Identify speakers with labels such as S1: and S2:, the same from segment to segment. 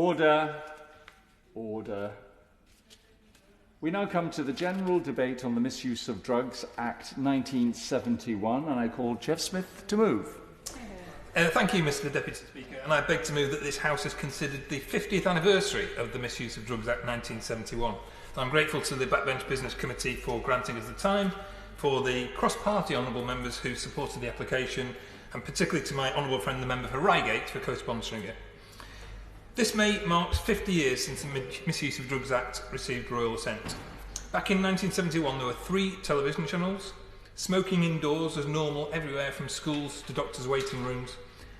S1: Order. Order. We now come to the general debate on the Misuse of Drugs Act 1971, and I call Jeff Smith to move.
S2: Thank you, Mr Deputy Speaker, and I beg to move that this House has considered the 50th anniversary of the Misuse of Drugs Act 1971. I'm grateful to the Backbench Business Committee for granting us the time, for the cross-party honourable members who supported the application, and particularly to my honourable friend the member for Reigate for co-sponsoring it. This May marks 50 years since the Misuse of Drugs Act received royal assent. Back in 1971 there were 3 television channels, smoking indoors was normal everywhere from schools to doctors' waiting rooms,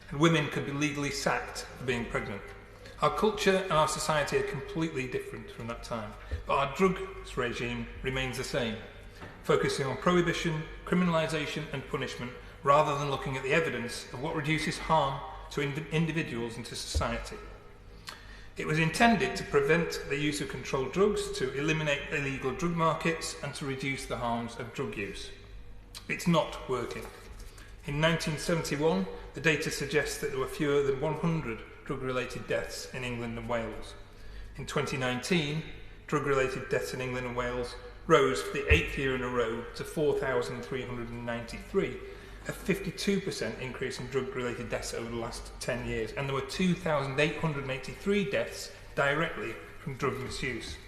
S2: and women could be legally sacked for being pregnant. Our culture and our society are completely different from that time, but our drugs regime remains the same, focusing on prohibition, criminalisation and punishment, rather than looking at the evidence of what reduces harm to individuals and to society. It was intended to prevent the use of controlled drugs, to eliminate illegal drug markets and to reduce the harms of drug use. It's not working. In 1971, the data suggests that there were fewer than 100 drug-related deaths in England and Wales. In 2019, drug-related deaths in England and Wales rose for the 8th year in a row to 4,393, a 52% increase in drug-related deaths over the last 10 years, and there were 2,883 deaths directly from drug misuse.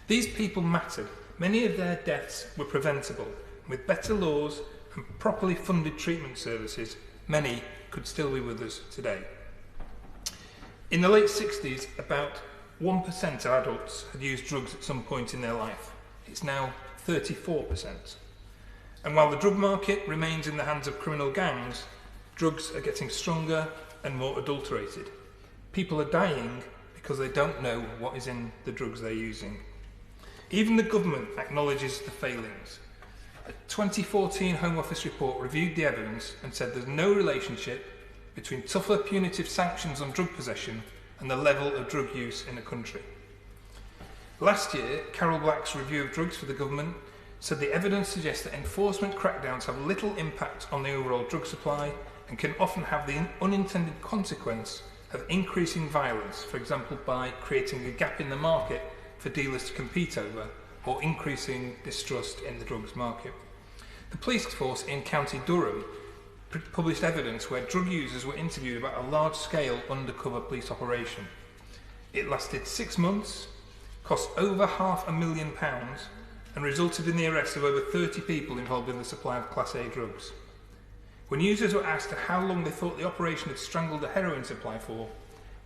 S2: These people mattered. Many of their deaths were preventable. With better laws and properly funded treatment services, many could still be with us today. In the late 60s, about 1% of adults had used drugs at some point in their life. It's now 34%. And while the drug market remains in the hands of criminal gangs, drugs are getting stronger and more adulterated. People are dying because they don't know what is in the drugs they're using. Even the government acknowledges the failings. A 2014 Home Office report reviewed the evidence and said there's no relationship between tougher punitive sanctions on drug possession and the level of drug use in the country. Last year, Carol Black's review of drugs for the government said the evidence suggests that enforcement crackdowns have little impact on the overall drug supply and can often have the unintended consequence of increasing violence, for example by creating a gap in the market for dealers to compete over or increasing distrust in the drugs market. The police force in County Durham published evidence where drug users were interviewed about a large-scale undercover police operation. It lasted 6 months, cost over £500,000 and resulted in the arrest of over 30 people involved in the supply of Class A drugs. When users were asked how long they thought the operation had strangled the heroin supply for,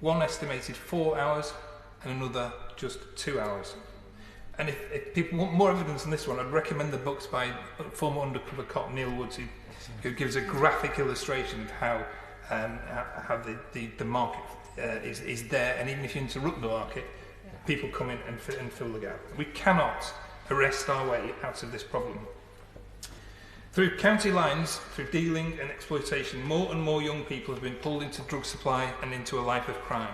S2: one estimated 4 hours and another just 2 hours. And if people want more evidence on this one, I'd recommend the books by former undercover cop Neil Woods, who gives a graphic illustration of how the market is there, and even if you interrupt the market, people come in and fill the gap. We cannot arrest our way out of this problem. Through county lines, through dealing and exploitation, more and more young people have been pulled into drug supply and into a life of crime.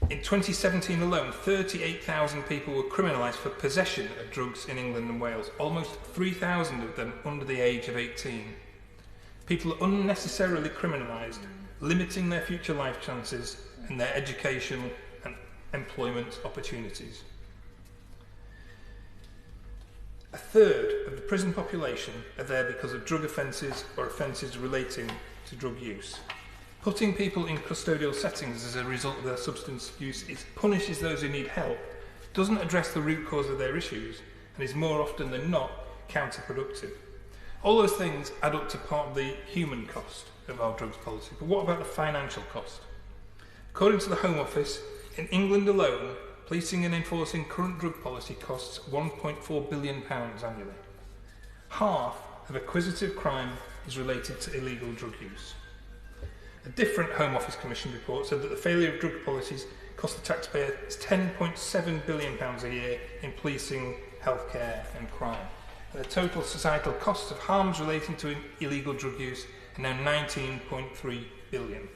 S2: In 2017 alone, 38,000 people were criminalised for possession of drugs in England and Wales, almost 3,000 of them under the age of 18. People are unnecessarily criminalised, limiting their future life chances and their educational and employment opportunities. A third of the prison population are there because of drug offences or offences relating to drug use. Putting people in custodial settings as a result of their substance use punishes those who need help, doesn't address the root cause of their issues, and is more often than not counterproductive. All those things add up to part of the human cost of our drugs policy. But what about the financial cost? According to the Home Office, in England alone, policing and enforcing current drug policy costs £1.4 billion annually. Half of acquisitive crime is related to illegal drug use. A different Home Office Commission report said that the failure of drug policies cost the taxpayer £10.7 billion a year in policing, healthcare and crime. And the total societal costs of harms relating to illegal drug use are now £19.3 billion.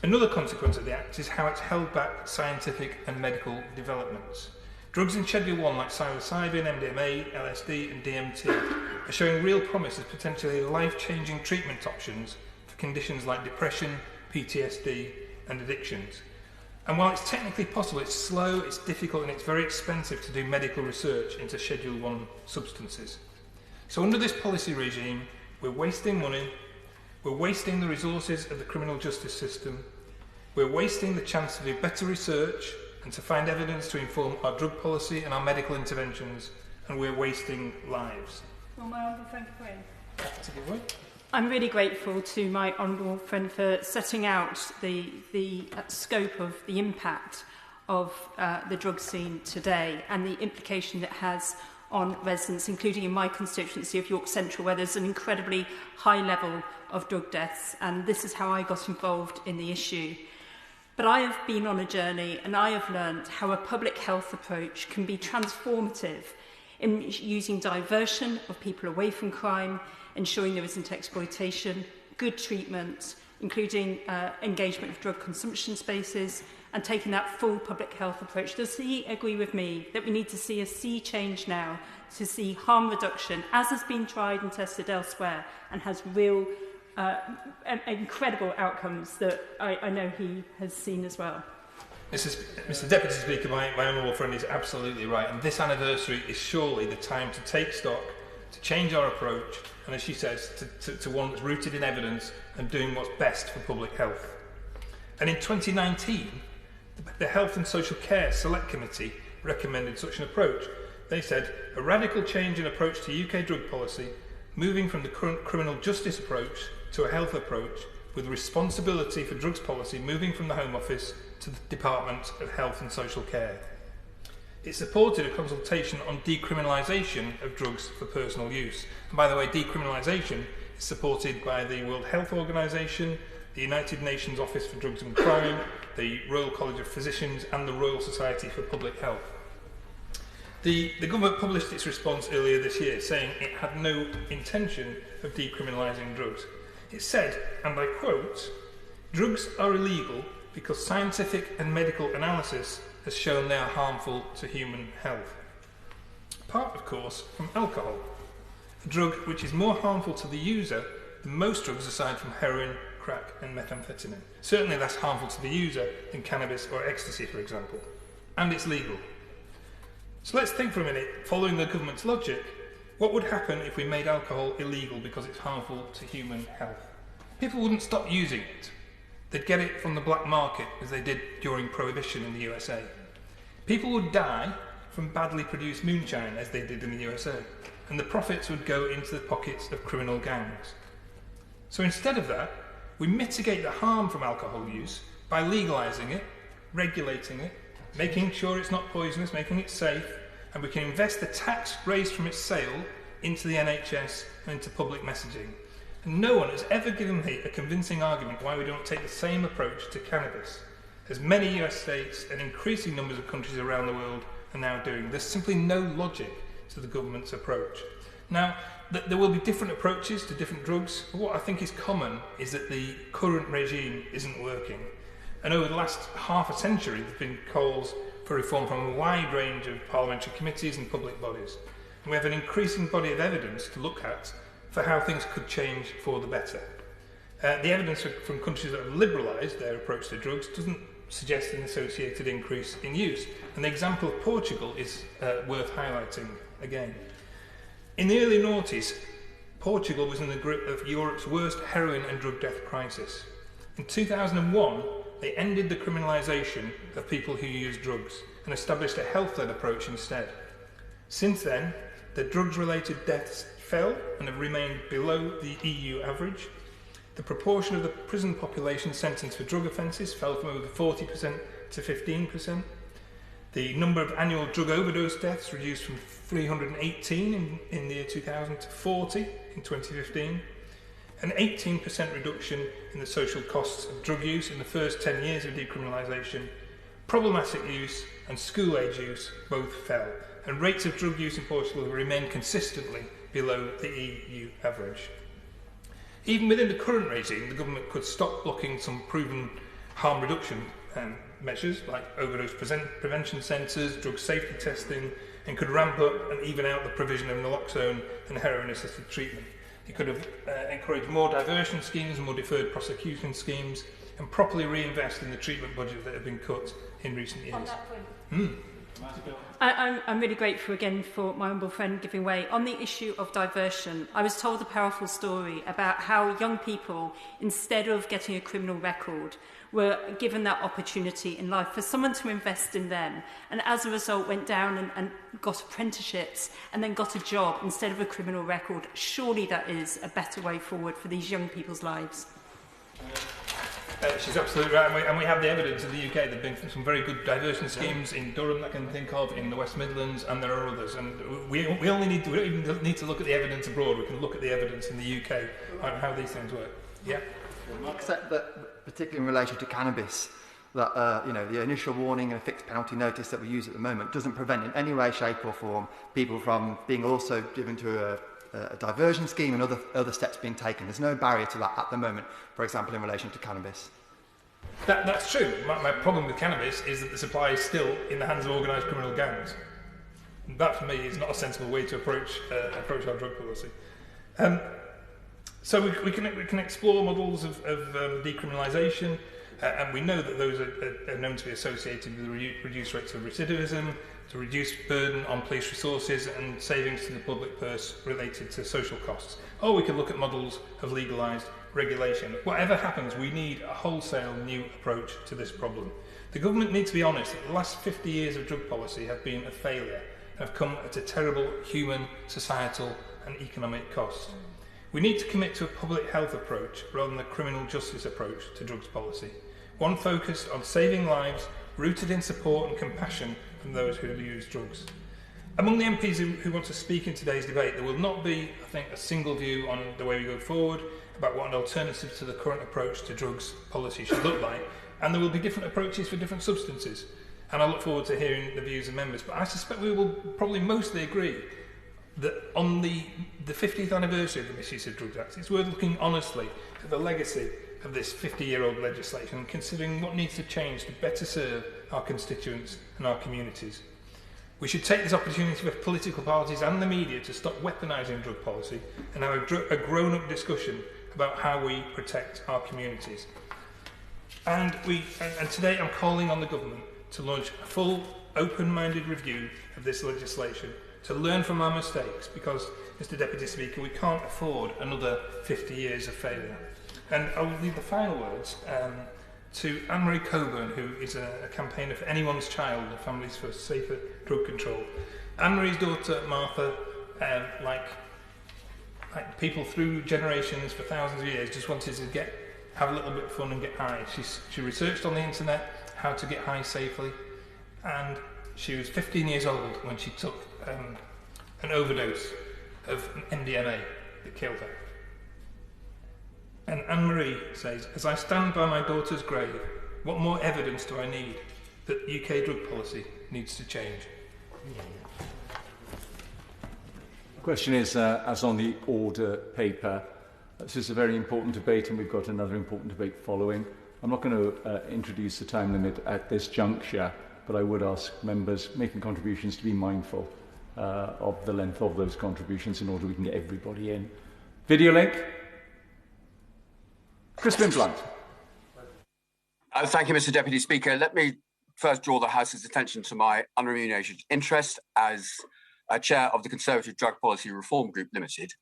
S2: Another consequence of the Act is how it's held back scientific and medical developments. Drugs in Schedule 1 like psilocybin, MDMA, LSD and DMT are showing real promise as potentially life-changing treatment options for conditions like depression, PTSD and addictions. And while it's technically possible, it's slow, it's difficult, and it's very expensive to do medical research into Schedule 1 substances. So under this policy regime, we're wasting money, we're wasting the resources of the criminal justice system, we're wasting the chance to do better research and to find evidence to inform our drug policy and our medical interventions, and we're wasting lives.
S3: Well, my honourable friend, Quinn.
S2: That's a good one.
S3: I'm really grateful to my honourable friend for setting out the scope of the impact of the drug scene today and the implication it has on residents, including in my constituency of York Central, where there's an incredibly high level of drug deaths, and this is how I got involved in the issue. But I have been on a journey, and I have learned how a public health approach can be transformative in using diversion of people away from crime, ensuring there isn't exploitation, good treatment, including engagement of drug consumption spaces, and taking that full public health approach. Does he agree with me that we need to see a sea change now to see harm reduction, as has been tried and tested elsewhere, and has real incredible outcomes that I know he has seen as well?
S2: Mr Deputy Speaker, my honourable friend is absolutely right, and this anniversary is surely the time to take stock, to change our approach, and as she says, to one that's rooted in evidence and doing what's best for public health. And in 2019, the Health and Social Care Select Committee recommended such an approach. They said, a radical change in approach to UK drug policy, moving from the current criminal justice approach to a health approach, with responsibility for drugs policy moving from the Home Office to the Department of Health and Social Care. It supported a consultation on decriminalisation of drugs for personal use. And by the way, decriminalisation is supported by the World Health Organization, the United Nations Office for Drugs and Crime, the Royal College of Physicians, and the Royal Society for Public Health. The government published its response earlier this year, saying it had no intention of decriminalising drugs. It said, and I quote, "Drugs are illegal because scientific and medical analysis has shown they are harmful to human health." Apart, of course, from alcohol, a drug which is more harmful to the user than most drugs aside from heroin, crack and methamphetamine. Certainly less harmful to the user than cannabis or ecstasy, for example. And it's legal. So let's think for a minute, following the government's logic, what would happen if we made alcohol illegal because it's harmful to human health? People wouldn't stop using it. They'd get it from the black market, as they did during Prohibition in the USA. People would die from badly produced moonshine, as they did in the USA, and the profits would go into the pockets of criminal gangs. So instead of that, we mitigate the harm from alcohol use by legalising it, regulating it, making sure it's not poisonous, making it safe, and we can invest the tax raised from its sale into the NHS and into public messaging. And no one has ever given me a convincing argument why we don't take the same approach to cannabis, as many US states and increasing numbers of countries around the world are now doing. There's simply no logic to the government's approach. Now, there will be different approaches to different drugs, but what I think is common is that the current regime isn't working. And over the last half a century, there have been calls for reform from a wide range of parliamentary committees and public bodies. And we have an increasing body of evidence to look at for how things could change for the better. The evidence from countries that have liberalised their approach to drugs doesn't suggest an associated increase in use. And the example of Portugal is worth highlighting again. In the early noughties, Portugal was in the grip of Europe's worst heroin and drug death crisis. In 2001, they ended the criminalisation of people who use drugs and established a health-led approach instead. Since then, the drugs-related deaths fell and have remained below the EU average. The proportion of the prison population sentenced for drug offences fell from over 40% to 15%. The number of annual drug overdose deaths reduced from 318 in the year 2000 to 40 in 2015. An 18% reduction in the social costs of drug use in the first 10 years of decriminalisation. Problematic use and school-age use both fell, and rates of drug use in Portugal have remained consistently below the EU average. Even within the current regime, the government could stop blocking some proven harm reduction measures like overdose prevention centres, drug safety testing, and could ramp up and even out the provision of naloxone and heroin-assisted treatment. It could have encouraged more diversion schemes, more deferred prosecution schemes, and properly reinvest in the treatment budget that have been cut in recent years.
S3: On that point. I'm really grateful again for my humble friend giving way. On the issue of diversion, I was told a powerful story about how young people, instead of getting a criminal record, were given that opportunity in life for someone to invest in them, and as a result went down and got apprenticeships and then got a job instead of a criminal record. Surely that is a better way forward for these young people's lives.
S2: She's absolutely right, and we have the evidence in the UK. There have been some very good diversion schemes in Durham that I can think of, in the West Midlands, and there are others. And we don't even need to look at the evidence abroad. We can look at the evidence in the UK on how these things work. Yeah.
S4: Except that, particularly in relation to cannabis, that the initial warning and a fixed penalty notice that we use at the moment doesn't prevent in any way, shape, or form people from being also given to a diversion scheme and other steps being taken. There's no barrier to that at the moment, for example, in relation to cannabis.
S2: That's true. My problem with cannabis is that the supply is still in the hands of organised criminal gangs. That, for me, is not a sensible way to approach our drug policy. So we can explore models of decriminalisation, and we know that those are known to be associated with reduced rates of recidivism, to reduce burden on police resources and savings to the public purse related to social costs. Or we can look at models of legalised regulation. Whatever happens, we need a wholesale new approach to this problem. The government needs to be honest that the last 50 years of drug policy have been a failure and have come at a terrible human, societal and economic cost. We need to commit to a public health approach rather than a criminal justice approach to drugs policy. One focused on saving lives, rooted in support and compassion from those who use drugs. Among the MPs who want to speak in today's debate, there will not be, I think, a single view on the way we go forward, about what an alternative to the current approach to drugs policy should look like, and there will be different approaches for different substances. And I look forward to hearing the views of members, but I suspect we will probably mostly agree that on the 50th anniversary of the Misuse of Drugs Act, it's worth looking honestly at the legacy of this 50-year-old legislation and considering what needs to change to better serve our constituents and our communities. We should take this opportunity for political parties and the media to stop weaponising drug policy and have a grown-up discussion about how we protect our communities. And today I'm calling on the government to launch a full, open-minded review of this legislation to learn from our mistakes, because, Mr Deputy Speaker, we can't afford another 50 years of failure. And I will leave the final words to Anne-Marie Coburn, who is a campaigner for anyone's child and families for safer drug control. Anne-Marie's daughter, Martha, like people through generations for thousands of years, just wanted to have a little bit of fun and get high. She researched on the internet how to get high safely, and she was 15 years old when she took an overdose of MDMA that killed her. And Anne-Marie says, as I stand by my daughter's grave, what more evidence do I need that UK drug policy needs to change?
S1: The question is, as on the order paper, this is a very important debate and we've got another important debate following. I'm not going to introduce the time limit at this juncture, but I would ask members making contributions to be mindful of the length of those contributions in order we can get everybody in. Video link. Crispin Blunt.
S5: Thank you, Mr Deputy Speaker. Let me first draw the House's attention to my unremunerated interest as Chair of the Conservative Drug Policy Reform Group Limited.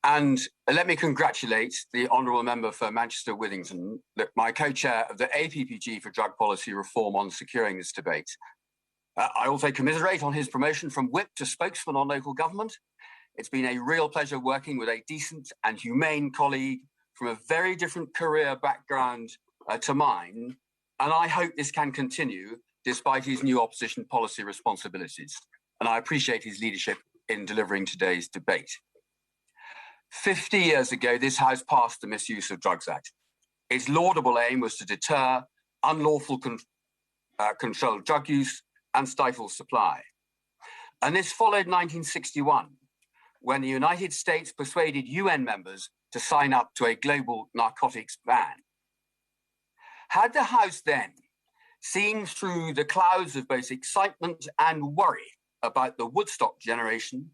S5: And let me congratulate the Honourable Member for Manchester Withington, my co-chair of the APPG for Drug Policy Reform, on securing this debate. I also commiserate on his promotion from whip to spokesman on local government. It's been a real pleasure working with a decent and humane colleague from a very different career background to mine, and I hope this can continue despite his new opposition policy responsibilities. And I appreciate his leadership in delivering today's debate. 50 years ago, this House passed the Misuse of Drugs Act. Its laudable aim was to deter unlawful controlled drug use and stifle supply. And this followed 1961, when the United States persuaded UN members to sign up to a global narcotics ban. Had the House then seen through the clouds of both excitement and worry about the Woodstock generation,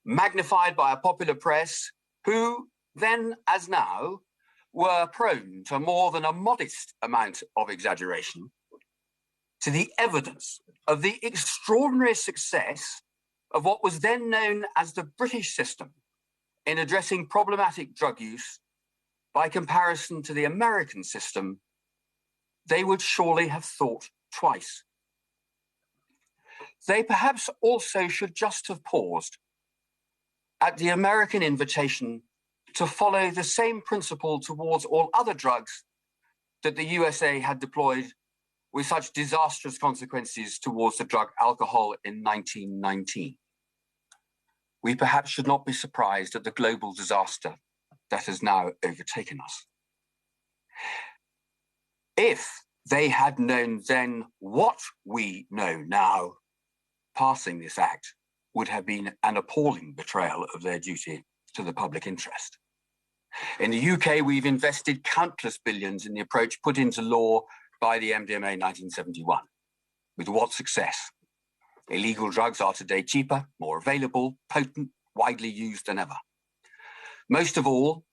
S5: magnified by a popular press who, then as now, were prone to more than a modest amount of exaggeration, to the evidence of the extraordinary success of what was then known as the British system in addressing problematic drug use by comparison to the American system, they would surely have thought twice. They perhaps also should just have paused at the American invitation to follow the same principle towards all other drugs that the USA had deployed with such disastrous consequences towards the drug alcohol in 1919. We perhaps should not be surprised at the global disaster that has now overtaken us. If they had known then what we know now, passing this act would have been an appalling betrayal of their duty to the public interest. In the UK, we've invested countless billions in the approach put into law by the MDMA in 1971. With what success? Illegal drugs are today cheaper, more available, potent, widely used than ever. Most of all,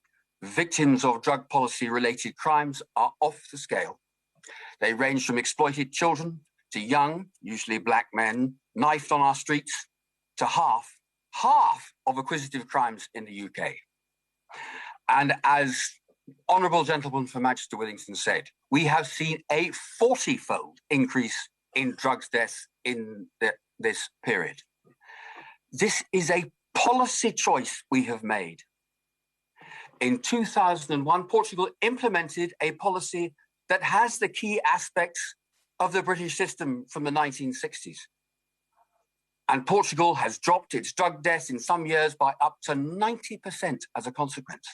S5: victims of drug policy-related crimes are off the scale. They range from exploited children to young, usually black men, knifed on our streets, to half of acquisitive crimes in the UK. And as Honourable Gentleman for Manchester Withington said, we have seen a 40-fold increase in drugs deaths in this period. This is a policy choice we have made. In 2001, Portugal implemented a policy that has the key aspects of the British system from the 1960s. And Portugal has dropped its drug deaths in some years by up to 90% as a consequence.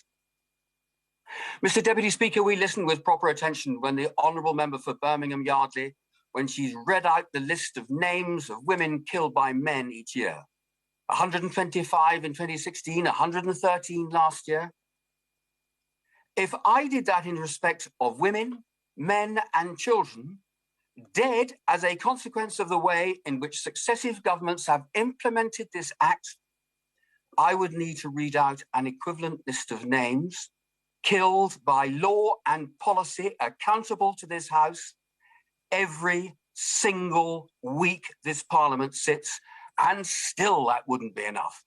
S5: Mr. Deputy Speaker, we listened with proper attention when the Honourable Member for Birmingham Yardley, when she's read out the list of names of women killed by men each year. 125 in 2016, 113 last year. If I did that in respect of women, men and children, dead as a consequence of the way in which successive governments have implemented this act, I would need to read out an equivalent list of names killed by law and policy accountable to this House every single week this Parliament sits, and still that wouldn't be enough.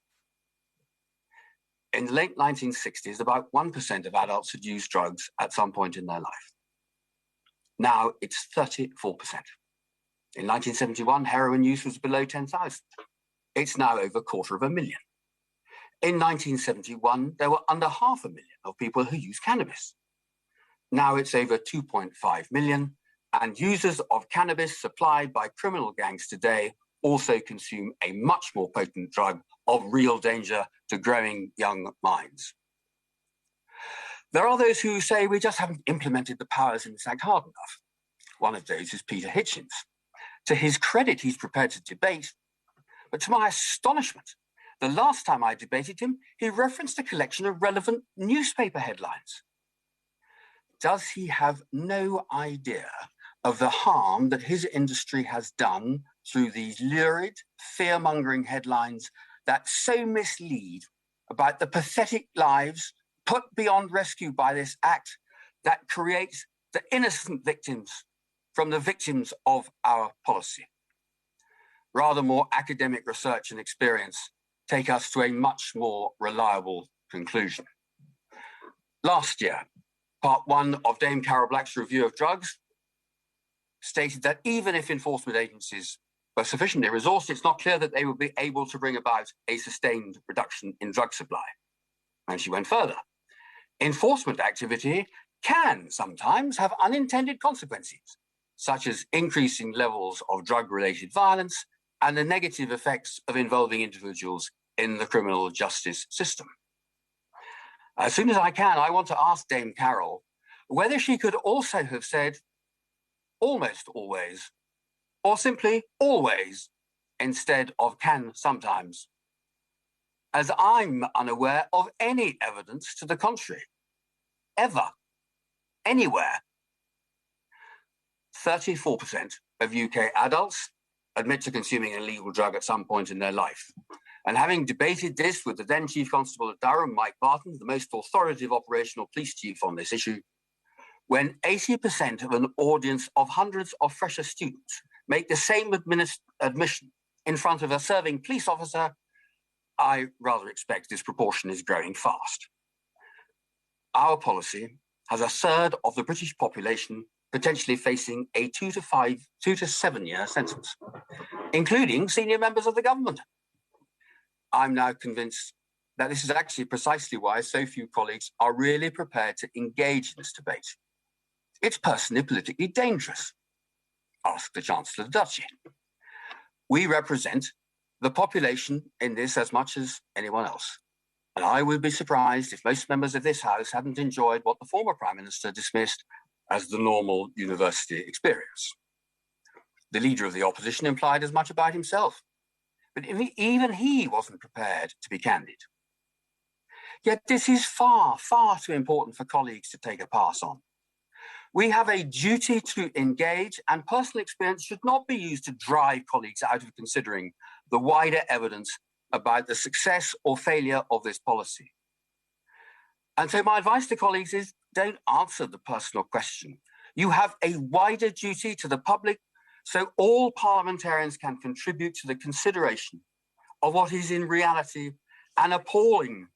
S5: In the late 1960s, about 1% of adults had used drugs at some point in their life. Now it's 34%. In 1971, heroin use was below 10,000. It's now over 250,000. In 1971, there were under 500,000 of people who use cannabis. Now it's over 2.5 million, and users of cannabis supplied by criminal gangs today also consume a much more potent drug of real danger to growing young minds. There are those who say we just haven't implemented the powers in this act hard enough. One of those is Peter Hitchens. To his credit, he's prepared to debate, but to my astonishment, the last time I debated him, he referenced a collection of relevant newspaper headlines. Does he have no idea of the harm that his industry has done through these lurid, fear-mongering headlines that so mislead about the pathetic lives put beyond rescue by this act that creates the innocent victims from the victims of our policy? Rather more academic research and experience take us to a much more reliable conclusion. Last year, part 1 of Dame Carol Black's review of drugs stated that even if enforcement agencies were sufficiently resourced, it's not clear that they would be able to bring about a sustained reduction in drug supply. And she went further. Enforcement activity can sometimes have unintended consequences, such as increasing levels of drug-related violence and the negative effects of involving individuals in the criminal justice system. As soon as I can, I want to ask Dame Carol whether she could also have said almost always, or simply always, instead of can sometimes, as I'm unaware of any evidence to the contrary, ever, anywhere. 34% of UK adults admit to consuming an illegal drug at some point in their life. And having debated this with the then Chief Constable of Durham, Mike Barton, the most authoritative operational police chief on this issue, when 80% of an audience of hundreds of fresher students make the same admission in front of a serving police officer, I rather expect this proportion is growing fast. Our policy has a third of the British population potentially facing a 2 to 7 year sentence, including senior members of the government. I'm now convinced that this is actually precisely why so few colleagues are really prepared to engage in this debate. It's personally politically dangerous. Ask the Chancellor of the Duchy. We represent the population in this as much as anyone else. And I would be surprised if most members of this House hadn't enjoyed what the former Prime Minister dismissed as the normal university experience. The leader of the opposition implied as much about himself, but even he wasn't prepared to be candid. Yet this is far, far too important for colleagues to take a pass on. We have a duty to engage, and personal experience should not be used to drive colleagues out of considering the wider evidence about the success or failure of this policy. And so my advice to colleagues is don't answer the personal question. You have a wider duty to the public so all parliamentarians can contribute to the consideration of what is in reality an appalling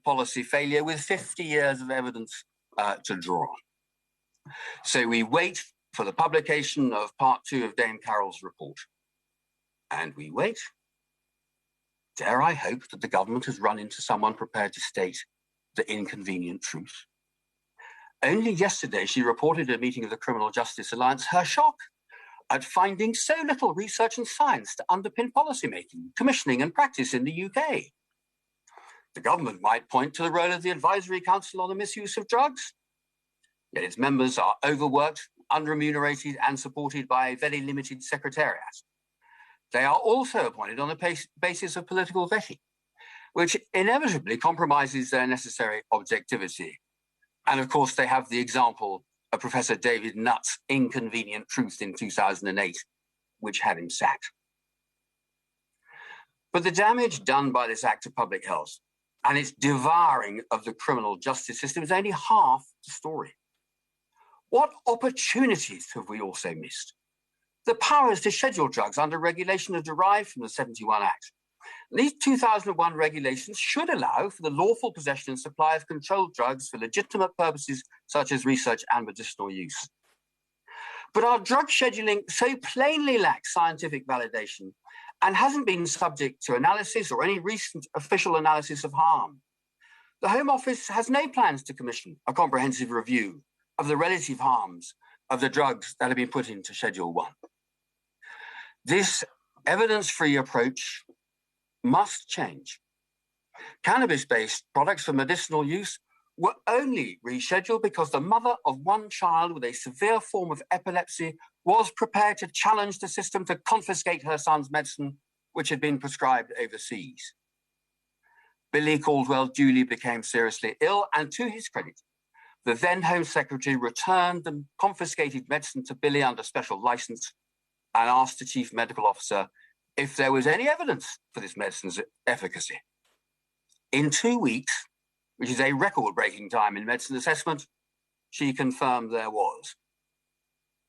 S5: policy failure with 50 years of evidence to draw on. So we wait for the publication of part 2 of Dame Carroll's report. And we wait. Dare I hope that the government has run into someone prepared to state the inconvenient truth. Only yesterday, she reported at a meeting of the Criminal Justice Alliance her shock at finding so little research and science to underpin policymaking, commissioning and practice in the UK. The government might point to the role of the Advisory Council on the Misuse of Drugs, yet its members are overworked, unremunerated and supported by a very limited secretariat. They are also appointed on the basis of political vetting, which inevitably compromises their necessary objectivity. And of course, they have the example of Professor David Nutt's inconvenient truth in 2008, which had him sacked. But the damage done by this act of public health and its devouring of the criminal justice system is only half the story. What opportunities have we also missed? The powers to schedule drugs under regulation are derived from the 71 Act. These 2001 regulations should allow for the lawful possession and supply of controlled drugs for legitimate purposes such as research and medicinal use. But our drug scheduling so plainly lacks scientific validation and hasn't been subject to analysis or any recent official analysis of harm. The Home Office has no plans to commission a comprehensive review of the relative harms of the drugs that have been put into Schedule 1. This evidence-free approach must change. Cannabis-based products for medicinal use were only rescheduled because the mother of one child with a severe form of epilepsy was prepared to challenge the system to confiscate her son's medicine, which had been prescribed overseas. Billy Caldwell duly became seriously ill, and to his credit, the then Home Secretary returned the confiscated medicine to Billy under special license and asked the Chief Medical Officer if there was any evidence for this medicine's efficacy. In 2 weeks, which is a record-breaking time in medicine assessment, she confirmed there was.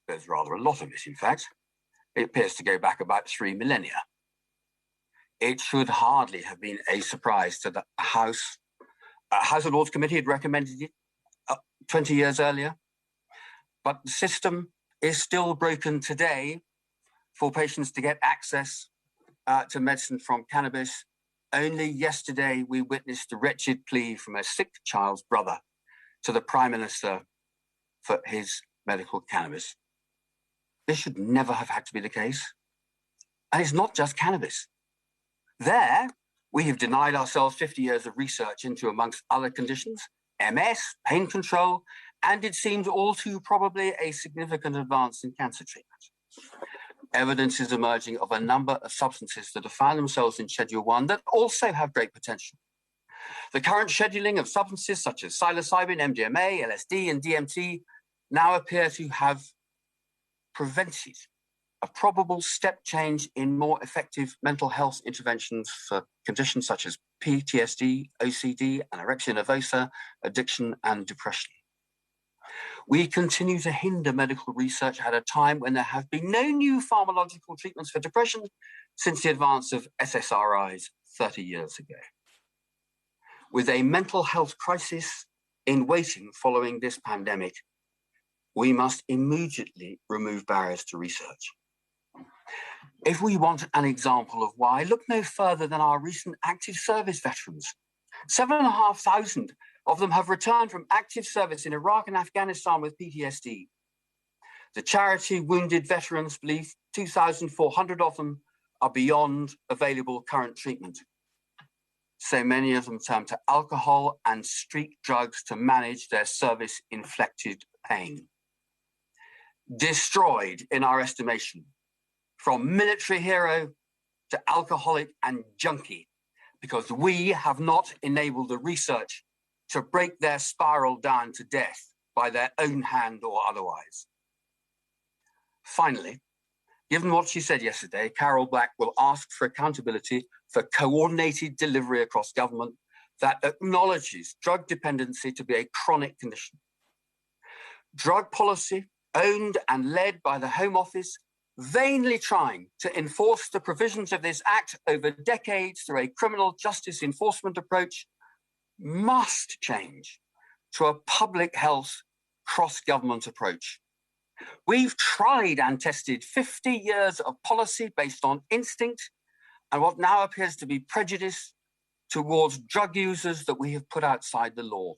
S5: There's rather a lot of it, in fact. It appears to go back about 3 millennia. It should hardly have been a surprise to the House. House of Lords Committee had recommended it 20 years earlier, but the system is still broken today for patients to get access to medicine from cannabis. Only yesterday, we witnessed a wretched plea from a sick child's brother to the Prime Minister for his medical cannabis. This should never have had to be the case. And it's not just cannabis. There, we have denied ourselves 50 years of research into, amongst other conditions, MS, pain control, and it seems all too probably a significant advance in cancer treatment. Evidence is emerging of a number of substances that have found themselves in Schedule 1 that also have great potential. The current scheduling of substances such as psilocybin, MDMA, LSD, and DMT now appear to have prevented a probable step change in more effective mental health interventions for conditions such as PTSD, OCD, anorexia nervosa, addiction, and depression. We continue to hinder medical research at a time when there have been no new pharmacological treatments for depression since the advance of SSRIs 30 years ago. With a mental health crisis in waiting following this pandemic, we must immediately remove barriers to research. If we want an example of why, look no further than our recent active service veterans. 7,500 of them have returned from active service in Iraq and Afghanistan with PTSD. The charity Wounded Veterans believe 2,400 of them are beyond available current treatment. So many of them turn to alcohol and street drugs to manage their service-inflicted pain. Destroyed, in our estimation, from military hero to alcoholic and junkie, because we have not enabled the research to break their spiral down to death by their own hand or otherwise. Finally, given what she said yesterday, Carol Black will ask for accountability for coordinated delivery across government that acknowledges drug dependency to be a chronic condition. Drug policy, owned and led by the Home Office, vainly trying to enforce the provisions of this Act over decades through a criminal justice enforcement approach, must change to a public health cross-government approach. We've tried and tested 50 years of policy based on instinct and what now appears to be prejudice towards drug users that we have put outside the law.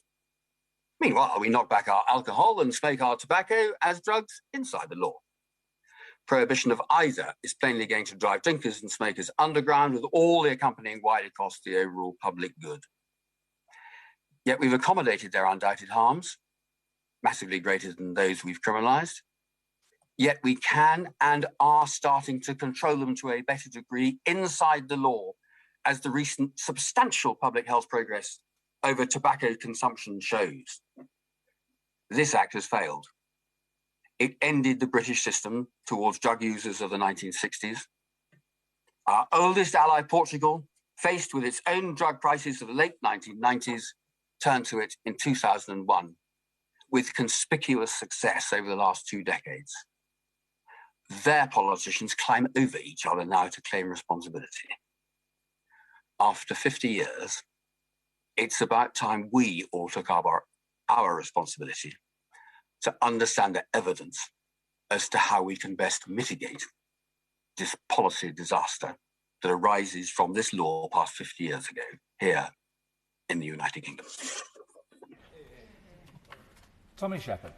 S5: Meanwhile, we knock back our alcohol and smoke our tobacco as drugs inside the law. Prohibition of either is plainly going to drive drinkers and smokers underground with all the accompanying wider costs to the overall public good. Yet we've accommodated their undoubted harms, massively greater than those we've criminalised. Yet we can and are starting to control them to a better degree inside the law, as the recent substantial public health progress over tobacco consumption shows. This Act has failed. It ended the British system towards drug users of the 1960s. Our oldest ally, Portugal, faced with its own drug crisis of the late 1990s, turned to it in 2001, with conspicuous success over the last 2 decades. Their politicians climb over each other now to claim responsibility. After 50 years, it's about time we all took our responsibility to understand the evidence as to how we can best mitigate this policy disaster that arises from this law passed 50 years ago here in the United Kingdom.
S1: Tommy Shepherd.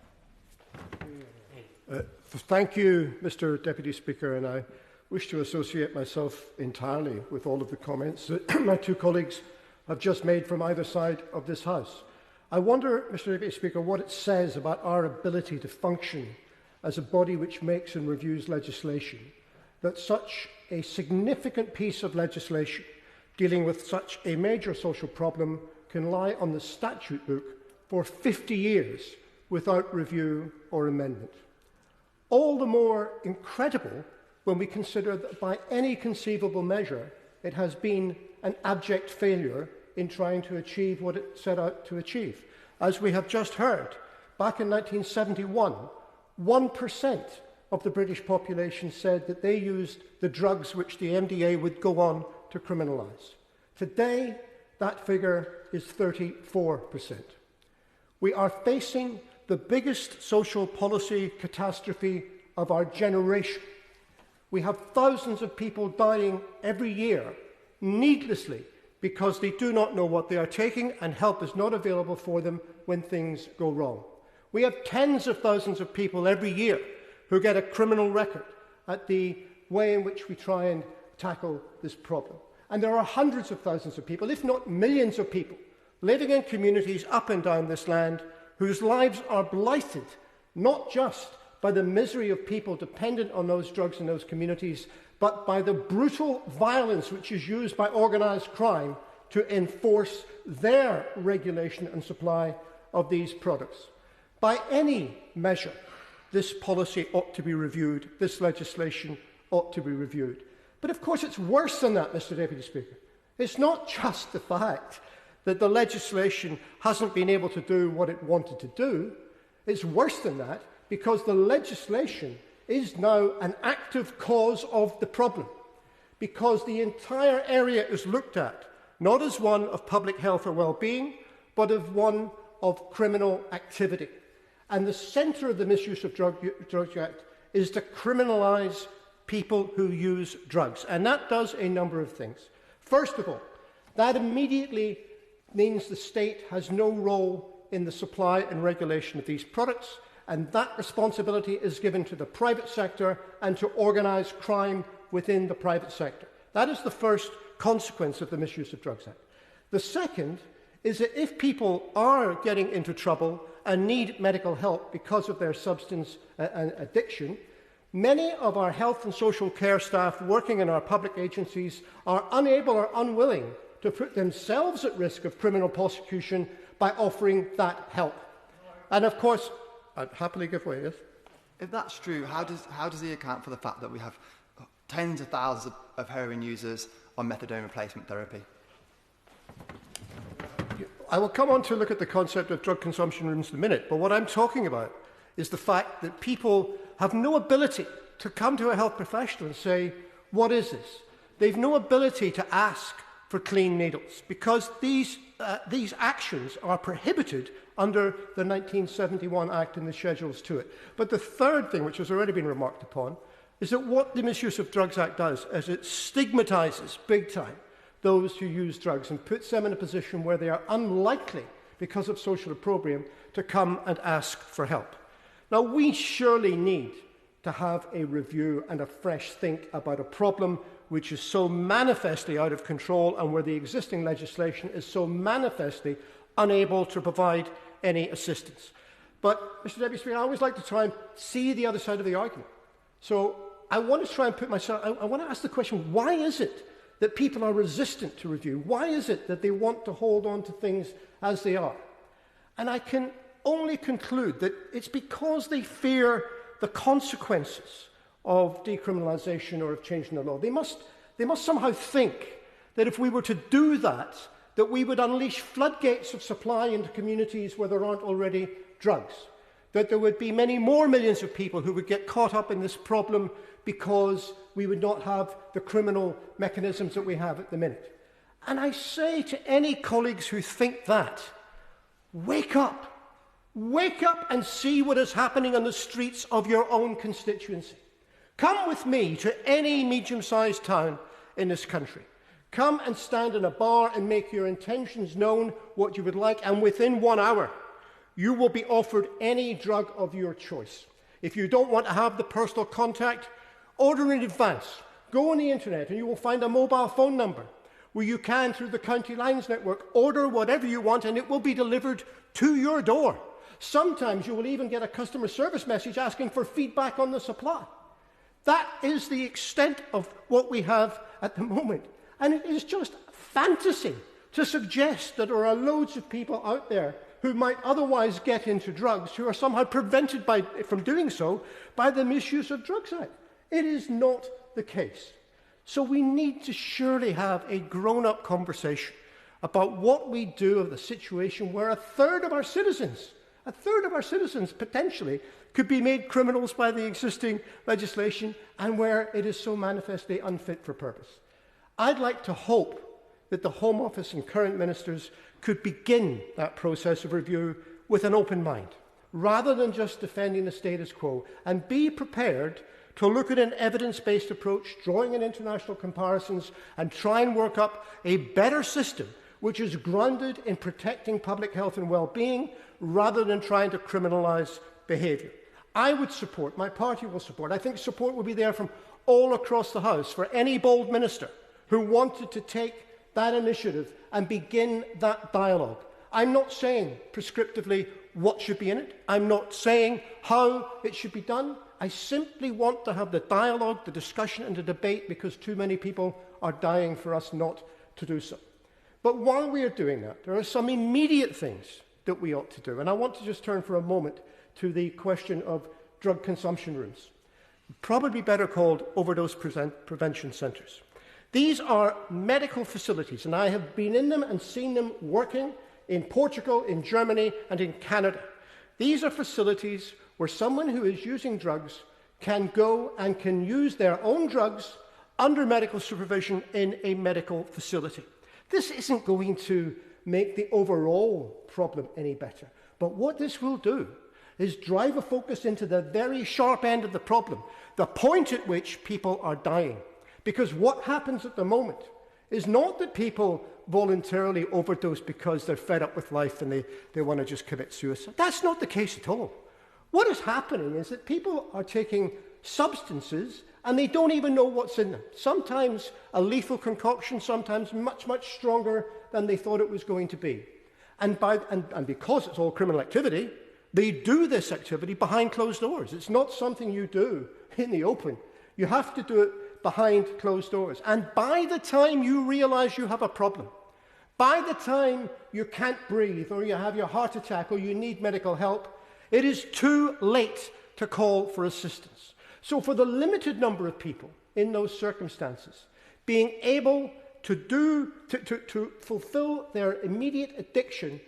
S6: Thank you, Mr. Deputy Speaker, and I wish to associate myself entirely with all of the comments that my 2 colleagues have just made from either side of this House. I wonder, Mr. Deputy Speaker, what it says about our ability to function as a body which makes and reviews legislation, that such a significant piece of legislation dealing with such a major social problem can lie on the statute book for 50 years without review or amendment. All the more incredible when we consider that by any conceivable measure it has been an abject failure in trying to achieve what it set out to achieve. As we have just heard, back in 1971, 1% of the British population said that they used the drugs which the MDA would go on to criminalise. Today, that figure is 34%. We are facing the biggest social policy catastrophe of our generation. We have thousands of people dying every year needlessly because they do not know what they are taking and help is not available for them when things go wrong. We have tens of thousands of people every year who get a criminal record at the way in which we try and tackle this problem. And there are hundreds of thousands of people, if not millions of people, living in communities up and down this land whose lives are blighted, not just by the misery of people dependent on those drugs in those communities, but by the brutal violence which is used by organised crime to enforce their regulation and supply of these products. By any measure, this policy ought to be reviewed, this legislation ought to be reviewed. But of course it's worse than that, Mr Deputy Speaker. It's not just the fact that the legislation hasn't been able to do what it wanted to do. It's worse than that, because the legislation is now an active cause of the problem, because the entire area is looked at not as one of public health or well-being, but of one of criminal activity. And the centre of the Misuse of Drugs Act is to criminalise people who use drugs. And that does a number of things. First of all, that immediately means the state has no role in the supply and regulation of these products, and that responsibility is given to the private sector and to organised crime within the private sector. That is the first consequence of the Misuse of Drugs Act. The second is that if people are getting into trouble and need medical help because of their substance addiction, many of our health and social care staff working in our public agencies are unable or unwilling to put themselves at risk of criminal prosecution by offering that help. And of course, I'd happily give way, yes?
S4: If that's true, how does he account for the fact that we have tens of thousands of heroin users on methadone replacement therapy?
S6: I will come on to look at the concept of drug consumption rooms in a minute, but what I'm talking about is the fact that people have no ability to come to a health professional and say, what is this? They've no ability to ask for clean needles, because these actions are prohibited under the 1971 Act and the schedules to it. But the third thing, which has already been remarked upon, is that what the Misuse of Drugs Act does is it stigmatises big time those who use drugs and puts them in a position where they are unlikely, because of social opprobrium, to come and ask for help. Now, we surely need to have a review and a fresh think about a problem which is so manifestly out of control and where the existing legislation is so manifestly unable to provide any assistance. But, Mr Deputy Speaker, I always like to try and see the other side of the argument. So I want to try and put myself, I want to ask the question, why is it that people are resistant to review? Why is it that they want to hold on to things as they are? And I can only conclude that it's because they fear the consequences of decriminalisation or of changing the law. They must somehow think that if we were to do that, that we would unleash floodgates of supply into communities where there aren't already drugs, that there would be many more millions of people who would get caught up in this problem because we would not have the criminal mechanisms that we have at the minute. And I say to any colleagues who think that, wake up. Wake up and see what is happening on the streets of your own constituency. Come with me to any medium-sized town in this country. Come and stand in a bar and make your intentions known, what you would like, and within 1 hour, you will be offered any drug of your choice. If you don't want to have the personal contact, order in advance. Go on the internet and you will find a mobile phone number where you can, through the County Lines network, order whatever you want and it will be delivered to your door. Sometimes you will even get a customer service message asking for feedback on the supply. That is the extent of what we have at the moment. And it is just fantasy to suggest that there are loads of people out there who might otherwise get into drugs who are somehow prevented from doing so by the Misuse of Drugs Act. It is not the case. So we need to surely have a grown-up conversation about what we do of the situation where a third of our citizens potentially could be made criminals by the existing legislation and where it is so manifestly unfit for purpose. I'd like to hope that the Home Office and current ministers could begin that process of review with an open mind, rather than just defending the status quo, and be prepared to look at an evidence-based approach, drawing in international comparisons, and try and work up a better system which is grounded in protecting public health and well-being, rather than trying to criminalise behaviour. I would support, my party will support, I think support will be there from all across the House for any bold minister who wanted to take that initiative and begin that dialogue. I'm not saying prescriptively what should be in it. I'm not saying how it should be done. I simply want to have the dialogue, the discussion and the debate, because too many people are dying for us not to do so. But while we are doing that, there are some immediate things that we ought to do. And I want to just turn for a moment to the question of drug consumption rooms, probably better called overdose prevention centres. These are medical facilities, and I have been in them and seen them working in Portugal, in Germany, and in Canada. These are facilities where someone who is using drugs can go and can use their own drugs under medical supervision in a medical facility. This isn't going to make the overall problem any better, but what this will do is drive a focus into the very sharp end of the problem, the point at which people are dying. Because what happens at the moment is not that people voluntarily overdose because they're fed up with life and they want to just commit suicide. That's not the case at all. What is happening is that people are taking substances and they don't even know what's in them. Sometimes a lethal concoction, sometimes much, much stronger than they thought it was going to be. And because it's all criminal activity, they do this activity behind closed doors. It's not something you do in the open. You have to do it behind closed doors. And by the time you realize you have a problem, by the time you can't breathe or you have your heart attack or you need medical help, it is too late to call for assistance. So for the limited number of people in those circumstances, being able to fulfill their immediate addiction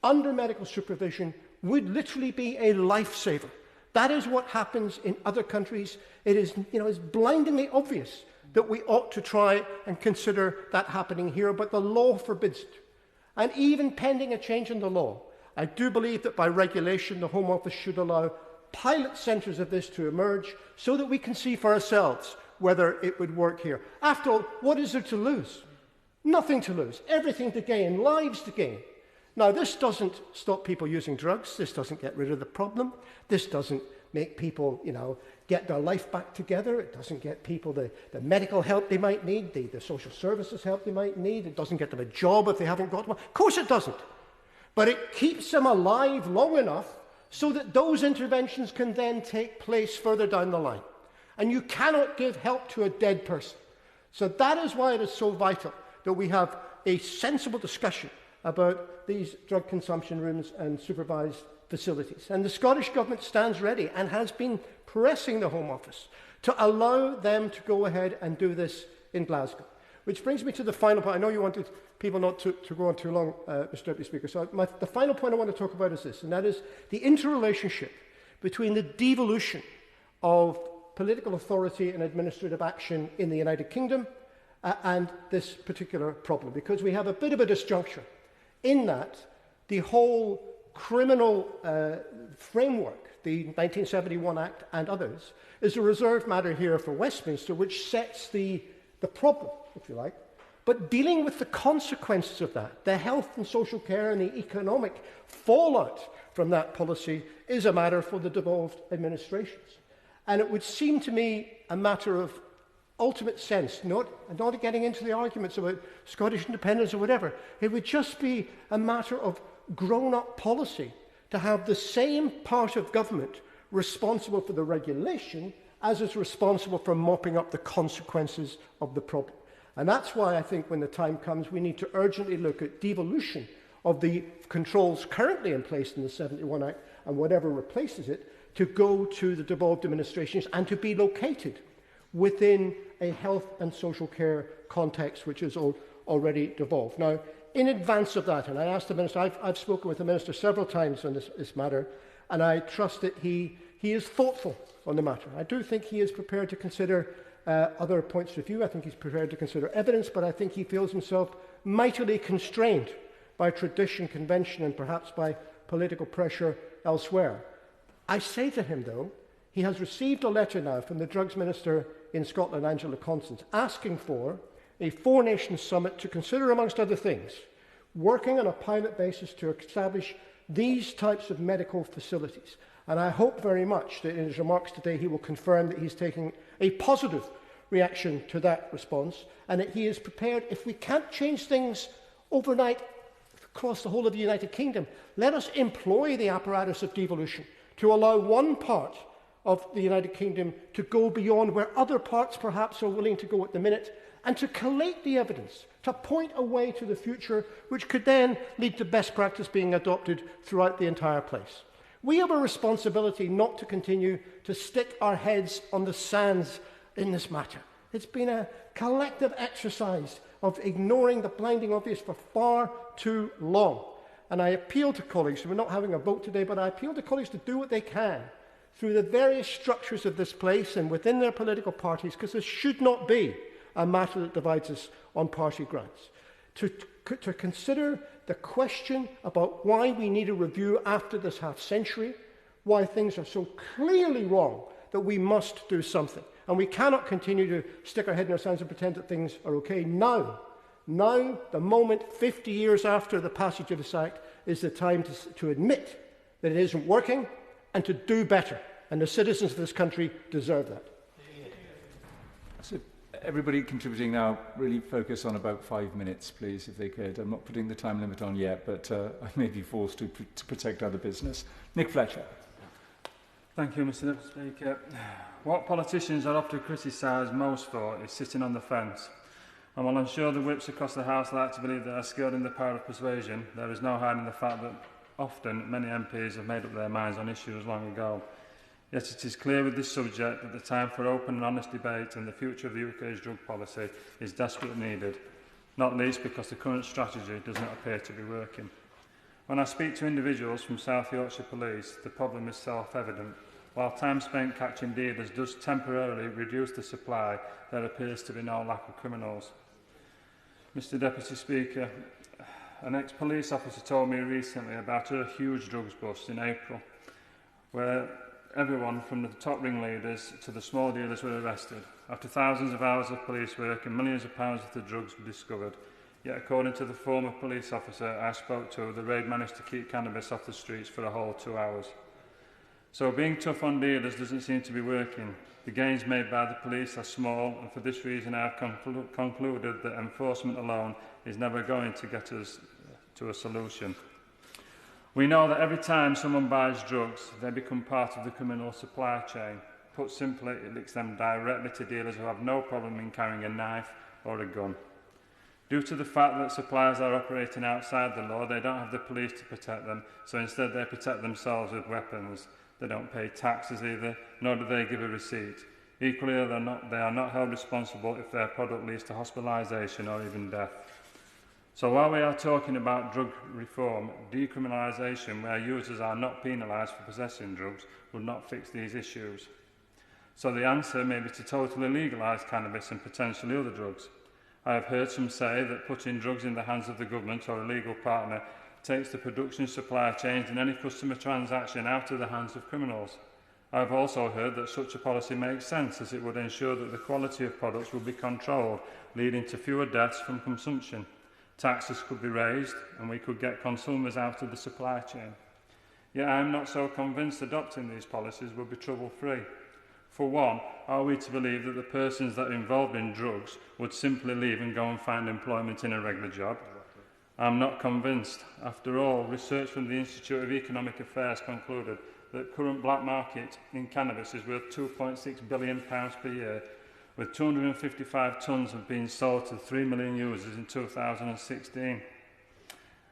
S6: under medical supervision would literally be a lifesaver. That is what happens in other countries. It is, it's blindingly obvious that we ought to try and consider that happening here, but the law forbids it. And even pending a change in the law, I do believe that by regulation, the Home Office should allow pilot centres of this to emerge so that we can see for ourselves whether it would work here. After all, what is there to lose? Nothing to lose, everything to gain, lives to gain. Now, this doesn't stop people using drugs. This doesn't get rid of the problem. This doesn't make people, get their life back together. It doesn't get people the medical help they might need, the social services help they might need. It doesn't get them a job if they haven't got one. Of course it doesn't. But it keeps them alive long enough so that those interventions can then take place further down the line. And you cannot give help to a dead person. So that is why it is so vital that we have a sensible discussion about these drug consumption rooms and supervised facilities. And the Scottish Government stands ready and has been pressing the Home Office to allow them to go ahead and do this in Glasgow. Which brings me to the final point. I know you wanted people not to go on too long, Mr. Deputy Speaker. So the final point I want to talk about is this, and that is the interrelationship between the devolution of political authority and administrative action in the United Kingdom and this particular problem. Because we have a bit of a disjuncture in that the whole criminal framework, the 1971 Act and others, is a reserved matter here for Westminster, which sets the problem, if you like. But dealing with the consequences of that, the health and social care and the economic fallout from that policy, is a matter for the devolved administrations. And it would seem to me a matter of ultimate sense, not getting into the arguments about Scottish independence or whatever. It would just be a matter of grown-up policy to have the same part of government responsible for the regulation as is responsible for mopping up the consequences of the problem. And that's why I think when the time comes, we need to urgently look at devolution of the controls currently in place in the 71 Act and whatever replaces it to go to the devolved administrations and to be located within a health and social care context which is already devolved. Now, in advance of that, and I asked the Minister, I've spoken with the Minister several times on this matter, and I trust that he is thoughtful on the matter. I do think he is prepared to consider other points of view. I think he's prepared to consider evidence, but I think he feels himself mightily constrained by tradition, convention, and perhaps by political pressure elsewhere. I say to him, though, he has received a letter now from the Drugs Minister in Scotland, Angela Constance, asking for a four-nation summit to consider, amongst other things, working on a pilot basis to establish these types of medical facilities. And I hope very much that in his remarks today he will confirm that he's taking a positive reaction to that response and that he is prepared, if we can't change things overnight across the whole of the United Kingdom, let us employ the apparatus of devolution to allow one part of the United Kingdom to go beyond where other parts perhaps are willing to go at the minute, and to collate the evidence, to point a way to the future, which could then lead to best practice being adopted throughout the entire place. We have a responsibility not to continue to stick our heads on the sands in this matter. It's been a collective exercise of ignoring the blinding obvious for far too long. And I appeal to colleagues, we're not having a vote today, but I appeal to colleagues to do what they can through the various structures of this place and within their political parties, because this should not be a matter that divides us on party grounds. To consider the question about why we need a review after this half-century, why things are so clearly wrong that we must do something. And we cannot continue to stick our head in our sands and pretend that things are okay. Now, the moment 50 years after the passage of this Act, is the time to admit that it isn't working and to do better. And the citizens of this country deserve that.
S1: So everybody contributing now, really focus on about 5 minutes, please, if they could. I'm not putting the time limit on yet, but I may be forced to protect other business. Nick Fletcher.
S7: Thank you, Mr. Speaker. What politicians are often criticised most for is sitting on the fence. And while I'm sure the whips across the House like to believe they are skilled in the power of persuasion, there is no hiding the fact that often many MPs have made up their minds on issues long ago. Yet it is clear with this subject that the time for open and honest debate on the future of the UK's drug policy is desperately needed, not least because the current strategy does not appear to be working. When I speak to individuals from South Yorkshire Police, the problem is self-evident. While time spent catching dealers does temporarily reduce the supply, there appears to be no lack of criminals. Mr. Deputy Speaker, an ex-police officer told me recently about a huge drugs bust in April, where everyone from the top ringleaders to the small dealers were arrested. After thousands of hours of police work and millions of pounds worth of drugs were discovered. Yet according to the former police officer I spoke to, the raid managed to keep cannabis off the streets for a whole 2 hours. So being tough on dealers doesn't seem to be working. The gains made by the police are small, and for this reason I have concluded that enforcement alone is never going to get us to a solution. We know that every time someone buys drugs, they become part of the criminal supply chain. Put simply, it links them directly to dealers who have no problem in carrying a knife or a gun. Due to the fact that suppliers are operating outside the law, they don't have the police to protect them, so instead they protect themselves with weapons. They don't pay taxes either, nor do they give a receipt. Equally, they are not held responsible if their product leads to hospitalisation or even death. So while we are talking about drug reform, decriminalisation where users are not penalised for possessing drugs will not fix these issues. So the answer may be to totally legalise cannabis and potentially other drugs. I have heard some say that putting drugs in the hands of the government or a legal partner takes the production supply chain and any customer transaction out of the hands of criminals. I have also heard that such a policy makes sense as it would ensure that the quality of products will be controlled, leading to fewer deaths from consumption. Taxes could be raised and we could get consumers out of the supply chain. Yet I am not so convinced adopting these policies will be trouble-free. For one, are we to believe that the persons that are involved in drugs would simply leave and go and find employment in a regular job? I'm not convinced. After all, research from the Institute of Economic Affairs concluded that current black market in cannabis is worth £2.6 billion per year, with 255 tonnes have been sold to 3 million users in 2016.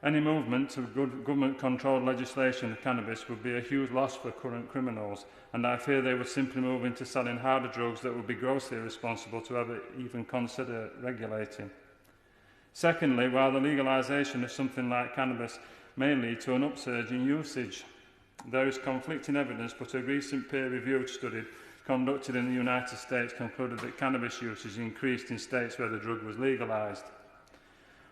S7: Any movement to government-controlled legislation of cannabis would be a huge loss for current criminals, and I fear they would simply move into selling harder drugs that would be grossly irresponsible to ever even consider regulating. Secondly, while the legalisation of something like cannabis may lead to an upsurge in usage, there is conflicting evidence, but a recent peer-reviewed study conducted in the United States concluded that cannabis usage increased in states where the drug was legalised.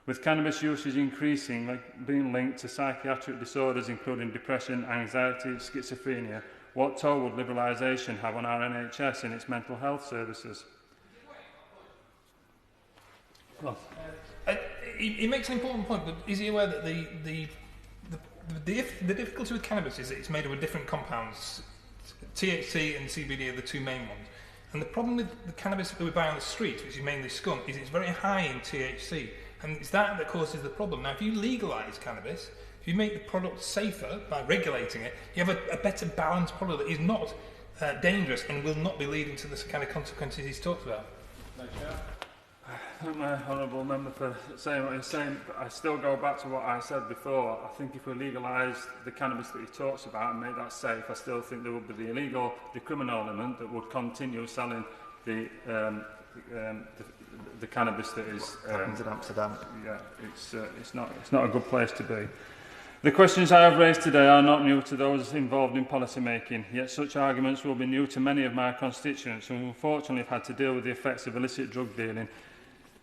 S7: With cannabis usage increasing, being linked to psychiatric disorders including depression, anxiety, schizophrenia, what toll would liberalisation have on our NHS in its mental health services?
S2: He makes an important point, but is he aware that the difficulty with cannabis is that it's made up of different compounds? THC and CBD are the two main ones. And the problem with the cannabis that we buy on the street, which is mainly skunk, is it's very high in THC. And it's that causes the problem. Now, if you legalise cannabis, if you make the product safer by regulating it, you have a better balanced product that is not dangerous and will not be leading to the kind of consequences he's talked about.
S7: Thank my honourable member for saying what he's saying, but I still go back to what I said before. I think if we legalise the cannabis that he talks about and make that safe, I still think there would be the criminal element that would continue selling the cannabis that is
S4: happens in Amsterdam.
S7: Yeah, it's not a good place to be. The questions I have raised today are not new to those involved in policy making, yet such arguments will be new to many of my constituents who unfortunately have had to deal with the effects of illicit drug dealing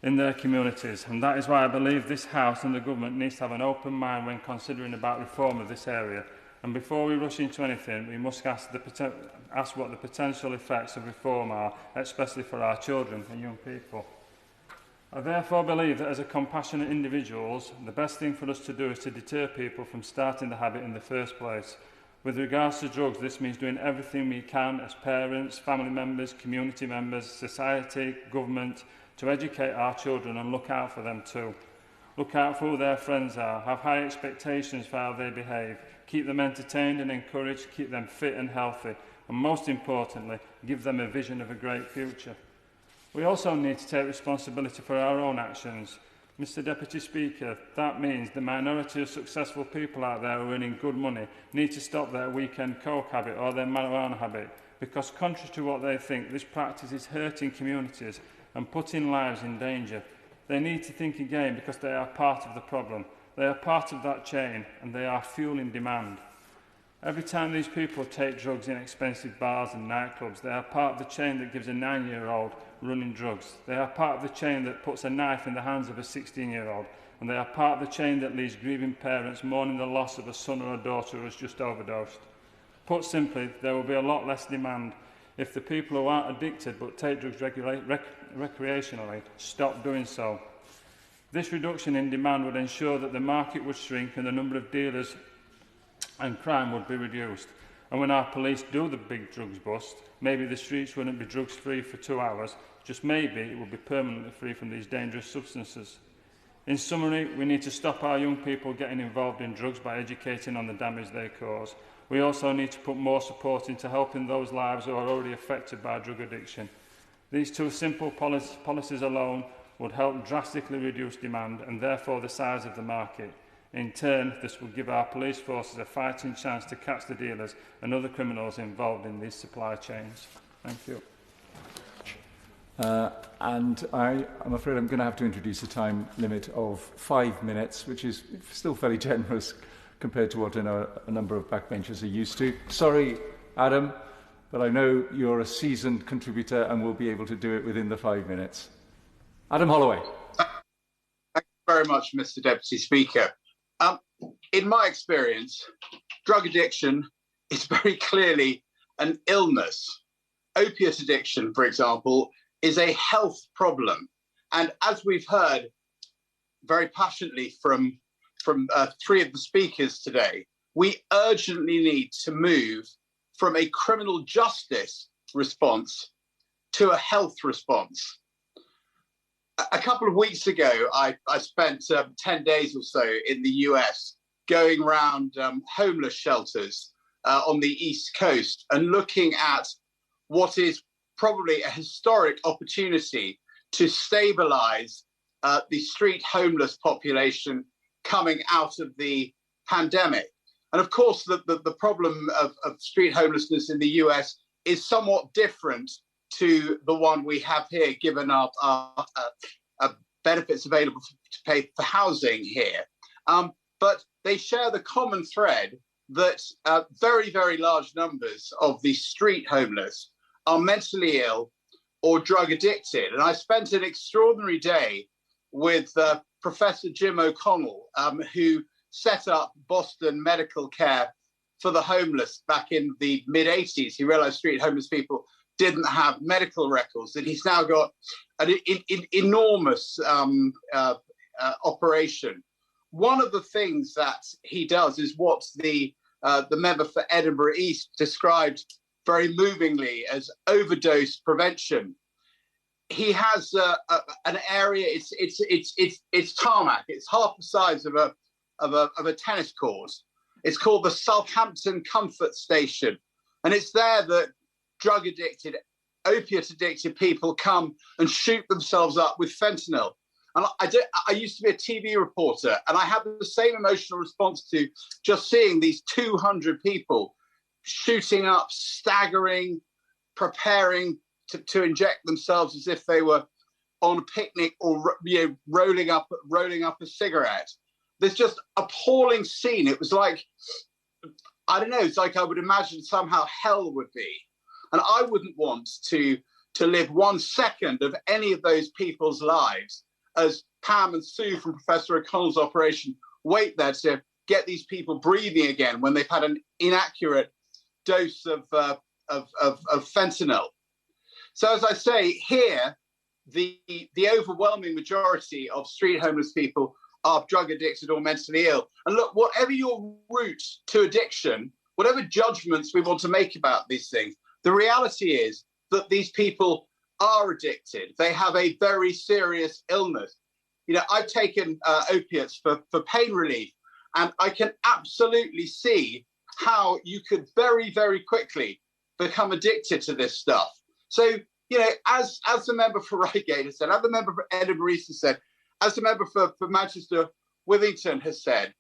S7: in their communities, and that is why I believe this House and the Government needs to have an open mind when considering about reform of this area. And before we rush into anything, we must ask what the potential effects of reform are, especially for our children and young people. I therefore believe that as a compassionate individuals, the best thing for us to do is to deter people from starting the habit in the first place. With regards to drugs, this means doing everything we can as parents, family members, community members, society, government, to educate our children and look out for them too. Look out for who their friends are, have high expectations for how they behave, keep them entertained and encouraged, keep them fit and healthy, and most importantly, give them a vision of a great future. We also need to take responsibility for our own actions. Mr Deputy Speaker, that means the minority of successful people out there who are earning good money need to stop their weekend coke habit or their marijuana habit, because contrary to what they think, this practice is hurting communities and putting lives in danger. They need to think again because they are part of the problem. They are part of that chain and they are fueling demand. Every time these people take drugs in expensive bars and nightclubs, they are part of the chain that gives a 9-year-old running drugs. They are part of the chain that puts a knife in the hands of a 16-year-old. And they are part of the chain that leaves grieving parents mourning the loss of a son or a daughter who has just overdosed. Put simply, there will be a lot less demand if the people who aren't addicted but take drugs recreationally stop doing so. This reduction in demand would ensure that the market would shrink and the number of dealers and crime would be reduced. And when our police do the big drugs bust, maybe the streets wouldn't be drugs free for 2 hours, just maybe it would be permanently free from these dangerous substances. In summary, we need to stop our young people getting involved in drugs by educating on the damage they cause. We also need to put more support into helping those lives who are already affected by drug addiction. These two simple policies alone would help drastically reduce demand and therefore the size of the market. In turn, this will give our police forces a fighting chance to catch the dealers and other criminals involved in these supply chains. Thank you.
S1: And I'm afraid I'm going to have to introduce a time limit of 5 minutes, which is still fairly generous compared to what a number of backbenchers are used to. Sorry, Adam, but I know you're a seasoned contributor and will be able to do it within the 5 minutes. Adam Holloway.
S8: Thank you very much, Mr. Deputy Speaker. In my experience, drug addiction is very clearly an illness. Opiate addiction, for example, is a health problem. And as we've heard very passionately from three of the speakers today, we urgently need to move from a criminal justice response to a health response. A couple of weeks ago, I spent 10 days or so in the US going around homeless shelters on the East Coast and looking at what is probably a historic opportunity to stabilize the street homeless population coming out of the pandemic. And of course, the problem of street homelessness in the US is somewhat different to the one we have here, given our benefits available to pay for housing here. But they share the common thread that very, very large numbers of the street homeless are mentally ill or drug addicted. And I spent an extraordinary day with Professor Jim O'Connell, who set up Boston Medical Care for the homeless back in the mid-80s. He realized street homeless people didn't have medical records, and he's now got an enormous operation. One of the things that he does is what the member for Edinburgh East described very movingly as overdose prevention. He has an area. It's tarmac. It's half the size of a tennis court. It's called the Southampton Comfort Station, and it's there that drug addicted opiate addicted people come and shoot themselves up with fentanyl. And I used to be a TV reporter, and I had the same emotional response to just seeing these 200 people shooting up, staggering, preparing to inject themselves as if they were on a picnic or rolling up a cigarette. There's just appalling scene. It was like, I don't know, it's like I would imagine somehow hell would be. And I wouldn't want to live 1 second of any of those people's lives as Pam and Sue from Professor O'Connell's operation wait there to get these people breathing again when they've had an inaccurate dose of fentanyl. So as I say, here, the overwhelming majority of street homeless people are drug addicted or mentally ill. And look, whatever your route to addiction, whatever judgments we want to make about these things, the reality is that these people are addicted. They have a very serious illness. You know, I've taken opiates for pain relief, and I can absolutely see how you could very, very quickly become addicted to this stuff. So, you know, as the member for Reigate has said, as the member for Edinburgh East has said, as the member for Manchester Withington has said,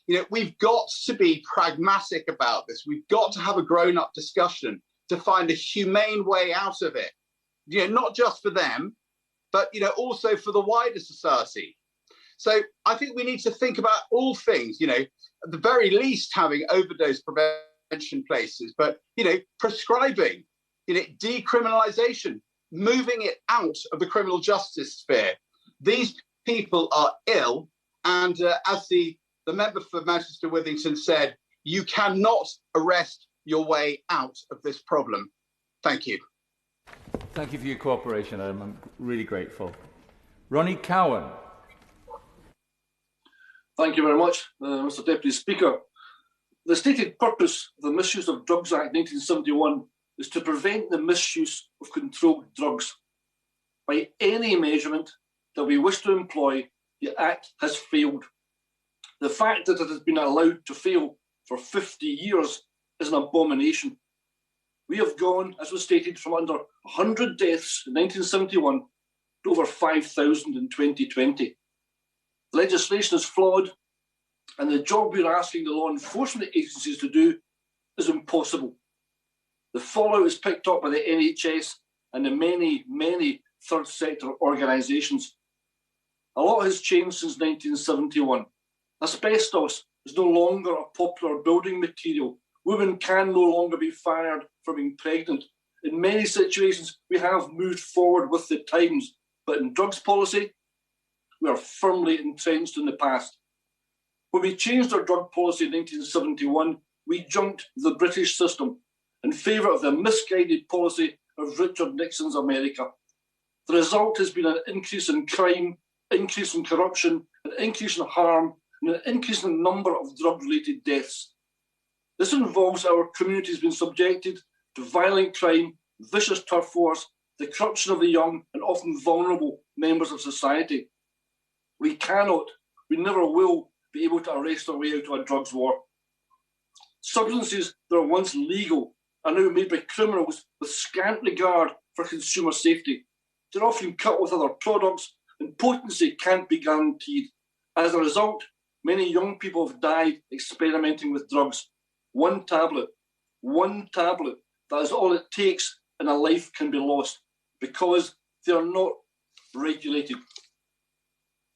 S8: you know, we've got to be pragmatic about this. We've got to have a grown-up discussion to find a humane way out of it. You know, not just for them, but, you know, also for the wider society. So I think we need to think about all things, you know, at the very least having overdose prevention places, but, you know, prescribing, you know, decriminalisation, moving it out of the criminal justice sphere. These people are ill, and as the member for Manchester Withington said, you cannot arrest your way out of this problem. Thank you.
S1: Thank you for your cooperation, Adam. I'm really grateful. Ronnie Cowan.
S9: Thank you very much, Mr. Deputy Speaker. The stated purpose of the Misuse of Drugs Act 1971 is to prevent the misuse of controlled drugs. By any measurement that we wish to employ, the Act has failed. The fact that it has been allowed to fail for 50 years is an abomination. We have gone, as was stated, from under 100 deaths in 1971 to over 5,000 in 2020. The legislation is flawed, and the job we are asking the law enforcement agencies to do is impossible. The fallout is picked up by the NHS and the many, many third sector organisations. A lot has changed since 1971. Asbestos is no longer a popular building material. Women can no longer be fired for being pregnant. In many situations, we have moved forward with the times, but in drugs policy, we are firmly entrenched in the past. When we changed our drug policy in 1971, we junked the British system in favour of the misguided policy of Richard Nixon's America. The result has been an increase in crime, increase in corruption, an increase in harm, and an increase in the number of drug-related deaths. This involves our communities being subjected to violent crime, vicious turf wars, the corruption of the young and often vulnerable members of society. We cannot, we never will be able to arrest our way out of a drugs war. Substances that were once legal are now made by criminals with scant regard for consumer safety. They're often cut with other products, and potency can't be guaranteed. As a result, many young people have died experimenting with drugs. One tablet, that is all it takes, and a life can be lost because they are not regulated.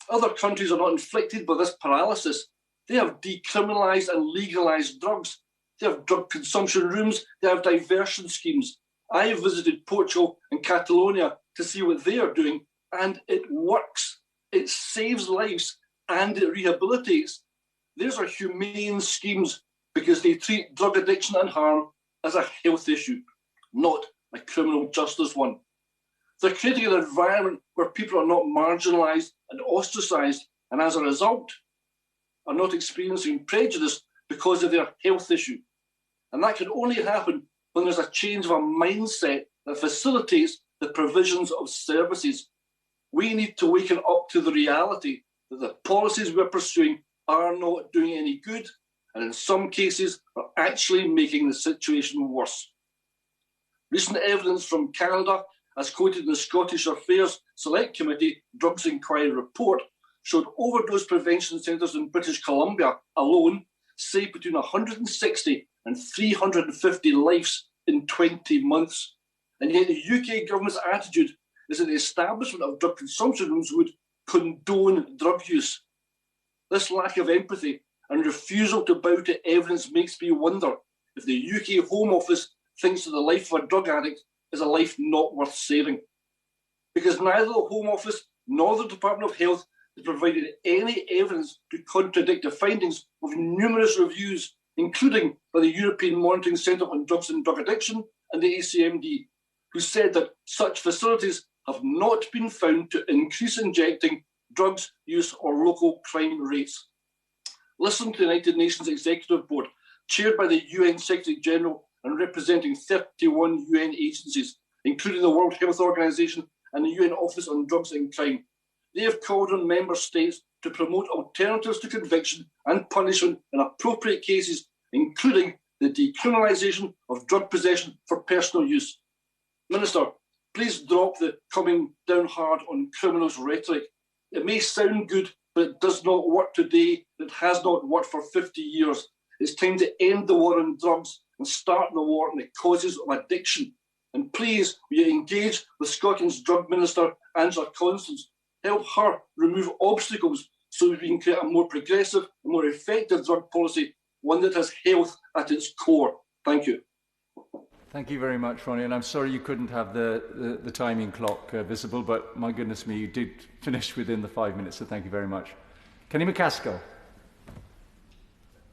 S9: Other countries are not inflicted by this paralysis. They have decriminalised and legalised drugs. They have drug consumption rooms. They have diversion schemes. I have visited Portugal and Catalonia to see what they are doing, and it works. It saves lives and it rehabilitates. These are humane schemes because they treat drug addiction and harm as a health issue, not a criminal justice one. They're creating an environment where people are not marginalised and ostracised, and as a result, are not experiencing prejudice because of their health issue. And that can only happen when there's a change of a mindset that facilitates the provisions of services. We need to waken up to the reality that the policies we're pursuing are not doing any good, and in some cases are actually making the situation worse. Recent evidence from Canada, as quoted in the Scottish Affairs Select Committee Drugs Inquiry report, showed overdose prevention centres in British Columbia alone saved between 160 and 350 lives in 20 months. And yet the UK government's attitude is that the establishment of drug consumption rooms would condone drug use. This lack of empathy and refusal to bow to evidence makes me wonder if the UK Home Office thinks that the life of a drug addict is a life not worth saving. Because neither the Home Office nor the Department of Health has provided any evidence to contradict the findings of numerous reviews, including by the European Monitoring Centre on Drugs and Drug Addiction and the ACMD, who said that such facilities have not been found to increase injecting, drugs use or local crime rates. Listen to the United Nations Executive Board, chaired by the UN Secretary General and representing 31 UN agencies, including the World Health Organization and the UN Office on Drugs and Crime. They have called on member states to promote alternatives to conviction and punishment in appropriate cases, including the decriminalisation of drug possession for personal use. Minister, please drop the coming down hard on criminals rhetoric. It may sound good, but it does not work today. It has not worked for 50 years. It's time to end the war on drugs and start the war on the causes of addiction. And please, will you engage with Scotland's Drug Minister, Angela Constance? Help her remove obstacles so that we can create a more progressive and more effective drug policy, one that has health at its core. Thank you.
S1: Thank you very much, Ronnie, and I'm sorry you couldn't have the timing clock visible, but my goodness me, you did finish within the 5 minutes, so thank you very much. Kenny McCaskill.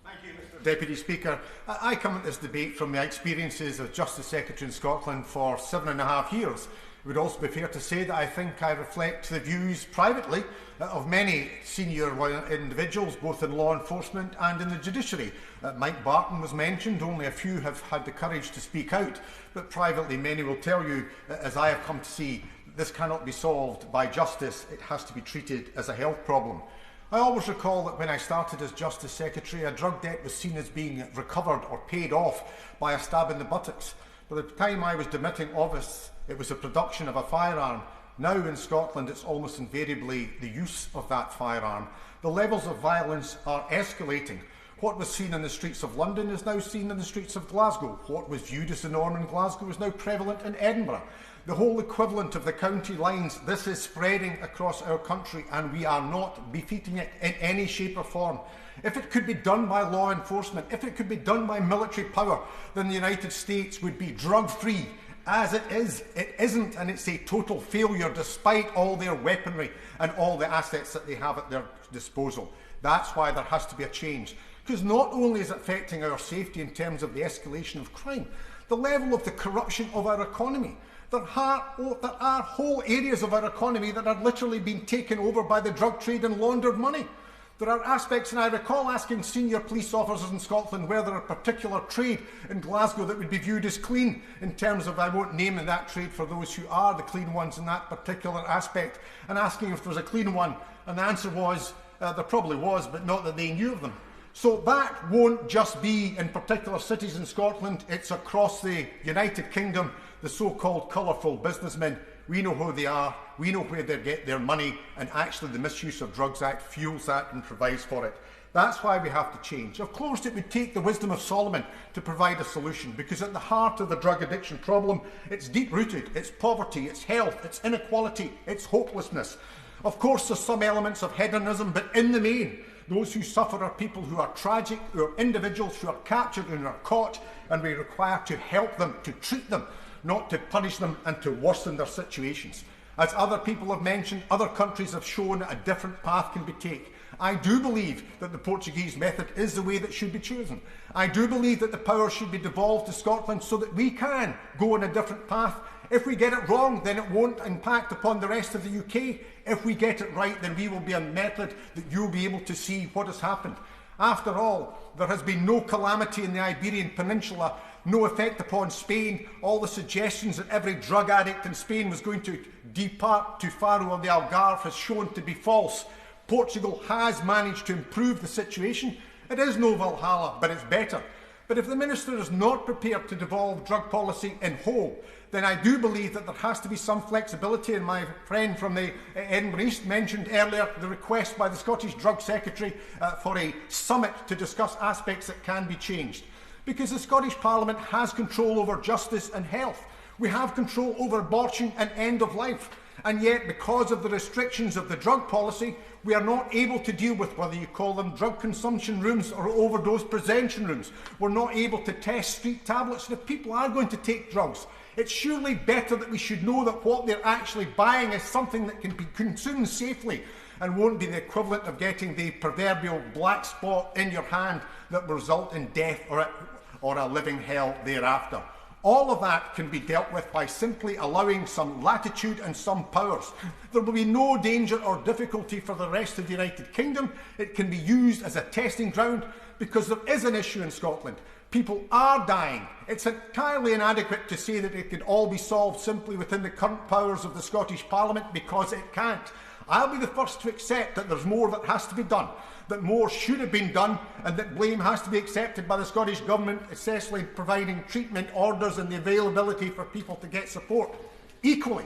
S10: Thank you, Mr Deputy Speaker. I come at this debate from my experiences as Justice Secretary in Scotland for 7.5 years. It would also be fair to say that I think I reflect the views privately of many senior individuals, both in law enforcement and in the judiciary. Mike Barton was mentioned. Only a few have had the courage to speak out, but privately many will tell you, as I have come to see, this cannot be solved by justice. It has to be treated as a health problem. I always recall that when I started as Justice Secretary, a drug debt was seen as being recovered or paid off by a stab in the buttocks. By the time I was demitting office, it was the production of a firearm. Now in Scotland, it's almost invariably the use of that firearm. The levels of violence are escalating. What was seen in the streets of London is now seen in the streets of Glasgow. What was viewed as the norm in Glasgow is now prevalent in Edinburgh. The whole equivalent of the county lines, this is spreading across our country, and we are not defeating it in any shape or form. If it could be done by law enforcement, if it could be done by military power, then the United States would be drug-free. As it isn't, and it's a total failure despite all their weaponry and all the assets that they have at their disposal. That's why there has to be a change. Because not only is it affecting our safety in terms of the escalation of crime, the level of the corruption of our economy. There are whole areas of our economy that are literally being taken over by the drug trade and laundered money. There are aspects, and I recall asking senior police officers in Scotland whether a particular trade in Glasgow that would be viewed as clean in terms of, I won't name that trade for those who are the clean ones in that particular aspect, and asking if there was a clean one, and the answer was there probably was, but not that they knew of them. So that won't just be in particular cities in Scotland, it's across the United Kingdom, the so-called colourful businessmen. We know who they are, we know where they get their money, and actually the Misuse of Drugs Act fuels that and provides for it. That's why we have to change. Of course, it would take the wisdom of Solomon to provide a solution, because at the heart of the drug addiction problem, it's deep-rooted, it's poverty, it's health, it's inequality, it's hopelessness. Of course, there's some elements of hedonism, but in the main, those who suffer are people who are tragic, who are individuals who are captured and are caught, and we require to help them, to treat them, not to punish them and to worsen their situations. As other people have mentioned, other countries have shown a different path can be taken. I do believe that the Portuguese method is the way that should be chosen. I do believe that the power should be devolved to Scotland so that we can go on a different path. If we get it wrong, then it won't impact upon the rest of the UK. If we get it right, then we will be a method that you'll be able to see what has happened. After all, there has been no calamity in the Iberian Peninsula, no effect upon Spain. All the suggestions that every drug addict in Spain was going to depart to Faro or the Algarve has shown to be false. Portugal has managed to improve the situation. It is no Valhalla, but it's better. But if the Minister is not prepared to devolve drug policy in whole, then I do believe that there has to be some flexibility. And my friend from the Edinburgh East mentioned earlier the request by the Scottish Drug Secretary for a summit to discuss aspects that can be changed. Because the Scottish Parliament has control over justice and health. We have control over abortion and end of life. And yet, because of the restrictions of the drug policy, we are not able to deal with whether you call them drug consumption rooms or overdose prevention rooms. We're not able to test street tablets. And if people are going to take drugs, it's surely better that we should know that what they're actually buying is something that can be consumed safely and won't be the equivalent of getting the proverbial black spot in your hand that will result in death or a living hell thereafter. All of that can be dealt with by simply allowing some latitude and some powers. There will be no danger or difficulty for the rest of the United Kingdom. It can be used as a testing ground because there is an issue in Scotland. People are dying. It's entirely inadequate to say that it can all be solved simply within the current powers of the Scottish Parliament, because it can't. I'll be the first to accept that there's more that has to be done, that more should have been done, and that blame has to be accepted by the Scottish Government, especially providing treatment orders and the availability for people to get support. Equally,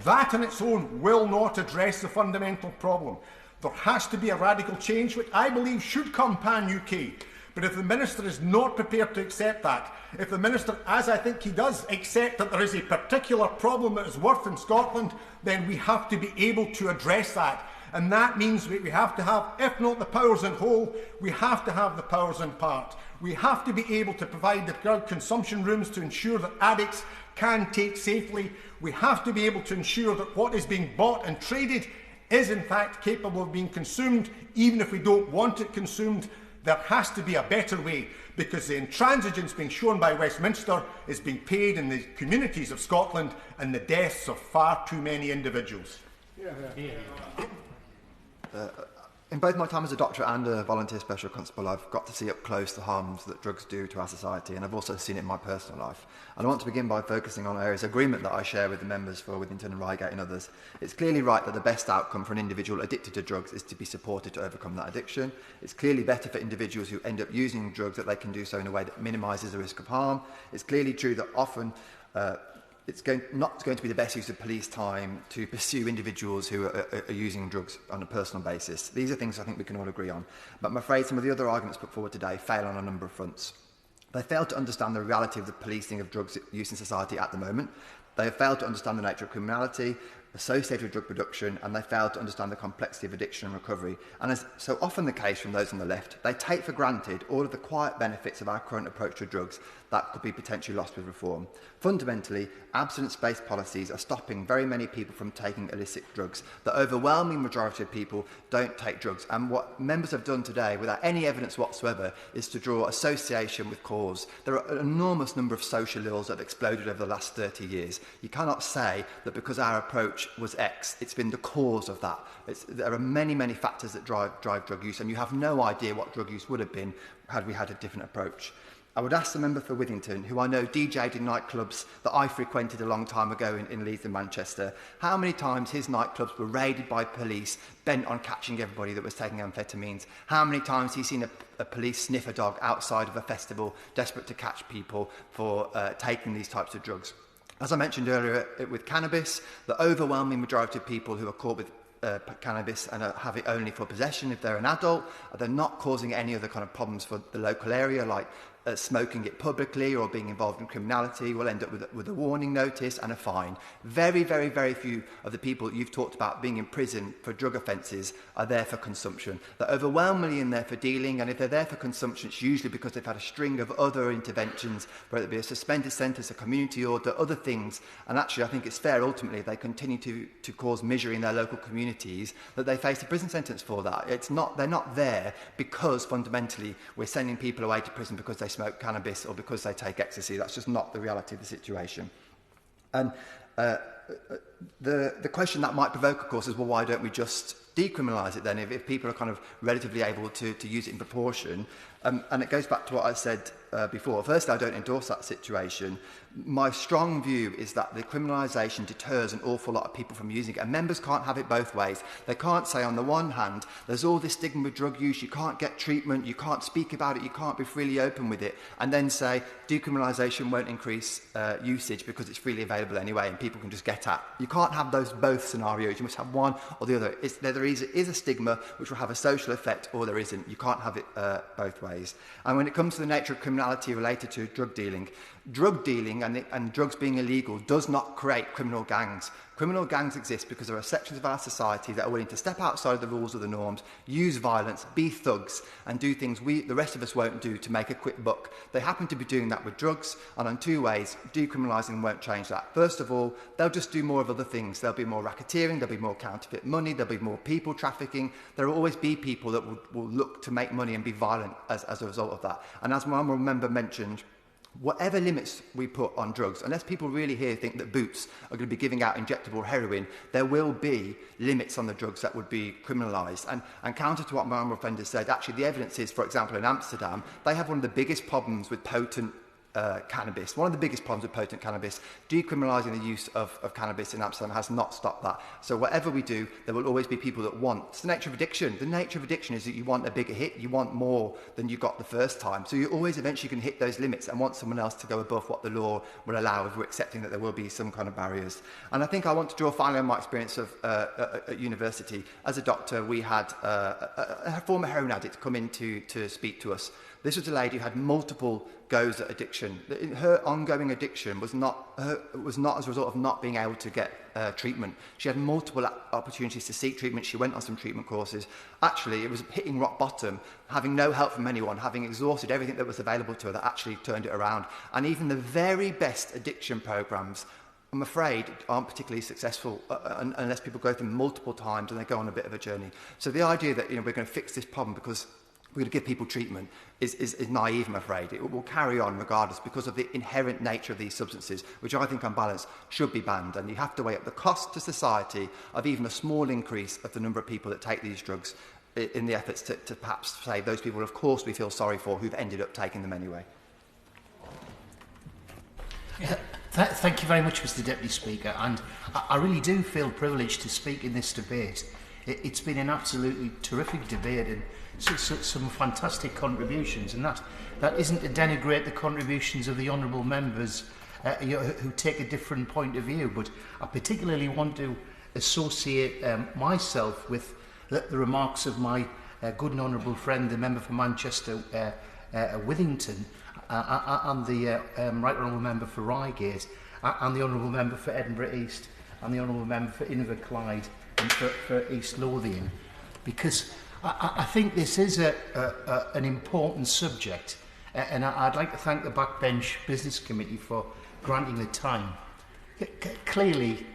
S10: that on its own will not address the fundamental problem. There has to be a radical change, which I believe should come pan-UK. But if the Minister is not prepared to accept that, if the Minister, as I think he does, accept that there is a particular problem that is worth in Scotland, then we have to be able to address that. And that means we have to have, if not the powers in whole, we have to have the powers in part. We have to be able to provide the drug consumption rooms to ensure that addicts can take safely. We have to be able to ensure that what is being bought and traded is in fact capable of being consumed, even if we don't want it consumed. There has to be a better way, because the intransigence being shown by Westminster is being paid in the communities of Scotland and the deaths of far too many individuals.
S4: In both my time as a doctor and a volunteer special constable, I've got to see up close the harms that drugs do to our society, and I've also seen it in my personal life. And I want to begin by focusing on areas of agreement that I share with the members for Withington and Reigate and others. It's clearly right that the best outcome for an individual addicted to drugs is to be supported to overcome that addiction. It's clearly better for individuals who end up using drugs that they can do so in a way that minimises the risk of harm. It's clearly true that often it's not going to be the best use of police time to pursue individuals who are using drugs on a personal basis. These are things I think we can all agree on. But I'm afraid some of the other arguments put forward today fail on a number of fronts. They fail to understand the reality of the policing of drugs use in society at the moment. They have failed to understand the nature of criminality associated with drug production, and they fail to understand the complexity of addiction and recovery. And as so often the case from those on the left, they take for granted all of the quiet benefits of our current approach to drugs that could be potentially lost with reform. Fundamentally, abstinence-based policies are stopping very many people from taking illicit drugs. The overwhelming majority of people don't take drugs. And what members have done today, without any evidence whatsoever, is to draw association with cause. There are an enormous number of social ills that have exploded over the last 30 years. You cannot say that because our approach was X, it's been the cause of that. There are many, many factors that drive drug use, and you have no idea what drug use would have been had we had a different approach. I would ask the member for Withington, who I know DJ'd in nightclubs that I frequented a long time ago in Leeds and Manchester, how many times his nightclubs were raided by police bent on catching everybody that was taking amphetamines. How many times he's seen a police sniffer dog outside of a festival desperate to catch people for taking these types of drugs. As I mentioned earlier with cannabis, the overwhelming majority of people who are caught with cannabis and have it only for possession if they're an adult, they're not causing any other kind of problems for the local area, like smoking it publicly or being involved in criminality, will end up with a warning notice and a fine. Very, very, very few of the people that you've talked about being in prison for drug offences are there for consumption. They're overwhelmingly in there for dealing, and if they're there for consumption, it's usually because they've had a string of other interventions, whether it be a suspended sentence, a community order, other things. And actually, I think it's fair, ultimately, if they continue to cause misery in their local communities, that they face a prison sentence for that. They're not there because, fundamentally, we're sending people away to prison because they smoke cannabis or because they take ecstasy. That's just not the reality of the situation. And the question that might provoke, of course, is, well, why don't we just decriminalise it then if people are kind of relatively able to use it in proportion? And it goes back to what I said before. Firstly, I don't endorse that situation. My strong view is that the criminalisation deters an awful lot of people from using it, and members can't have it both ways. They can't say, on the one hand, there's all this stigma with drug use, you can't get treatment, you can't speak about it, you can't be freely open with it, and then say decriminalisation won't increase usage because it's freely available anyway and people can just get at. You can't have those both scenarios. You must have one or the other. There is a stigma which will have a social effect, or there isn't. You can't have it both ways. And when it comes to the nature of criminality related to drug dealing and drugs being illegal does not create criminal gangs. Criminal gangs exist because there are sections of our society that are willing to step outside of the rules of the norms, use violence, be thugs, and do things the rest of us won't do to make a quick buck. They happen to be doing that with drugs, and in two ways, decriminalising won't change that. First of all, they'll just do more of other things. There'll be more racketeering, there'll be more counterfeit money, there'll be more people trafficking. There will always be people that will look to make money and be violent as a result of that. And as my honourable member mentioned, whatever limits we put on drugs, unless people really here think that Boots are going to be giving out injectable heroin, there will be limits on the drugs that would be criminalised. And counter to what my honourable friend has said, actually the evidence is, for example, in Amsterdam, they have one of the biggest problems with potent cannabis. One of the biggest problems with potent cannabis, decriminalising the use of cannabis in Amsterdam has not stopped that. So whatever we do, there will always be people that want. It's the nature of addiction. The nature of addiction is that you want a bigger hit, you want more than you got the first time. So you always eventually can hit those limits and want someone else to go above what the law will allow if we're accepting that there will be some kind of barriers. And I think I want to draw finally on my experience of at university. As a doctor, we had a former heroin addict come in to speak to us. This was a lady who had multiple goes at addiction. Her ongoing addiction was not as a result of not being able to get treatment. She had multiple opportunities to seek treatment. She went on some treatment courses. Actually, it was hitting rock bottom, having no help from anyone, having exhausted everything that was available to her that actually turned it around. And even the very best addiction programs, I'm afraid, aren't particularly successful unless people go through multiple times and they go on a bit of a journey. So the idea that we're going to fix this problem because we're going to give people treatment is naive, I'm afraid. It will carry on regardless because of the inherent nature of these substances, which I think on balance should be banned. And you have to weigh up the cost to society of even a small increase of the number of people that take these drugs in the efforts to perhaps save those people, of course, we feel sorry for, who've ended up taking them anyway.
S11: Thank you very much, Mr Deputy Speaker, and I really do feel privileged to speak in this debate. It's been an absolutely terrific debate and some fantastic contributions, and that isn't to denigrate the contributions of the honourable members who take a different point of view, but I particularly want to associate myself with the remarks of my good and honourable friend, the member for Manchester Withington, and the right honourable member for Reigate, and the honourable member for Edinburgh East, and the honourable member for Inverclyde and for East Lothian, because I think this is an important subject, and I'd like to thank the Backbench Business Committee for granting the time. Clearly,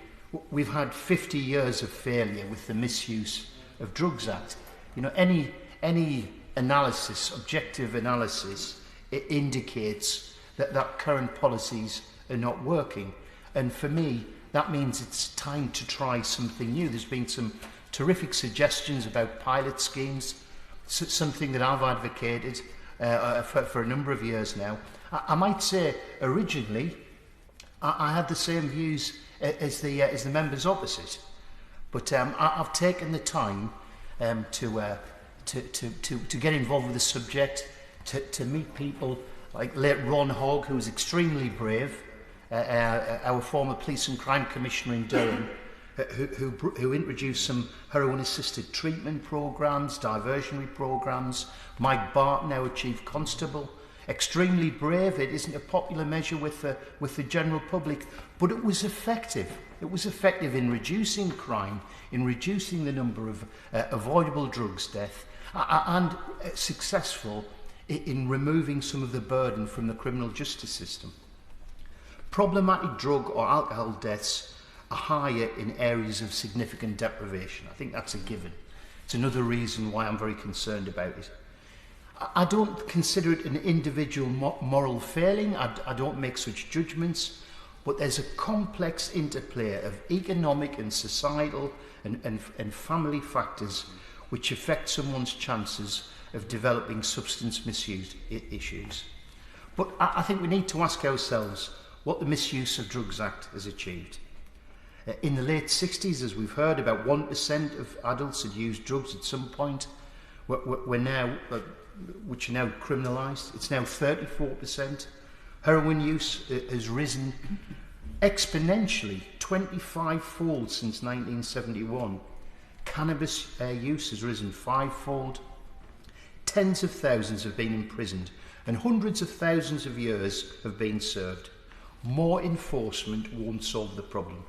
S11: we've had 50 years of failure with the Misuse of Drugs Act. Any analysis, objective analysis, it indicates that current policies are not working. And for me, that means it's time to try something new. There's been some terrific suggestions about pilot schemes, something that I've advocated for a number of years now. I might say originally I had the same views as the members opposite, but I've taken the time to get involved with the subject, to meet people like late Ron Hogg, who was extremely brave, our former police and crime commissioner in Durham, who introduced some heroin-assisted treatment programmes, diversionary programmes. Mike Barton, our chief constable, extremely brave. It isn't a popular measure with the general public, but it was effective. It was effective in reducing crime, in reducing the number of avoidable drugs death, and successful in removing some of the burden from the criminal justice system. Problematic drug or alcohol deaths are higher in areas of significant deprivation. I think that's a given. It's another reason why I'm very concerned about it. I don't consider it an individual moral failing. I don't make such judgments, but there's a complex interplay of economic and societal and family factors which affect someone's chances of developing substance misuse issues. But I think we need to ask ourselves what the Misuse of Drugs Act has achieved. In the late 60s, as we've heard, about 1% of adults had used drugs at some point, which are now criminalised. It's now 34%. Heroin use has risen exponentially, 25-fold since 1971. Cannabis use has risen 5-fold. Tens of thousands have been imprisoned and hundreds of thousands of years have been served. More enforcement won't solve the problem.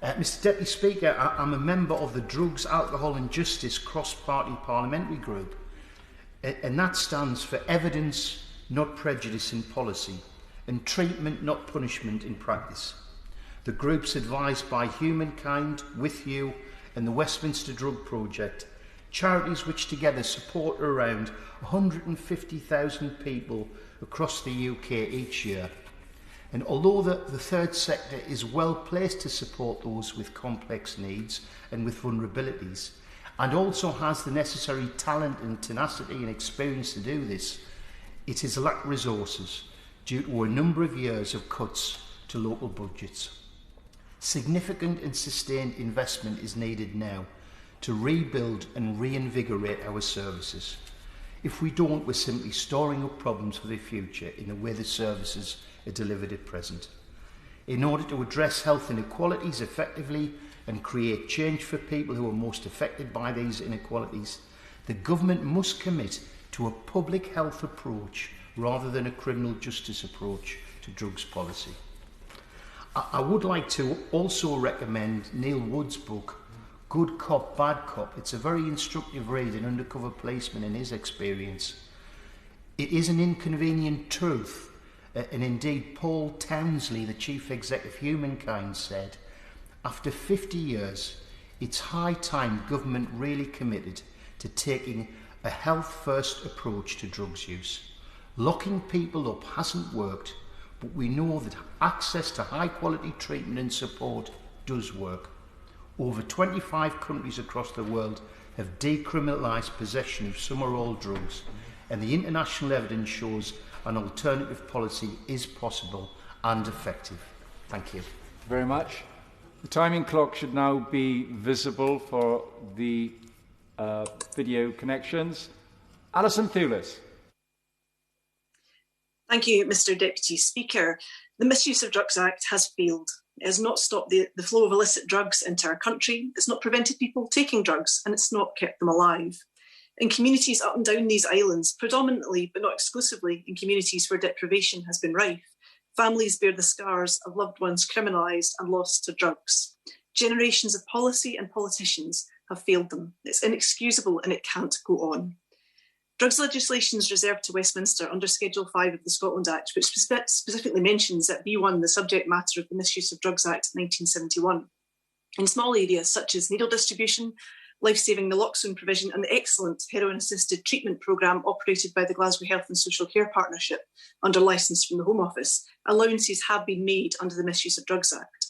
S11: Mr Deputy Speaker, I'm a member of the Drugs, Alcohol and Justice cross-party parliamentary group, and that stands for evidence, not prejudice in policy, and treatment, not punishment in practice. The group's advised by Humankind, With You and the Westminster Drug Project, charities which together support around 150,000 people across the UK each year. And although the third sector is well placed to support those with complex needs and with vulnerabilities, and also has the necessary talent and tenacity and experience to do this, it has lacked resources due to a number of years of cuts to local budgets. Significant and sustained investment is needed now to rebuild and reinvigorate our services. If we don't, we're simply storing up problems for the future in the way the services are delivered at present. In order to address health inequalities effectively and create change for people who are most affected by these inequalities, the government must commit to a public health approach rather than a criminal justice approach to drugs policy. I would like to also recommend Neil Wood's book, Good Cop, Bad Cop. It's a very instructive read in undercover policeman in his experience. It is an inconvenient truth, and indeed Paul Townsley, the chief exec of Humankind, said, after 50 years, it's high time government really committed to taking a health-first approach to drugs use. Locking people up hasn't worked, but we know that access to high-quality treatment and support does work. Over 25 countries across the world have decriminalised possession of some or all drugs, and the international evidence shows an alternative policy is possible and effective. Thank you.
S1: Very much. The timing clock should now be visible for the video connections. Alison Thewlis.
S12: Thank you, Mr Deputy Speaker. The Misuse of Drugs Act has failed. It has not stopped the flow of illicit drugs into our country, it's not prevented people taking drugs, and it's not kept them alive. In communities up and down these islands, predominantly but not exclusively in communities where deprivation has been rife, families bear the scars of loved ones criminalised and lost to drugs. Generations of policy and politicians have failed them. It's inexcusable and it can't go on. Drugs legislation is reserved to Westminster under Schedule 5 of the Scotland Act, which specifically mentions at B1 the subject matter of the Misuse of Drugs Act 1971. In small areas such as needle distribution, life-saving naloxone provision and the excellent heroin-assisted treatment programme operated by the Glasgow Health and Social Care Partnership under licence from the Home Office, allowances have been made under the Misuse of Drugs Act.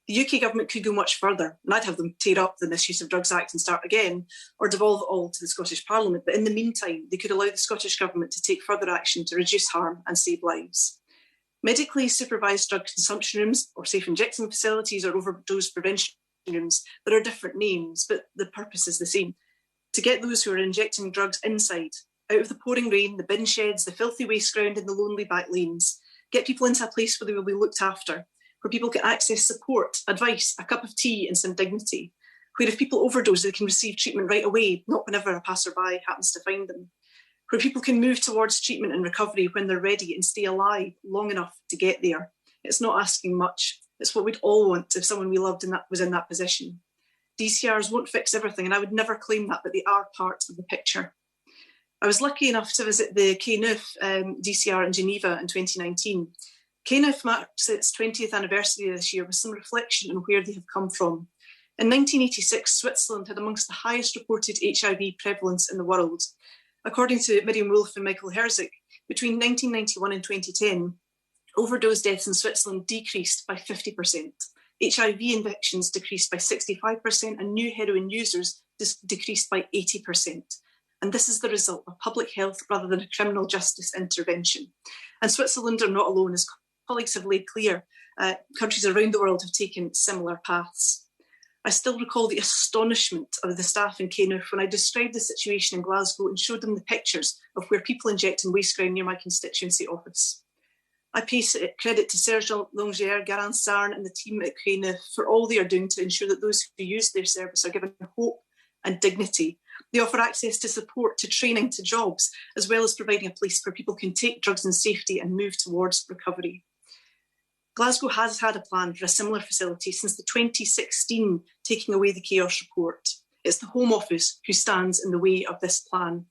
S12: The UK government could go much further, and I'd have them tear up the Misuse of Drugs Act and start again, or devolve it all to the Scottish Parliament. But in the meantime, they could allow the Scottish Government to take further action to reduce harm and save lives. Medically supervised drug consumption rooms, or safe injecting facilities, or overdose prevention rooms, there are different names, but the purpose is the same. To get those who are injecting drugs inside, out of the pouring rain, the bin sheds, the filthy waste ground and the lonely back lanes. Get people into a place where they will be looked after, where people can access support, advice, a cup of tea and some dignity, where if people overdose, they can receive treatment right away, not whenever a passerby happens to find them, where people can move towards treatment and recovery when they're ready and stay alive long enough to get there. It's not asking much. It's what we'd all want if someone we loved was in that position. DCRs won't fix everything, and I would never claim that, but they are part of the picture. I was lucky enough to visit the KNUF DCR in Geneva in 2019. KNUF marks its 20th anniversary this year with some reflection on where they have come from. In 1986, Switzerland had amongst the highest reported HIV prevalence in the world. According to Miriam Wolf and Michael Herzig, between 1991 and 2010, overdose deaths in Switzerland decreased by 50%. HIV infections decreased by 65% and new heroin users decreased by 80%. And this is the result of public health rather than a criminal justice intervention. And Switzerland are not alone, as colleagues have laid clear. Countries around the world have taken similar paths. I still recall the astonishment of the staff in Cairnroof when I described the situation in Glasgow and showed them the pictures of where people inject in waste ground near my constituency office. I pay credit to Serge Longier, Garant Sarn and the team at Cairnroof for all they are doing to ensure that those who use their service are given hope and dignity. They offer access to support, to training, to jobs, as well as providing a place where people can take drugs in safety and move towards recovery. Glasgow has had a plan for a similar facility since the 2016 Taking Away the Chaos report. It's the Home Office who stands in the way of this plan.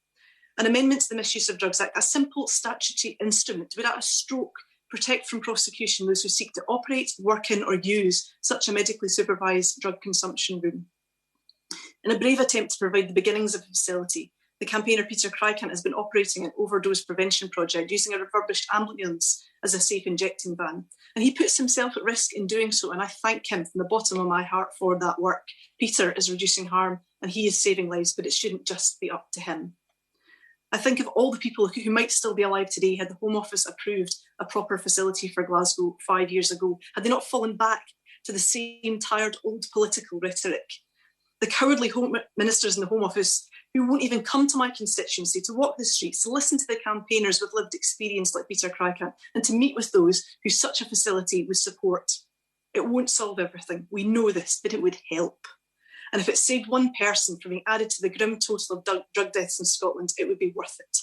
S12: An amendment to the Misuse of Drugs Act, a simple statutory instrument, would at a stroke protect from prosecution those who seek to operate, work in or use such a medically supervised drug consumption room. In a brave attempt to provide the beginnings of a facility, the campaigner Peter Crykant has been operating an overdose prevention project using a refurbished ambulance as a safe injecting van. And he puts himself at risk in doing so, and I thank him from the bottom of my heart for that work. Peter is reducing harm and he is saving lives, but it shouldn't just be up to him. I think of all the people who might still be alive today had the Home Office approved a proper facility for Glasgow 5 years ago, had they not fallen back to the same tired old political rhetoric. The cowardly home ministers in the Home Office who won't even come to my constituency to walk the streets, to listen to the campaigners with lived experience like Peter Crykant, and to meet with those who such a facility would support. It won't solve everything. We know this, but it would help. And if it saved one person from being added to the grim total of drug deaths in Scotland, it would be worth it.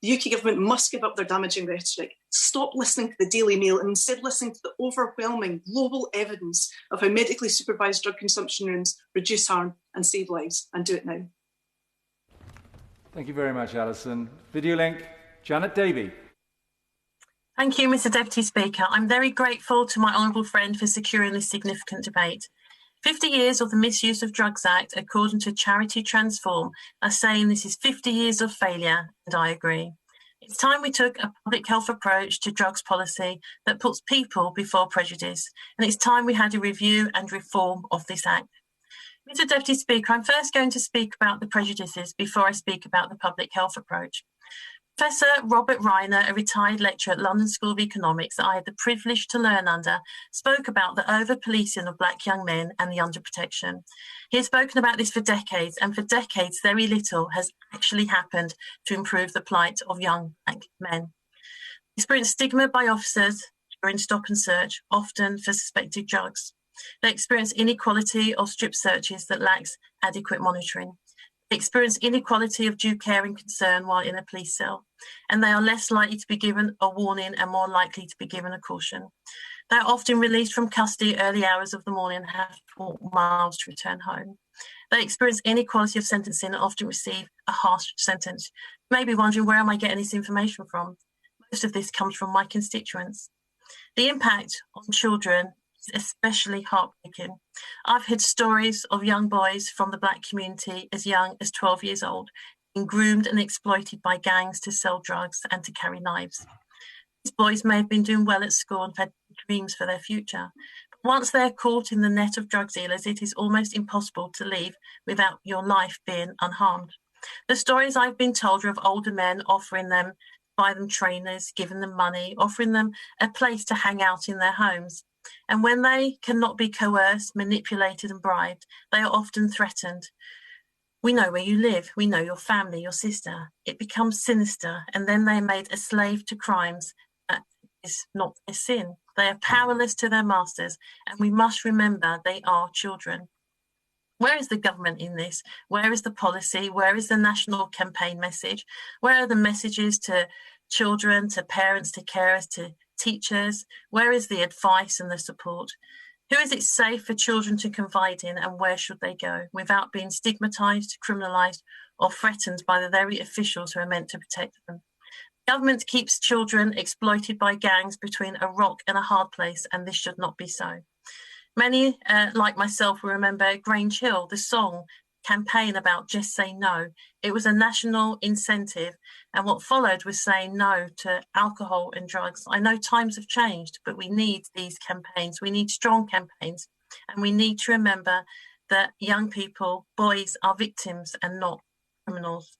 S12: The UK government must give up their damaging rhetoric, stop listening to the Daily Mail and instead listening to the overwhelming global evidence of how medically supervised drug consumption rooms reduce harm and save lives, and do it now.
S1: Thank you very much, Alison. Video link, Janet Davey.
S13: Thank you, Mr Deputy Speaker. I'm very grateful to my honourable friend for securing this significant debate. 50 years of the Misuse of Drugs Act, according to Charity Transform, are saying this is 50 years of failure, and I agree. It's time we took a public health approach to drugs policy that puts people before prejudice, and it's time we had a review and reform of this Act. Mr Deputy Speaker, I'm first going to speak about the prejudices before I speak about the public health approach. Professor Robert Reiner, a retired lecturer at London School of Economics that I had the privilege to learn under, spoke about the over-policing of black young men and the under-protection. He has spoken about this for decades, and for decades very little has actually happened to improve the plight of young black men. They experience stigma by officers during stop and search, often for suspected drugs. They experience inequality of strip searches that lacks adequate monitoring. They experience inequality of due care and concern while in a police cell, and they are less likely to be given a warning and more likely to be given a caution. They are often released from custody early hours of the morning and have to walk miles to return home. They experience inequality of sentencing and often receive a harsh sentence. You may be wondering, where am I getting this information from? Most of this comes from my constituents. The impact on children especially heartbreaking. I've heard stories of young boys from the black community as young as 12 years old being groomed and exploited by gangs to sell drugs and to carry knives. These boys may have been doing well at school and had dreams for their future. But once they're caught in the net of drug dealers, it is almost impossible to leave without your life being unharmed. The stories I've been told are of older men offering them to buy them trainers, giving them money, offering them a place to hang out in their homes. And when they cannot be coerced, manipulated and bribed, they are often threatened. We know where you live, we know your family, your sister. It becomes sinister, and then they are made a slave to crimes that is not their sin. They are powerless to their masters, and we must remember they are children. Where is the government in this? Where is the policy? Where is the national campaign message? Where are the messages to children, to parents, to carers, to teachers? Where is the advice and the support? Who is it safe for children to confide in, and where should they go without being stigmatised, criminalised or threatened by the very officials who are meant to protect them? Government keeps children exploited by gangs between a rock and a hard place, and this should not be so. Many, like myself, will remember Grange Hill, the song campaign about Just Say No. It was a national incentive, and what followed was saying no to alcohol and drugs. I know times have changed, but we need these campaigns. We need strong campaigns, and we need to remember that young people, boys, are victims and not criminals.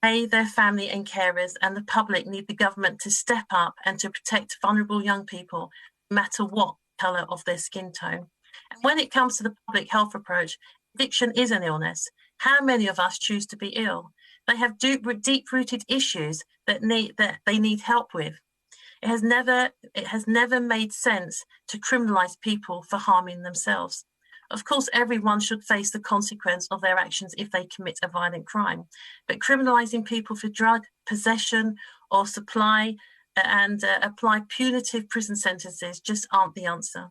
S13: They, their family and carers and the public need the government to step up and to protect vulnerable young people, no matter what colour of their skin tone. And when it comes to the public health approach, addiction is an illness. How many of us choose to be ill? They have deep-rooted issues that they need help with. It has never made sense to criminalise people for harming themselves. Of course, everyone should face the consequence of their actions if they commit a violent crime. But criminalising people for drug possession or supply and apply punitive prison sentences just aren't the answer.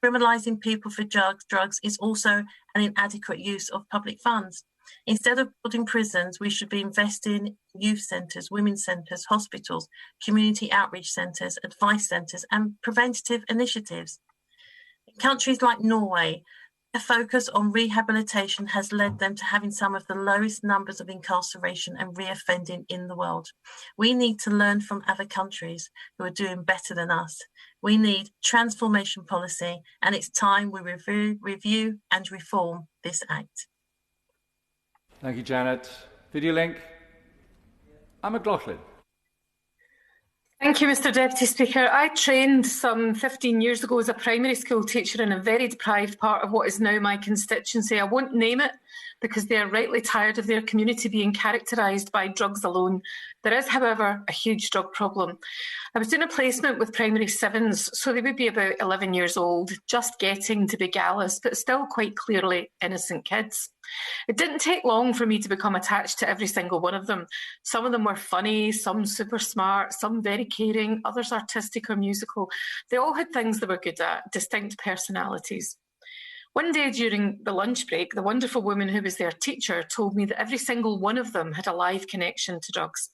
S13: Criminalising people for drugs is also an inadequate use of public funds. Instead of building prisons, we should be investing in youth centres, women's centres, hospitals, community outreach centres, advice centres and preventative initiatives. In countries like Norway, a focus on rehabilitation has led them to having some of the lowest numbers of incarceration and reoffending in the world. We need to learn from other countries who are doing better than us. We need transformation policy, and it's time we review and reform this Act.
S1: Thank you, Janet. Video link. I'm McLaughlin.
S14: Thank you, Mr Deputy Speaker. I trained some 15 years ago as a primary school teacher in a very deprived part of what is now my constituency. I won't name it because they are rightly tired of their community being characterised by drugs alone. There is, however, a huge drug problem. I was doing a placement with primary sevens, so they would be about 11 years old, just getting to be gallus, but still quite clearly innocent kids. It didn't take long for me to become attached to every single one of them. Some of them were funny, some super smart, some very caring, others artistic or musical. They all had things they were good at, distinct personalities. One day during the lunch break, the wonderful woman who was their teacher told me that every single one of them had a live connection to drugs.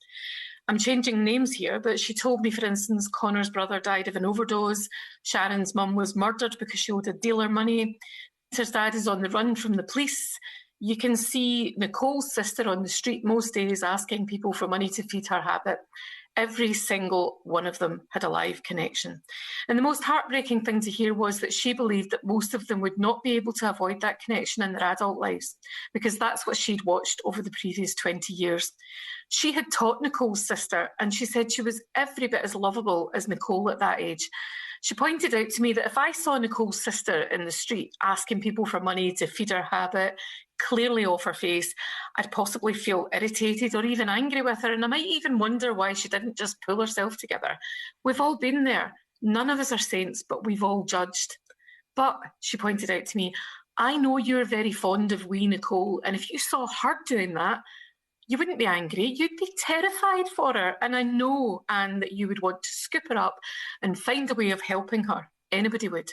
S14: I'm changing names here, but she told me, for instance, Connor's brother died of an overdose, Sharon's mum was murdered because she owed a dealer money, Peter's dad is on the run from the police. You can see Nicole's sister on the street most days asking people for money to feed her habit. Every single one of them had a live connection. And the most heartbreaking thing to hear was that she believed that most of them would not be able to avoid that connection in their adult lives, because that's what she'd watched over the previous 20 years. She had taught Nicole's sister, and she said she was every bit as lovable as Nicole at that age. She pointed out to me that if I saw Nicole's sister in the street asking people for money to feed her habit, clearly off her face, I'd possibly feel irritated or even angry with her, and I might even wonder why she didn't just pull herself together. We've all been there. None of us are saints, but we've all judged. But, she pointed out to me, I know you're very fond of wee Nicole, and if you saw her doing that, you wouldn't be angry, you'd be terrified for her. And I know, Anne, that you would want to scoop her up and find a way of helping her. Anybody would.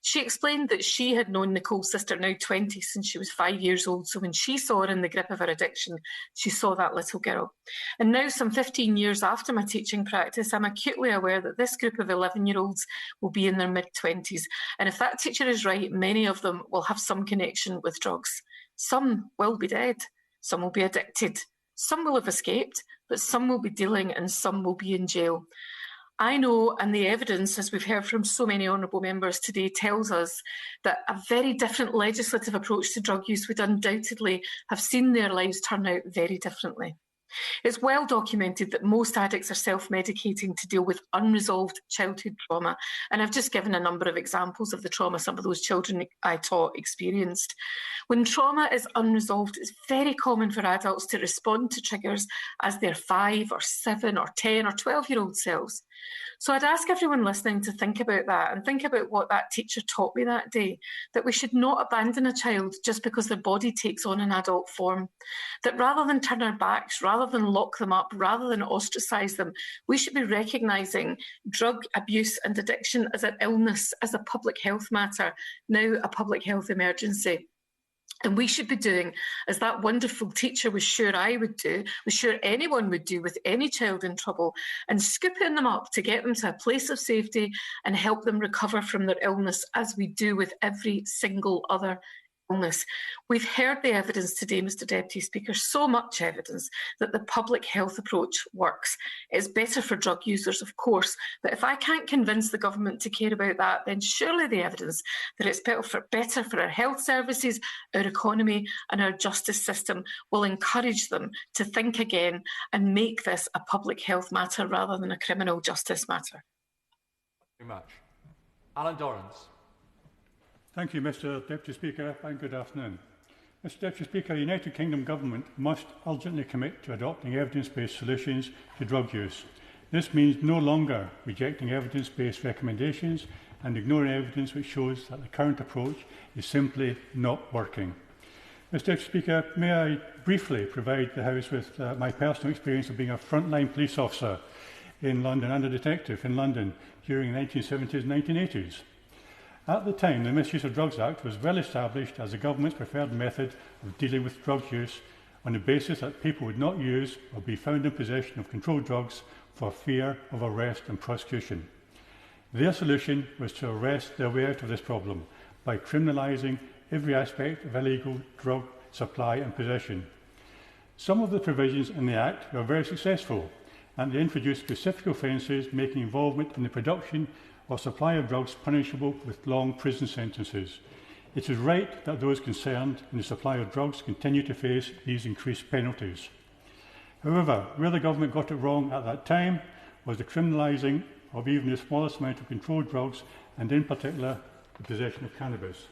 S14: She explained that she had known Nicole's sister, now 20, since she was 5 years old. So when she saw her in the grip of her addiction, she saw that little girl. And now, some 15 years after my teaching practice, I'm acutely aware that this group of 11-year-olds will be in their mid-20s. And if that teacher is right, many of them will have some connection with drugs. Some will be dead. Some will be addicted. Some will have escaped, but some will be dealing and some will be in jail. I know, and the evidence, as we've heard from so many honourable members today, tells us that a very different legislative approach to drug use would undoubtedly have seen their lives turn out very differently. It's well documented that most addicts are self-medicating to deal with unresolved childhood trauma, and I've just given a number of examples of the trauma some of those children I taught experienced. When trauma is unresolved, it's very common for adults to respond to triggers as their 5 or 7 or 10 or 12-year-old selves. So I'd ask everyone listening to think about that and think about what that teacher taught me that day, that we should not abandon a child just because their body takes on an adult form, that rather than turn our backs, rather than lock them up, rather than ostracise them, we should be recognising drug abuse and addiction as an illness, as a public health matter, now a public health emergency. And we should be doing, as that wonderful teacher was sure I would do, was sure anyone would do with any child in trouble, and scooping them up to get them to a place of safety and help them recover from their illness, as we do with every single other illness. We've heard the evidence today, Mr Deputy Speaker, so much evidence that the public health approach works. It's better for drug users, of course, but if I can't convince the government to care about that, then surely the evidence that it's better for our health services, our economy and our justice system will encourage them to think again and make this a public health matter rather than a criminal justice matter.
S1: Very much. Alan Dorrance.
S15: Thank you, Mr Deputy Speaker, and good afternoon. Mr Deputy Speaker, the United Kingdom Government must urgently commit to adopting evidence-based solutions to drug use. This means no longer rejecting evidence-based recommendations and ignoring evidence which shows that the current approach is simply not working. Mr Deputy Speaker, may I briefly provide the House with my personal experience of being a frontline police officer in London and a detective in London during the 1970s and 1980s. At the time, the Misuse of Drugs Act was well established as the government's preferred method of dealing with drug use on the basis that people would not use or be found in possession of controlled drugs for fear of arrest and prosecution. Their solution was to arrest their way out of this problem by criminalising every aspect of illegal drug supply and possession. Some of the provisions in the Act were very successful, and they introduced specific offences making involvement in the production or supply of drugs punishable with long prison sentences. It is right that those concerned in the supply of drugs continue to face these increased penalties. However, where the government got it wrong at that time was the criminalising of even the smallest amount of controlled drugs, and in particular, the possession of cannabis.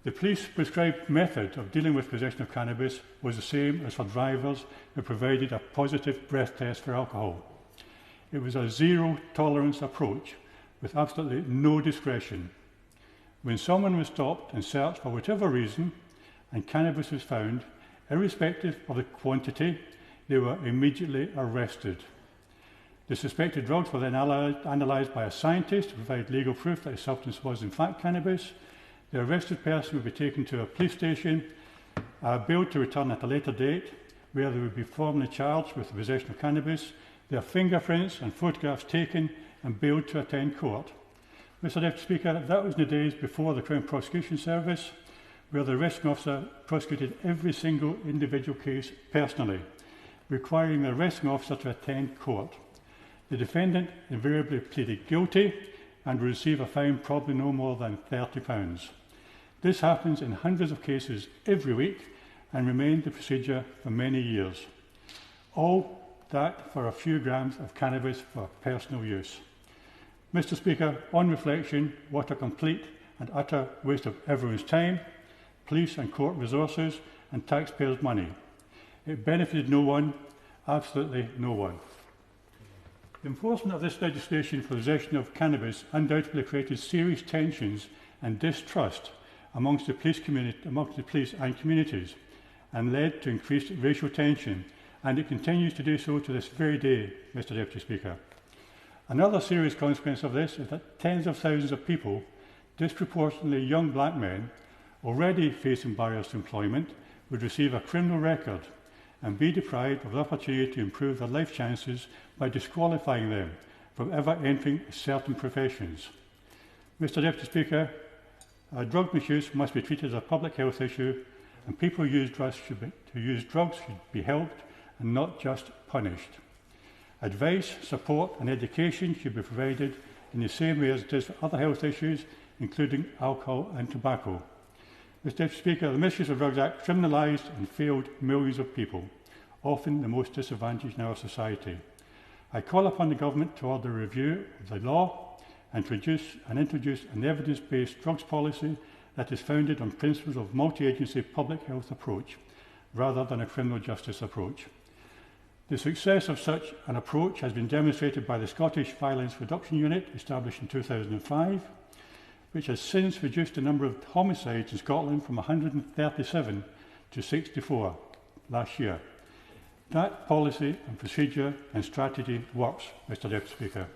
S15: The police prescribed method of dealing with possession of cannabis was the same as for drivers who provided a positive breath test for alcohol. It was a zero-tolerance approach with absolutely no discretion. When someone was stopped and searched for whatever reason and cannabis was found, irrespective of the quantity, they were immediately arrested. The suspected drugs were then analysed by a scientist to provide legal proof that the substance was in fact cannabis. The arrested person would be taken to a police station, billed to return at a later date, where they would be formally charged with the possession of cannabis, their fingerprints and photographs taken and billed to attend court. Mr Deputy Speaker, that was in the days before the Crown Prosecution Service, where the arresting officer prosecuted every single individual case personally, requiring the arresting officer to attend court. The defendant invariably pleaded guilty and would receive a fine probably no more than £30. This happens in hundreds of cases every week and remained the procedure for many years. All that for a few grams of cannabis for personal use. Mr Speaker, on reflection, what a complete and utter waste of everyone's time, police and court resources and taxpayers' money. It benefited no one, absolutely no one. The enforcement of this legislation for possession of cannabis undoubtedly created serious tensions and distrust amongst the police and communities, and led to increased racial tension, and it continues to do so to this very day, Mr Deputy Speaker. Another serious consequence of this is that tens of thousands of people, disproportionately young black men, already facing barriers to employment, would receive a criminal record and be deprived of the opportunity to improve their life chances by disqualifying them from ever entering certain professions. Mr Deputy Speaker, drug misuse must be treated as a public health issue, and people who use drugs should be helped and not just punished. Advice, support and education should be provided in the same way as it is for other health issues, including alcohol and tobacco. Mr Deputy Speaker, the Misuse of Drugs Act criminalised and failed millions of people, often the most disadvantaged in our society. I call upon the Government to order a review of the law and to introduce an evidence-based drugs policy that is founded on principles of multi-agency public health approach, rather than a criminal justice approach. The success of such an approach has been demonstrated by the Scottish Violence Reduction Unit, established in 2005, which has since reduced the number of homicides in Scotland from 137 to 64 last year. That policy and procedure and strategy works, Mr Deputy Speaker.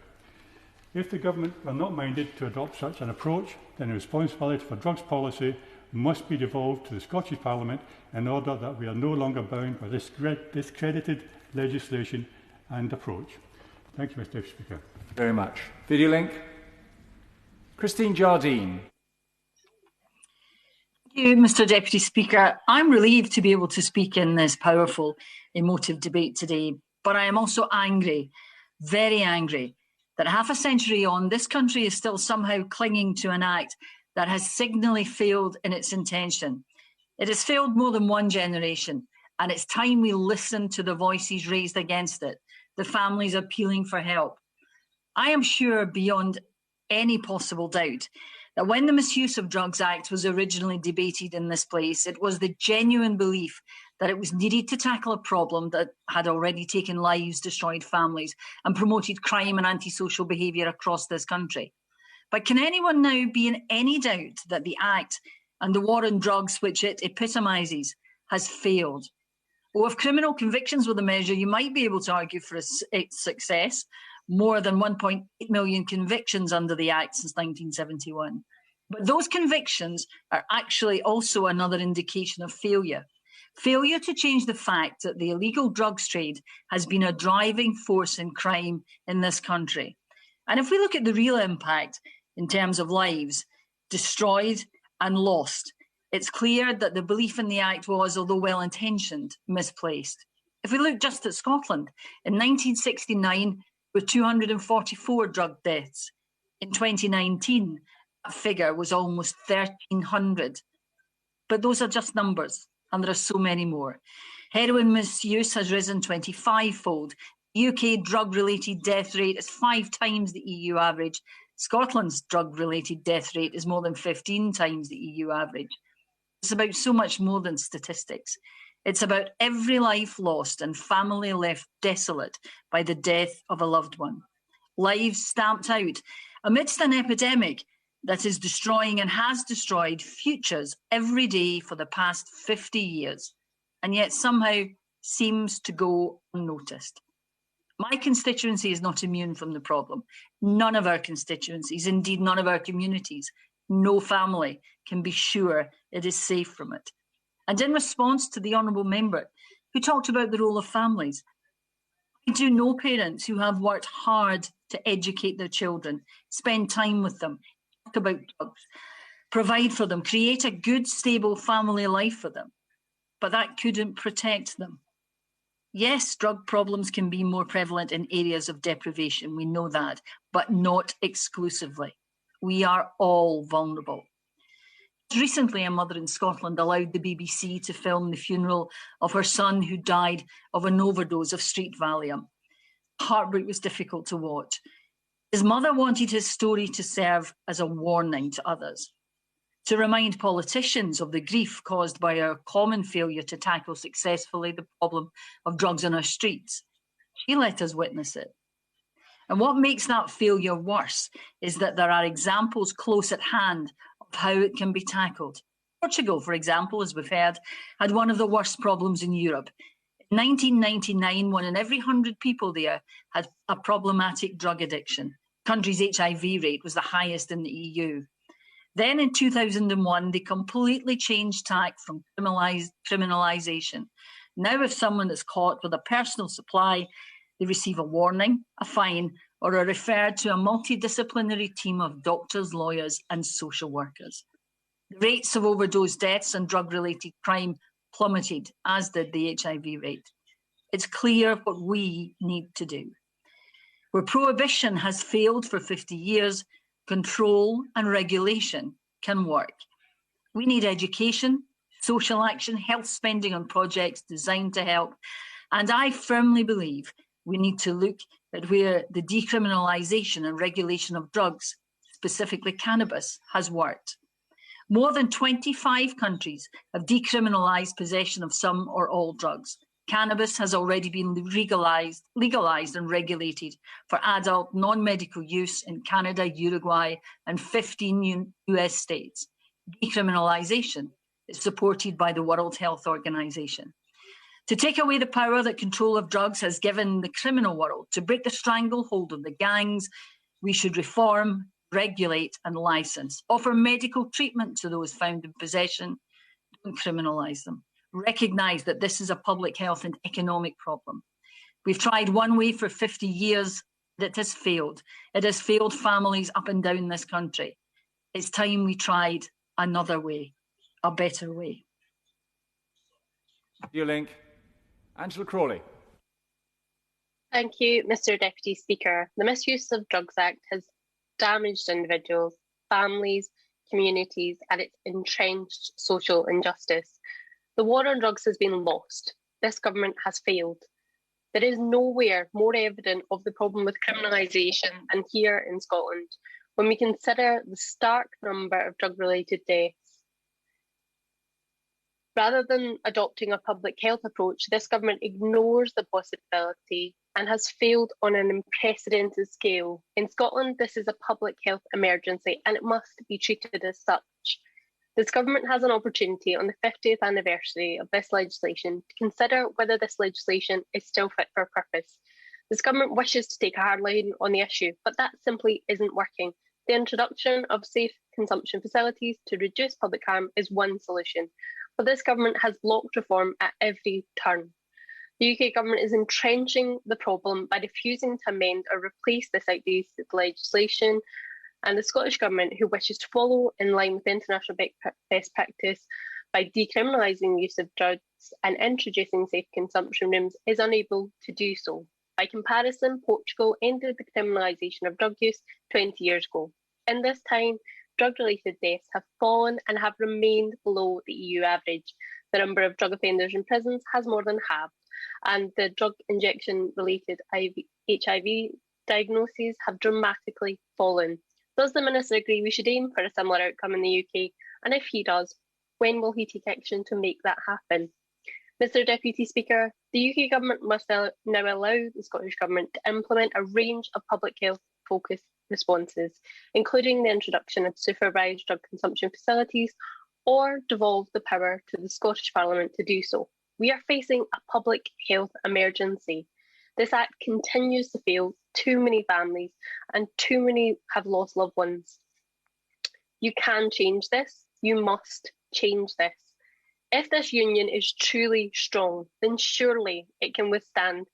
S15: If the Government are not minded to adopt such an approach, then the responsibility for drugs policy must be devolved to the Scottish Parliament in order that we are no longer bound by this discredited legislation and approach. Thank you, Mr Deputy Speaker.
S1: Very much. Video link. Christine Jardine.
S16: Thank you, Mr. Deputy Speaker. I'm relieved to be able to speak in this powerful, emotive debate today, but I am also angry, very angry, that half a century on, this country is still somehow clinging to an act that has signally failed in its intention. It has failed more than one generation, and it's time we listen to the voices raised against it, the families appealing for help. I am sure beyond any possible doubt that when the Misuse of Drugs Act was originally debated in this place, it was the genuine belief that it was needed to tackle a problem that had already taken lives, destroyed families, and promoted crime and antisocial behaviour across this country. But can anyone now be in any doubt that the Act and the war on drugs which it epitomises has failed? Or if criminal convictions were the measure, you might be able to argue for its success. More than 1.8 million convictions under the Act since 1971. But those convictions are actually also another indication of failure. Failure to change the fact that the illegal drugs trade has been a driving force in crime in this country. And if we look at the real impact in terms of lives destroyed and lost, it's clear that the belief in the Act was, although well-intentioned, misplaced. If we look just at Scotland, in 1969, with 244 drug deaths. In 2019, that figure was almost 1,300. But those are just numbers, and there are so many more. Heroin misuse has risen 25-fold. The UK drug-related death rate is 5 times the EU average. Scotland's drug-related death rate is more than 15 times the EU average. It's about so much more than statistics. It's about every life lost and family left desolate by the death of a loved one. Lives stamped out amidst an epidemic that is destroying and has destroyed futures every day for the past 50 years, and yet somehow seems to go unnoticed. My constituency is not immune from the problem. None of our constituencies, indeed none of our communities, no family can be sure it is safe from it. And in response to the honourable member who talked about the role of families, I do know parents who have worked hard to educate their children, spend time with them, talk about drugs, provide for them, create a good, stable family life for them. But that couldn't protect them. Yes, drug problems can be more prevalent in areas of deprivation, we know that, but not exclusively. We are all vulnerable. Recently, a mother in Scotland allowed the BBC to film the funeral of her son who died of an overdose of street Valium. Heartbreak was difficult to watch. His mother wanted his story to serve as a warning to others, to remind politicians of the grief caused by our common failure to tackle successfully the problem of drugs on our streets. She let us witness it. And what makes that failure worse is that there are examples close at hand of how it can be tackled. Portugal, for example, as we've heard, had one of the worst problems in Europe. In 1999, 1 in every 100 people there had a problematic drug addiction. The country's HIV rate was the highest in the EU. Then in 2001, they completely changed tack from criminalisation. Now if someone is caught with a personal supply, they receive a warning, a fine, or are referred to a multidisciplinary team of doctors, lawyers, and social workers. The rates of overdose deaths and drug-related crime plummeted, as did the HIV rate. It's clear what we need to do. Where prohibition has failed for 50 years, control and regulation can work. We need education, social action, health spending on projects designed to help, and I firmly believe we need to look at where the decriminalisation and regulation of drugs, specifically cannabis, has worked. More than 25 countries have decriminalised possession of some or all drugs. Cannabis has already been legalised and regulated for adult non-medical use in Canada, Uruguay, and 15 US states. Decriminalisation is supported by the World Health Organization. To take away the power that control of drugs has given the criminal world, to break the stranglehold of the gangs, we should reform, regulate and licence, offer medical treatment to those found in possession, don't criminalise them. Recognise that this is a public health and economic problem. We've tried one way for 50 years, but it has failed. It has failed families up and down this country. It's time we tried another way, a better way.
S1: Video link. Angela Crawley.
S17: Thank you, Mr. Deputy Speaker. The Misuse of Drugs Act has damaged individuals, families, communities, and it's entrenched social injustice. The war on drugs has been lost. This government has failed. There is nowhere more evident of the problem with criminalisation than here in Scotland, when we consider the stark number of drug-related deaths. Rather than adopting a public health approach, this government ignores the possibility and has failed on an unprecedented scale. In Scotland, this is a public health emergency and it must be treated as such. This government has an opportunity on the 50th anniversary of this legislation to consider whether this legislation is still fit for purpose. This government wishes to take a hard line on the issue, but that simply isn't working. The introduction of safe consumption facilities to reduce public harm is one solution, but this government has blocked reform at every turn. The UK government is entrenching the problem by refusing to amend or replace this outdated legislation, and the Scottish Government, who wishes to follow in line with international best practice by decriminalising the use of drugs and introducing safe consumption rooms, is unable to do so. By comparison, Portugal ended the criminalisation of drug use 20 years ago. In this time, drug-related deaths have fallen and have remained below the EU average. The number of drug offenders in prisons has more than halved, and the drug injection-related HIV diagnoses have dramatically fallen. Does the Minister agree we should aim for a similar outcome in the UK? And if he does, when will he take action to make that happen? Mr. Deputy Speaker, the UK Government must now allow the Scottish Government to implement a range of public health focused responses, including the introduction of supervised drug consumption facilities, or devolve the power to the Scottish Parliament to do so. We are facing a public health emergency. This Act continues to fail too many families and too many have lost loved ones. You can change this. You must change this. If this union is truly strong, then surely it can withstand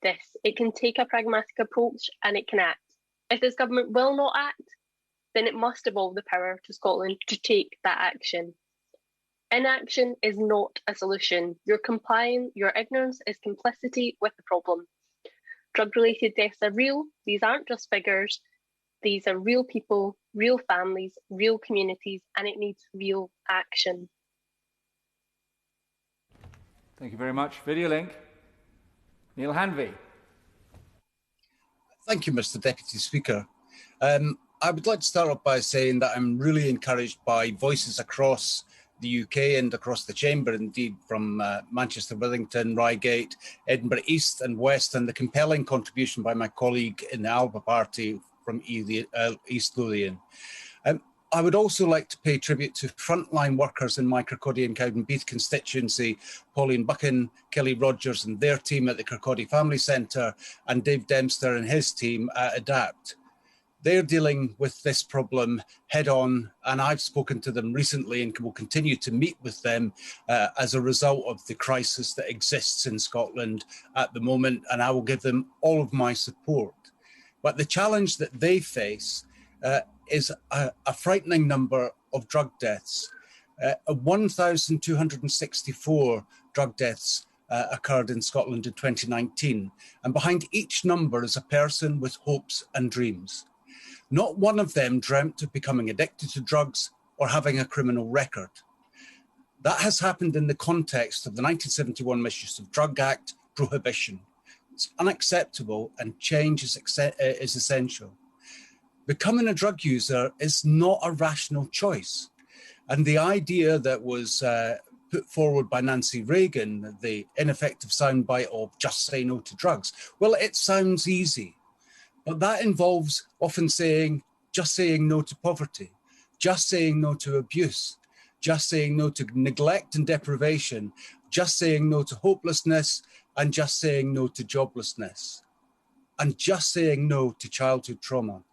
S17: this. It can take a pragmatic approach and it can act. If this government will not act, then it must devolve the power to Scotland to take that action. Inaction is not a solution. Your ignorance is complicity with the problem. Drug-related deaths are real. These aren't just figures. These are real people, real families, real communities, and it needs real action.
S1: Thank you very much. Video link. Neil Hanvey.
S18: Thank you, Mr. Deputy Speaker. I would like to start off by saying that I'm really encouraged by voices across the UK and across the Chamber, indeed, from Manchester, Withington, Reigate, Edinburgh East and West, and the compelling contribution by my colleague in the Alba Party from East Lothian. I would also like to pay tribute to frontline workers in my Kirkcaldy and Cowdenbeath constituency, Pauline Buchan, Kelly Rogers and their team at the Kirkcaldy Family Centre, and Dave Dempster and his team at ADAPT. They're dealing with this problem head on, and I've spoken to them recently and will continue to meet with them as a result of the crisis that exists in Scotland at the moment, and I will give them all of my support. But the challenge that they face is a frightening number of drug deaths. 1,264 drug deaths occurred in Scotland in 2019, and behind each number is a person with hopes and dreams. Not one of them dreamt of becoming addicted to drugs or having a criminal record. That has happened in the context of the 1971 Misuse of Drug Act prohibition. It's unacceptable and change is essential. Becoming a drug user is not a rational choice. And the idea that was put forward by Nancy Reagan, the ineffective soundbite of just say no to drugs, well, it sounds easy. But that involves often just saying no to poverty, just saying no to abuse, just saying no to neglect and deprivation, just saying no to hopelessness, and just saying no to joblessness, and just saying no to childhood trauma.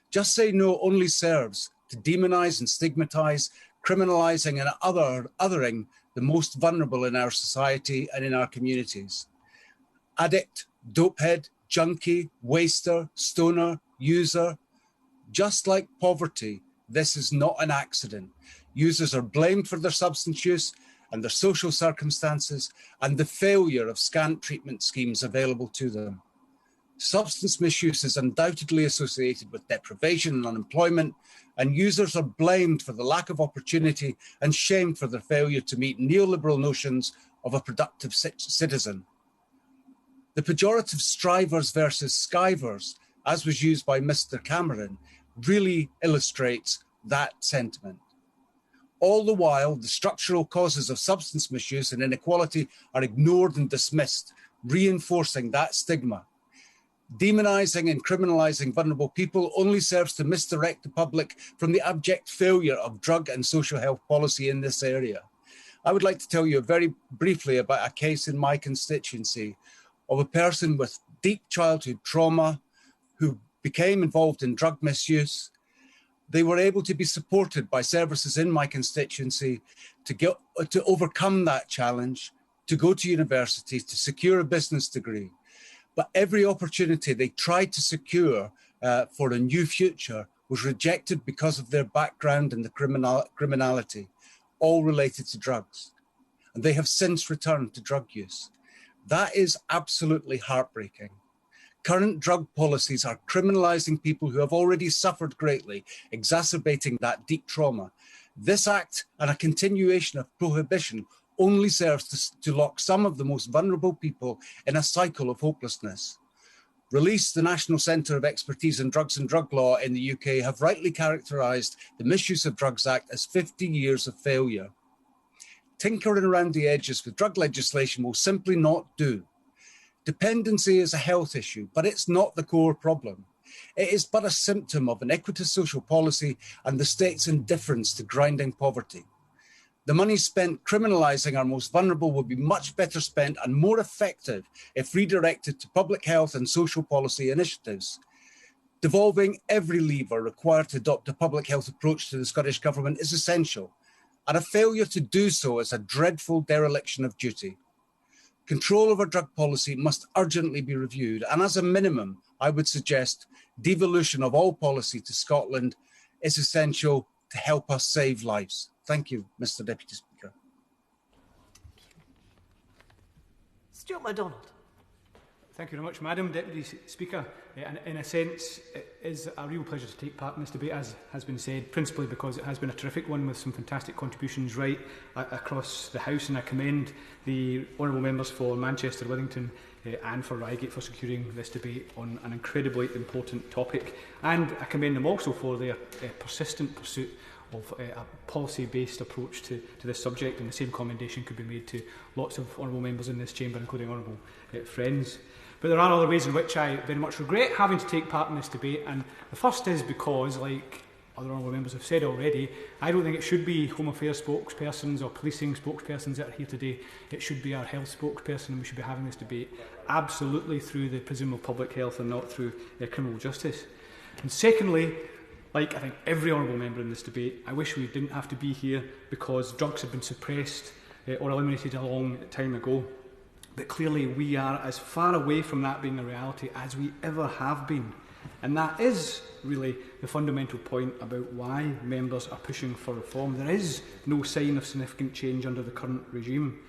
S18: Just say no only serves to demonise and stigmatise, criminalising and othering the most vulnerable in our society and in our communities. Addict, dopehead, junkie, waster, stoner, user. Just like poverty, this is not an accident. Users are blamed for their substance use and their social circumstances and the failure of scant treatment schemes available to them. Substance misuse is undoubtedly associated with deprivation and unemployment, and users are blamed for the lack of opportunity and shamed for their failure to meet neoliberal notions of a productive citizen. The pejorative strivers versus skivers, as was used by Mr. Cameron, really illustrates that sentiment. All the while, the structural causes of substance misuse and inequality are ignored and dismissed, reinforcing that stigma. Demonising and criminalising vulnerable people only serves to misdirect the public from the abject failure of drug and social health policy in this area. I would like to tell you very briefly about a case in my constituency of a person with deep childhood trauma who became involved in drug misuse. They were able to be supported by services in my constituency to overcome that challenge, to go to university, to secure a business degree. But every opportunity they tried to secure for a new future was rejected because of their background and the criminality, all related to drugs. And they have since returned to drug use. That is absolutely heartbreaking. Current drug policies are criminalising people who have already suffered greatly, exacerbating that deep trauma. This act and a continuation of prohibition only serves to lock some of the most vulnerable people in a cycle of hopelessness. Release, the National Centre of Expertise in Drugs and Drug Law in the UK have rightly characterised the Misuse of Drugs Act as 50 years of failure. Tinkering around the edges with drug legislation will simply not do. Dependency is a health issue, but it's not the core problem. It is but a symptom of iniquitous social policy and the state's indifference to grinding poverty. The money spent criminalising our most vulnerable would be much better spent and more effective if redirected to public health and social policy initiatives. Devolving every lever required to adopt a public health approach to the Scottish Government is essential, and a failure to do so is a dreadful dereliction of duty. Control over drug policy must urgently be reviewed, and as a minimum, I would suggest devolution of all policy to Scotland is essential to help us save lives. Thank you, Mr. Deputy Speaker.
S19: Stuart MacDonald.
S20: Thank you very much, Madam Deputy Speaker. And in a sense, it is a real pleasure to take part in this debate, as has been said, principally because it has been a terrific one with some fantastic contributions right across the House, and I commend the honourable members for Manchester, Withington and for Reigate for securing this debate on an incredibly important topic. And I commend them also for their persistent pursuit of a policy-based approach to this subject, and the same commendation could be made to lots of honourable members in this chamber, including honourable friends. But there are other ways in which I very much regret having to take part in this debate, and the first is because, like other honourable members have said already, I don't think it should be Home Affairs spokespersons or policing spokespersons that are here today. It should be our health spokesperson, and we should be having this debate absolutely through the prism of public health and not through criminal justice. And secondly, like I think every honourable member in this debate, I wish we didn't have to be here because drugs have been suppressed or eliminated a long time ago. But clearly we are as far away from that being a reality as we ever have been. And that is really the fundamental point about why members are pushing for reform. There is no sign of significant change under the current regime.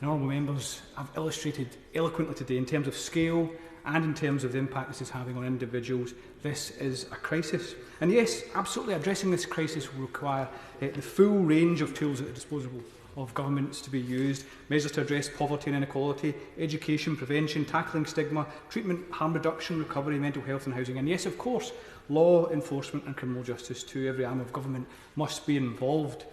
S20: And honourable members have illustrated eloquently today in terms of scale and in terms of the impact this is having on individuals. This is a crisis. And yes, absolutely, addressing this crisis will require the full range of tools at the disposal of governments to be used, measures to address poverty and inequality, education, prevention, tackling stigma, treatment, harm reduction, recovery, mental health and housing. And yes, of course, law enforcement and criminal justice too. Every arm of government must be involved.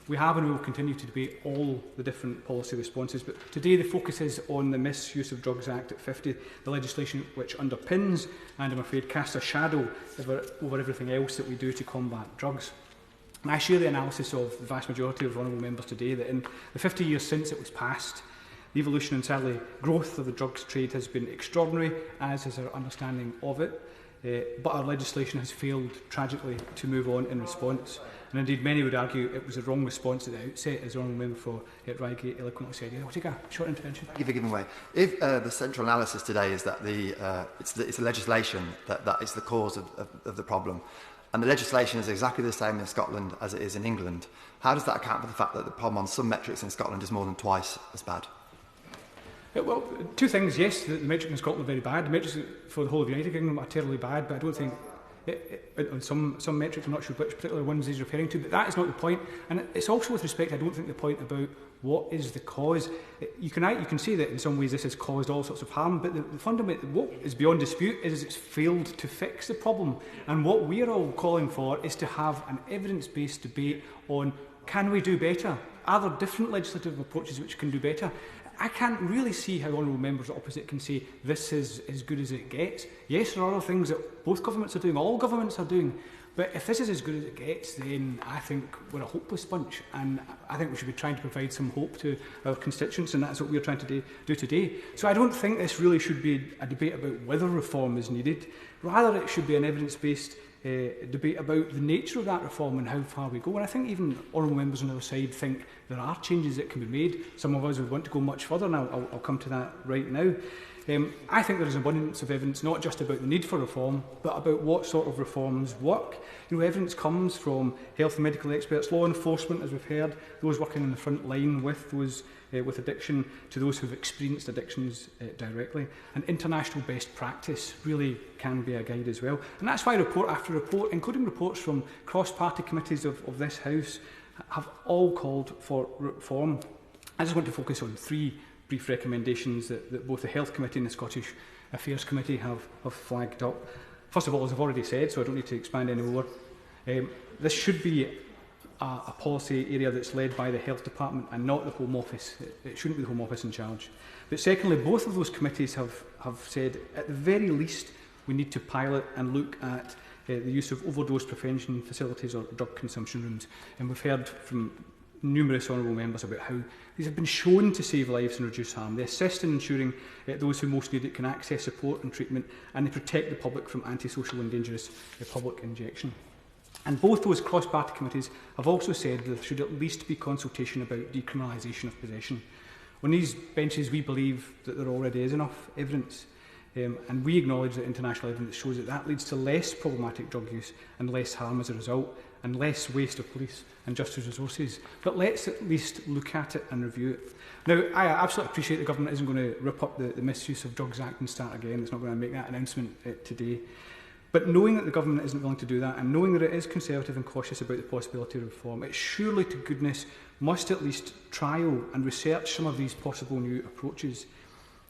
S20: We have and we will continue to debate all the different policy responses, but today the focus is on the Misuse of Drugs Act at 50, the legislation which underpins and I'm afraid casts a shadow over everything else that we do to combat drugs. And I share the analysis of the vast majority of honourable members today that in the 50 years since it was passed, the evolution and sadly growth of the drugs trade has been extraordinary, as is our understanding of it. But our legislation has failed tragically to move on in response. And indeed, many would argue it was a wrong response at the outset, as the honourable member for Reigate eloquently said. I'll take a short intervention.
S4: Thank you for giving way. If the central analysis today is that it's the legislation that is the cause of the problem, And the legislation is exactly the same in Scotland as it is in England. How does that account for the fact that the problem on some metrics in Scotland is more than twice as bad?
S20: Well, two things. Yes, the metrics in Scotland are very bad. The metrics for the whole of the United Kingdom are terribly bad, but I don't think on some metrics, I'm not sure which particular ones he's referring to, but that is not the point. And it's also with respect, I don't think the point about what is the cause. You can say that in some ways this has caused all sorts of harm, but the fundamental, what is beyond dispute is it's failed to fix the problem. And what we are all calling for is to have an evidence-based debate on, can we do better? Are there different legislative approaches which can do better? I can't really see how honourable members opposite can say this is as good as it gets. Yes, there are other things that both governments are doing, all governments are doing, but if this is as good as it gets, then I think we're a hopeless bunch, and I think we should be trying to provide some hope to our constituents, and that's what we're trying to do today. So I don't think this really should be a debate about whether reform is needed. Rather, it should be an evidence-based debate about the nature of that reform and how far we go. And I think even honourable members on the other side think there are changes that can be made. Some of us would want to go much further, and I'll come to that right now. I think there is abundance of evidence, not just about the need for reform, but about what sort of reforms work. Evidence comes from health and medical experts, law enforcement, as we've heard, those working in the front line with those with addiction, to those who have experienced addictions directly. And international best practice really can be a guide as well. And that's why report after report, including reports from cross-party committees of this House, have all called for reform. I just want to focus on three brief recommendations that both the Health Committee and the Scottish Affairs Committee have flagged up. First of all, as I've already said, so I don't need to expand any more, this should be a policy area that's led by the Health Department and not the Home Office. It shouldn't be the Home Office in charge. But secondly, both of those committees have said, at the very least, we need to pilot and look at the use of overdose prevention facilities or drug consumption rooms. And we've heard from numerous honourable members about how these have been shown to save lives and reduce harm. They assist in ensuring those who most need it can access support and treatment, and they protect the public from antisocial and dangerous public injection. And both those cross-party committees have also said there should at least be consultation about decriminalisation of possession. On these benches, we believe that there already is enough evidence, and we acknowledge that international evidence shows that leads to less problematic drug use and less harm as a result, and less waste of police and justice resources. But let's at least look at it and review it. Now, I absolutely appreciate the government isn't going to rip up the Misuse of Drugs Act and start again. It's not going to make that announcement today. But knowing that the government isn't willing to do that, and knowing that it is conservative and cautious about the possibility of reform, it surely to goodness must at least trial and research some of these possible new approaches.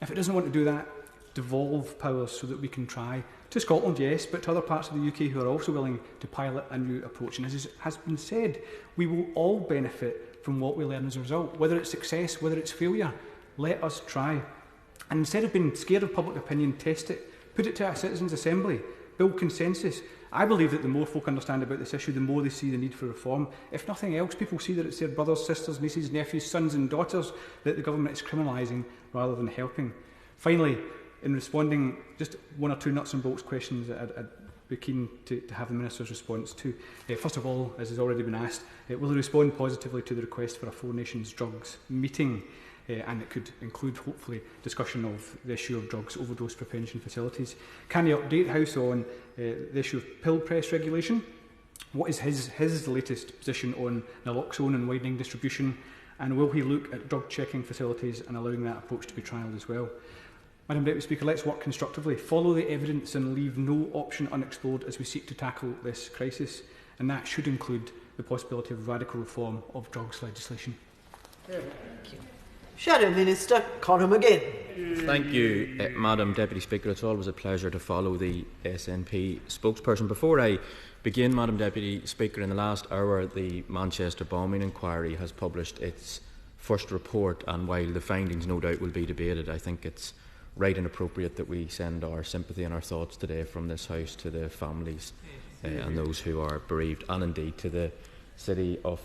S20: If it doesn't want to do that, devolve powers so that we can try. To Scotland, yes, but to other parts of the UK who are also willing to pilot a new approach. And as has been said, we will all benefit from what we learn as a result. Whether it's success, whether it's failure, let us try. And instead of being scared of public opinion, test it. Put it to a citizens' assembly. Build consensus. I believe that the more folk understand about this issue, the more they see the need for reform. If nothing else, people see that it's their brothers, sisters, nieces, nephews, sons and daughters that the government is criminalising rather than helping. Finally, in responding, just one or two nuts and bolts questions that I'd be keen to have the Minister's response to. First of all, as has already been asked, will he respond positively to the request for a Four Nations Drugs meeting? And it could include, hopefully, discussion of the issue of drugs overdose prevention facilities. Can he update House on the issue of pill press regulation? What is his latest position on naloxone and widening distribution? And will he look at drug checking facilities and allowing that approach to be trialled as well? Madam Deputy Speaker, let's work constructively, follow the evidence and leave no option unexplored as we seek to tackle this crisis. And that should include the possibility of radical reform of drugs legislation.
S19: Thank you. Shadow Minister Conor McGinn.
S21: Thank you, Madam Deputy Speaker. It's always a pleasure to follow the SNP spokesperson. Before I begin, Madam Deputy Speaker, in the last hour the Manchester bombing inquiry has published its first report, and while the findings no doubt will be debated, I think it's right and appropriate that we send our sympathy and our thoughts today from this House to the families and those who are bereaved, and indeed to the city of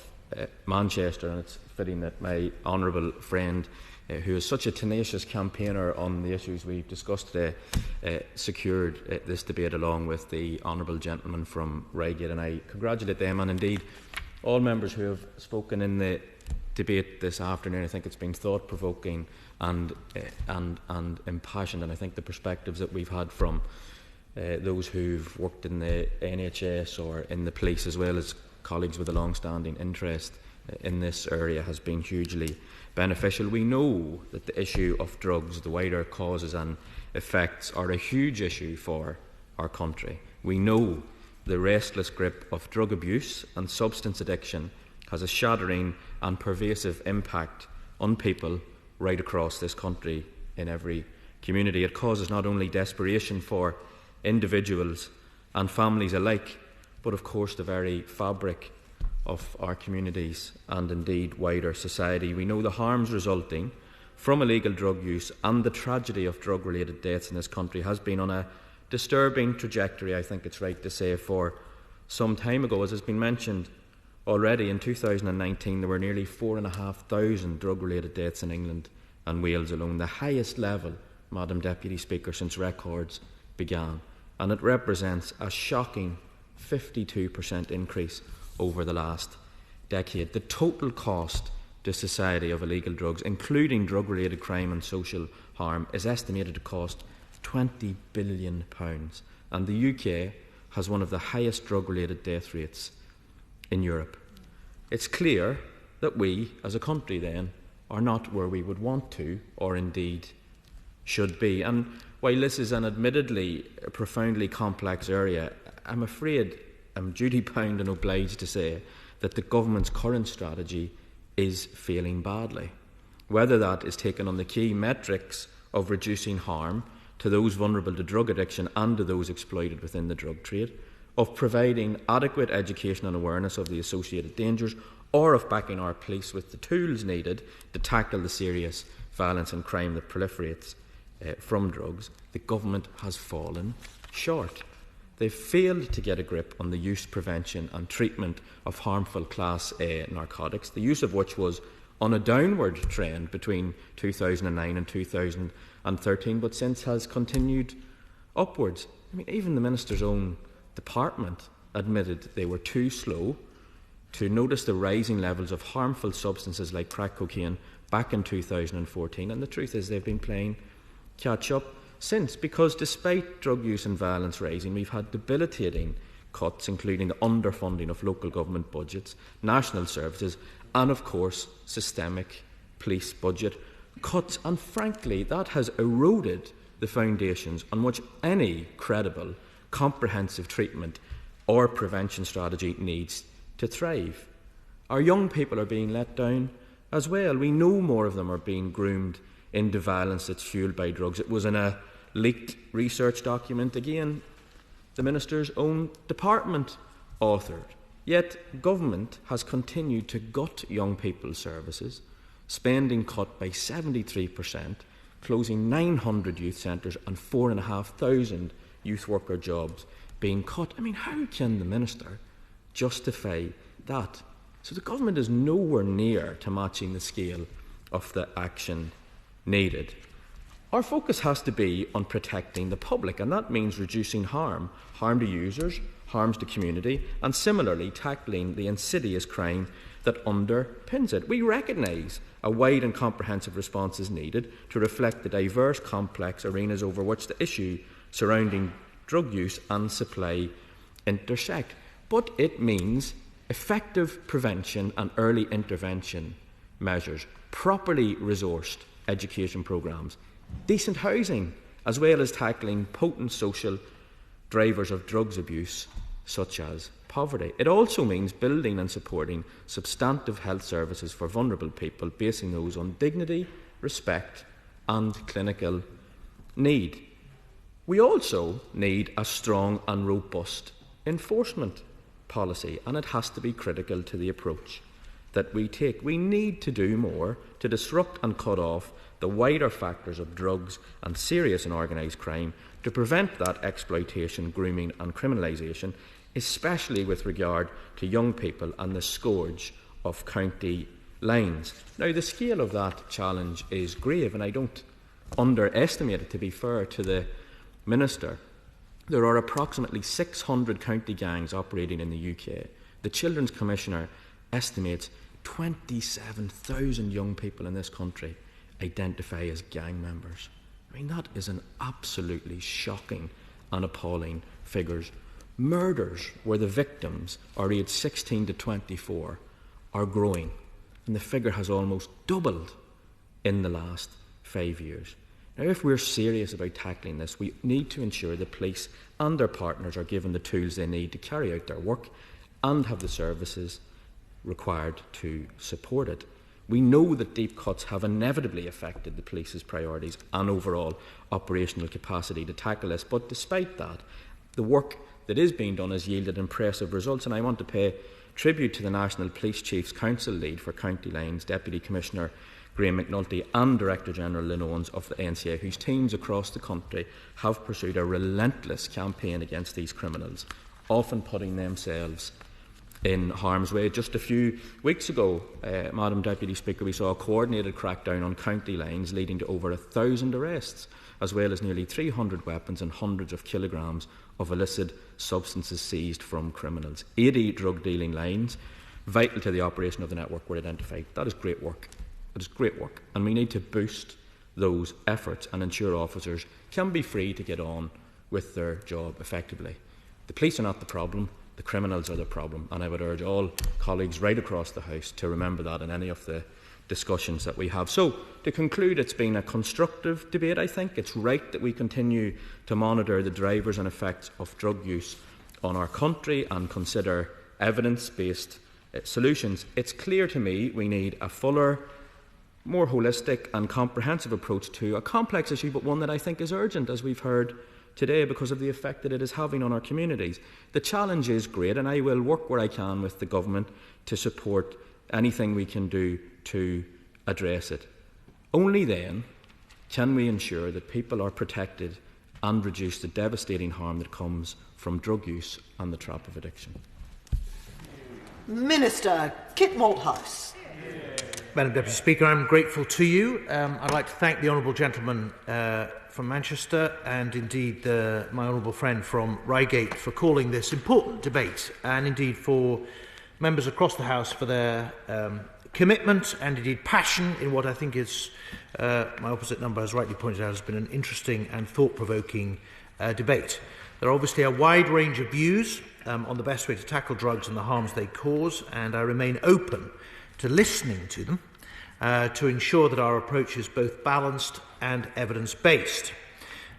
S21: Manchester. And it's fitting that my honourable friend, who is such a tenacious campaigner on the issues we've discussed today, secured this debate along with the honourable gentleman from Reigate, and I congratulate them and indeed all members who have spoken in the debate this afternoon. I think it's been thought-provoking and impassioned, and I think the perspectives that we've had from those who've worked in the NHS or in the police, as well as colleagues with a long-standing interest in this area, has been hugely beneficial. We know that the issue of drugs, the wider causes and effects, are a huge issue for our country. We know the restless grip of drug abuse and substance addiction has a shattering and pervasive impact on people right across this country in every community. It causes not only desperation for individuals and families alike, but of course the very fabric of our communities and indeed wider society. We know the harms resulting from illegal drug use and the tragedy of drug-related deaths in this country has been on a disturbing trajectory, I think it's right to say, for some time ago. As has been mentioned already, in 2019 there were nearly 4,500 drug-related deaths in England and Wales alone, the highest level, Madam Deputy Speaker, since records began, and it represents a shocking 52% increase over the last decade. The total cost to society of illegal drugs, including drug-related crime and social harm, is estimated to cost £20 billion, and the UK has one of the highest drug-related death rates in Europe. It's clear that we, as a country then, are not where we would want to, or indeed should be. And while this is an admittedly profoundly complex area, I'm afraid I'm duty-bound and obliged to say that the government's current strategy is failing badly. Whether that is taken on the key metrics of reducing harm to those vulnerable to drug addiction and to those exploited within the drug trade, of providing adequate education and awareness of the associated dangers, or of backing our police with the tools needed to tackle the serious violence and crime that proliferates from drugs, the government has fallen short. They've failed to get a grip on the use, prevention and treatment of harmful Class A narcotics, the use of which was on a downward trend between 2009 and 2013, but since has continued upwards. I mean, even the Minister's own department admitted they were too slow to notice the rising levels of harmful substances like crack cocaine back in 2014, and the truth is they've been playing catch up since, because despite drug use and violence rising, we've had debilitating cuts, including the underfunding of local government budgets, national services and, of course, systemic police budget cuts. And frankly, that has eroded the foundations on which any credible, comprehensive treatment or prevention strategy needs to thrive. Our young people are being let down as well. We know more of them are being groomed into violence that's fuelled by drugs. It was in a leaked research document, again, the Minister's own department authored. Yet government has continued to gut young people's services, spending cut by 73%, closing 900 youth centres and 4,500 youth worker jobs being cut. I mean, how can the Minister justify that? So the government is nowhere near to matching the scale of the action needed. Our focus has to be on protecting the public, and that means reducing harm to users, harms to community, and similarly tackling the insidious crime that underpins it. We recognise a wide and comprehensive response is needed to reflect the diverse, complex arenas over which the issue surrounding drug use and supply intersect. But it means effective prevention and early intervention measures, properly resourced education programmes, decent housing, as well as tackling potent social drivers of drugs abuse such as poverty. It also means building and supporting substantive health services for vulnerable people, basing those on dignity, respect and clinical need. We also need a strong and robust enforcement policy, and it has to be critical to the approach that we take. We need to do more to disrupt and cut off the wider factors of drugs and serious and organised crime to prevent that exploitation, grooming and criminalisation, especially with regard to young people and the scourge of county lines. Now, the scale of that challenge is grave, and I don't underestimate it, to be fair to the Minister. There are approximately 600 county gangs operating in the UK. The Children's Commissioner estimates 27,000 young people in this country identify as gang members. I mean, that is an absolutely shocking and appalling figures. Murders where the victims are aged 16 to 24 are growing, and the figure has almost doubled in the last 5 years. Now, if we're serious about tackling this, we need to ensure the police and their partners are given the tools they need to carry out their work and have the services required to support it. We know that deep cuts have inevitably affected the police's priorities and overall operational capacity to tackle this, but despite that, the work that is being done has yielded impressive results, and I want to pay tribute to the National Police Chiefs Council lead for County Lines, Deputy Commissioner Graham McNulty and Director General Lynn Owens of the NCA, whose teams across the country have pursued a relentless campaign against these criminals, often putting themselves in harm's way. Just a few weeks ago, Madam Deputy Speaker, we saw a coordinated crackdown on county lines leading to over 1,000 arrests, as well as nearly 300 weapons and hundreds of kilograms of illicit substances seized from criminals. 80 drug dealing lines vital to the operation of the network were identified. That is great work. It is great work, and we need to boost those efforts and ensure officers can be free to get on with their job effectively. The police are not the problem, the criminals are the problem, and I would urge all colleagues right across the House to remember that in any of the discussions that we have. So, to conclude, it's been a constructive debate, I think. It's right that we continue to monitor the drivers and effects of drug use on our country and consider evidence-based solutions. It's clear to me we need a fuller, more holistic and comprehensive approach to a complex issue, but one that I think is urgent, as we've heard today, because of the effect that it is having on our communities. The challenge is great, and I will work where I can with the government to support anything we can do to address it. Only then can we ensure that people are protected and reduce the devastating harm that comes from drug use and the trap of addiction.
S19: Minister Kit Malthouse.
S3: Madam Deputy Speaker, I'm grateful to you. I'd like to thank the honourable gentleman from Manchester and indeed my honourable friend from Reigate for calling this important debate, and indeed for members across the House for their commitment and indeed passion in what I think is, my opposite number has rightly pointed out, has been an interesting and thought-provoking debate. There are obviously a wide range of views on the best way to tackle drugs and the harms they cause, and I remain open to listening to them to ensure that our approach is both balanced and evidence-based.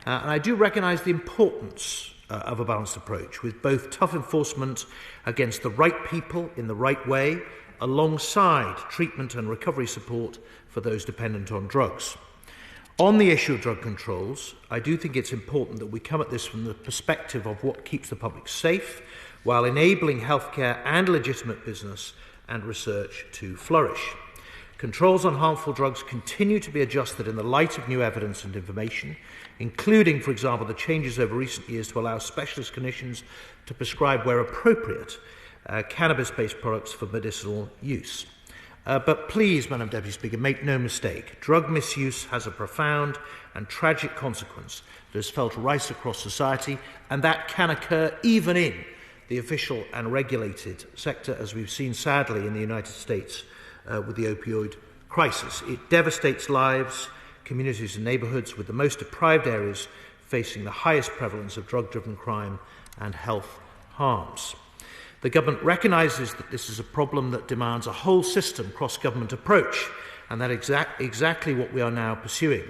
S3: And I do recognise the importance of a balanced approach, with both tough enforcement against the right people in the right way, alongside treatment and recovery support for those dependent on drugs. On the issue of drug controls, I do think it's important that we come at this from the perspective of what keeps the public safe, while enabling healthcare and legitimate business and research to flourish. Controls on harmful drugs continue to be adjusted in the light of new evidence and information, including, for example, the changes over recent years to allow specialist clinicians to prescribe, where appropriate, cannabis-based products for medicinal use. But please, Madam Deputy Speaker, make no mistake, drug misuse has a profound and tragic consequence that is felt right across society, and that can occur even in the official and regulated sector, as we've seen sadly in the United States with the opioid crisis. It devastates lives, communities and neighbourhoods, with the most deprived areas facing the highest prevalence of drug-driven crime and health harms. The government recognises that this is a problem that demands a whole system cross-government approach, and that is exactly what we are now pursuing.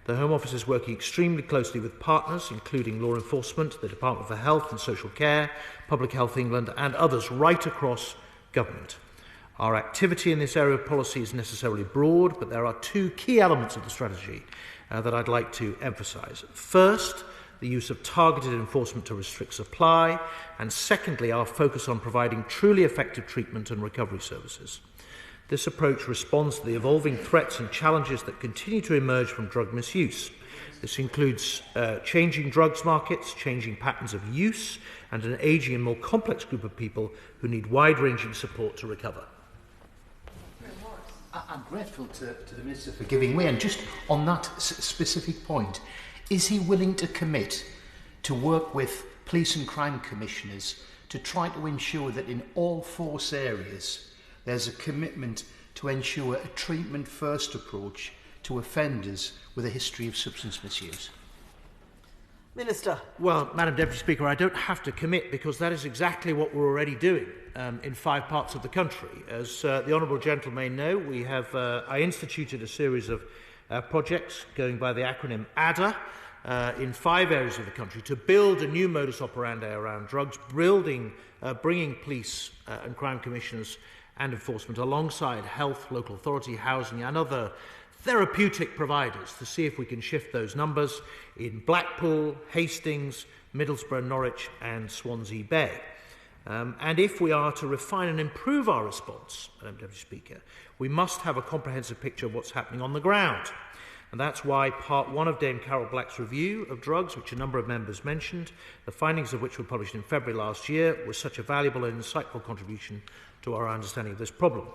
S3: The Home Office is working extremely closely with partners, including law enforcement, the Department for Health and Social Care, Public Health England and others right across government. Our activity in this area of policy is necessarily broad, but there are two key elements of the strategy that I'd like to emphasise. First, the use of targeted enforcement to restrict supply, and secondly, our focus on providing truly effective treatment and recovery services. This approach responds to the evolving threats and challenges that continue to emerge from drug misuse. This includes changing drugs markets, changing patterns of use, and an ageing and more complex group of people who need wide-ranging support to recover.
S11: I'm grateful to the Minister for giving way, and just on that specific point, is he willing to commit to work with police and crime commissioners to try to ensure that in all force areas there's a commitment to ensure a treatment-first approach to offenders with a history of substance misuse?
S19: Minister.
S3: Well, Madam Deputy Speaker, I don't have to commit because that is exactly what we're already doing in 5 parts of the country. As the honourable gentleman may know, we have I instituted a series of projects going by the acronym ADDA in 5 areas of the country to build a new modus operandi around drugs, bringing police and crime commissioners and enforcement alongside health, local authority, housing and other therapeutic providers to see if we can shift those numbers in Blackpool, Hastings, Middlesbrough, Norwich and Swansea Bay. And if we are to refine and improve our response, Madam Deputy Speaker, we must have a comprehensive picture of what's happening on the ground. And that's why Part 1 of Dame Carol Black's review of drugs, which a number of members mentioned, the findings of which were published in February last year, was such a valuable and insightful contribution to our understanding of this problem.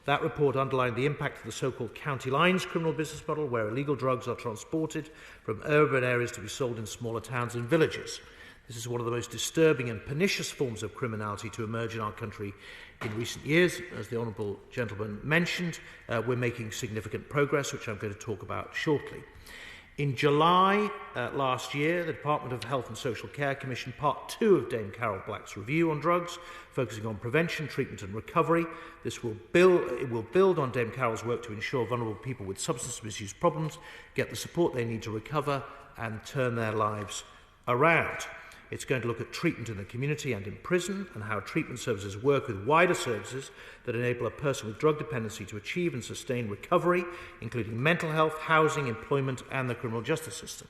S3: That report underlined the impact of the so-called county lines criminal business model, where illegal drugs are transported from urban areas to be sold in smaller towns and villages. This is one of the most disturbing and pernicious forms of criminality to emerge in our country in recent years. As the honourable gentleman mentioned, we're making significant progress, which I'm going to talk about shortly. In July last year, the Department of Health and Social Care commissioned Part 2 of Dame Carol Black's review on drugs, focusing on prevention, treatment and recovery. This will build on Dame Carol's work to ensure vulnerable people with substance misuse problems get the support they need to recover and turn their lives around. It's going to look at treatment in the community and in prison and how treatment services work with wider services that enable a person with drug dependency to achieve and sustain recovery, including mental health, housing, employment and the criminal justice system.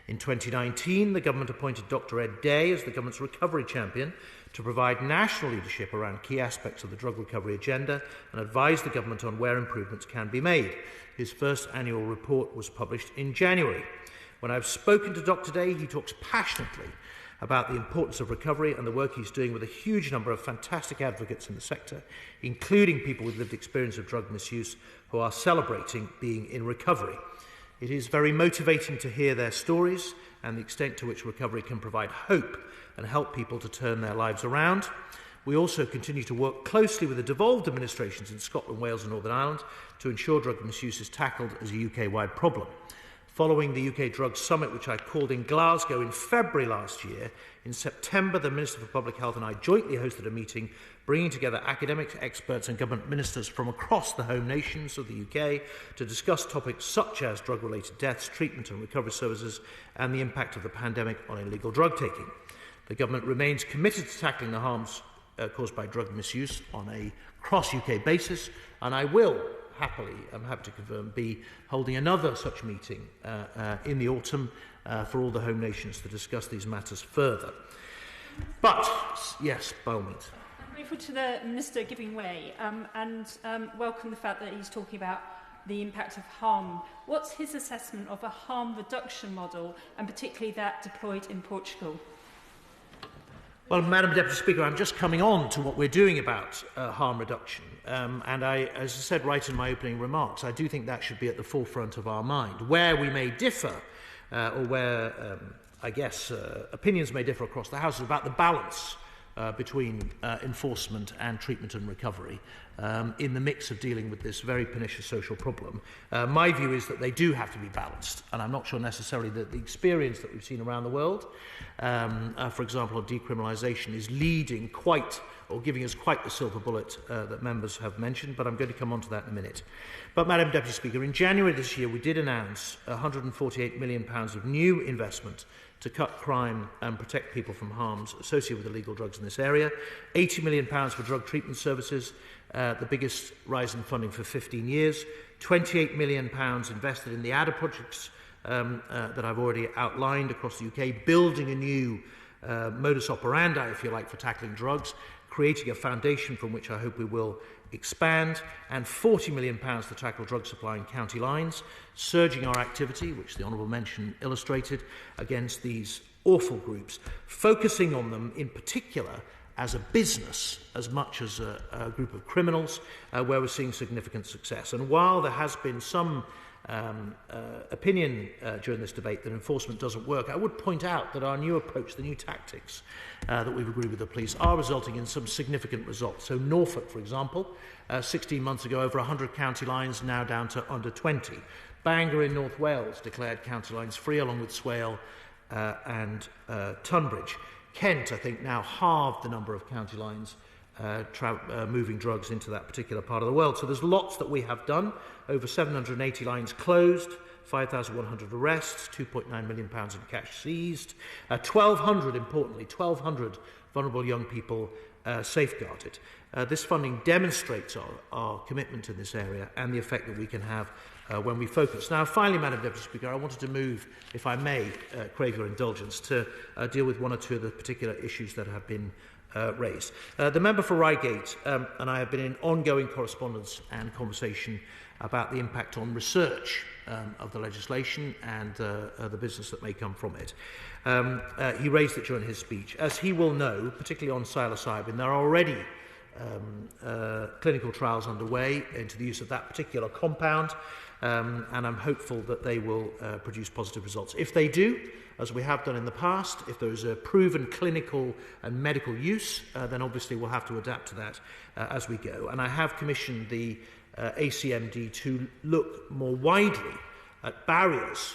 S3: In 2019, the government appointed Dr Ed Day as the government's recovery champion to provide national leadership around key aspects of the drug recovery agenda and advise the government on where improvements can be made. His first annual report was published in January. When I've spoken to Dr Day, he talks passionately about the importance of recovery and the work he's doing with a huge number of fantastic advocates in the sector, including people with lived experience of drug misuse who are celebrating being in recovery. It is very motivating to hear their stories and the extent to which recovery can provide hope and help people to turn their lives around. We also continue to work closely with the devolved administrations in Scotland, Wales and Northern Ireland to ensure drug misuse is tackled as a UK-wide problem. Following the UK Drugs Summit, which I called in Glasgow in February last year, in September, the Minister for Public Health and I jointly hosted a meeting bringing together academics, experts and government ministers from across the home nations of the UK to discuss topics such as drug-related deaths, treatment and recovery services and the impact of the pandemic on illegal drug taking. The government remains committed to tackling the harms caused by drug misuse on a cross-UK basis, and I will happily, I'm happy to confirm, be holding another such meeting in the autumn for all the home nations to discuss these matters further. But, yes, by all means.
S5: I'm grateful to the Minister giving way and welcome the fact that he's talking about the impact of harm. What's his assessment of a harm reduction model, and particularly that deployed in Portugal?
S3: Well, Madam Deputy Speaker, I'm just coming on to what we're doing about harm reduction. And as I said right in my opening remarks, I do think that should be at the forefront of our mind. Where we may differ, or where, I guess, opinions may differ across the House, is about the balance between enforcement and treatment and recovery in the mix of dealing with this very pernicious social problem. My view is that they do have to be balanced, and I'm not sure necessarily that the experience that we've seen around the world, for example, on decriminalisation, is leading quite or giving us quite the silver bullet that members have mentioned, but I'm going to come on to that in a minute. But, Madam Deputy Speaker, in January this year, we did announce £148 million of new investment to cut crime and protect people from harms associated with illegal drugs in this area, £80 million for drug treatment services, the biggest rise in funding for 15 years, £28 million invested in the ADDA projects that I've already outlined across the UK, building a new modus operandi, if you like, for tackling drugs, creating a foundation from which I hope we will expand, and £40 million to tackle drug supply in county lines, surging our activity, which the Honourable mention illustrated, against these awful groups, focusing on them in particular as a business as much as a group of criminals, where we're seeing significant success. And while there has been some opinion during this debate that enforcement doesn't work, I would point out that our new approach, the new tactics that we've agreed with the police, are resulting in some significant results. So Norfolk, for example, 16 months ago, over 100 county lines, now down to under 20. Bangor in North Wales declared county lines free, along with Swale and Tunbridge. Kent, I think, now halved the number of county lines moving drugs into that particular part of the world. So there's lots that we have done. Over 780 lines closed, 5,100 arrests, £2.9 million in cash seized, 1,200, importantly, 1,200 vulnerable young people safeguarded. This funding demonstrates our commitment in this area and the effect that we can have when we focus. Now, finally, Madam Deputy Speaker, I wanted to move, if I may, crave your indulgence, to deal with one or two of the particular issues that have been raised. The member for Reigate and I have been in ongoing correspondence and conversation about the impact on research of the legislation and the business that may come from it. He raised it during his speech. As he will know, particularly on psilocybin, there are already clinical trials underway into the use of that particular compound, and I'm hopeful that they will produce positive results. If they do, as we have done in the past, if there is a proven clinical and medical use, then obviously we'll have to adapt to that as we go. And I have commissioned the ACMD to look more widely at barriers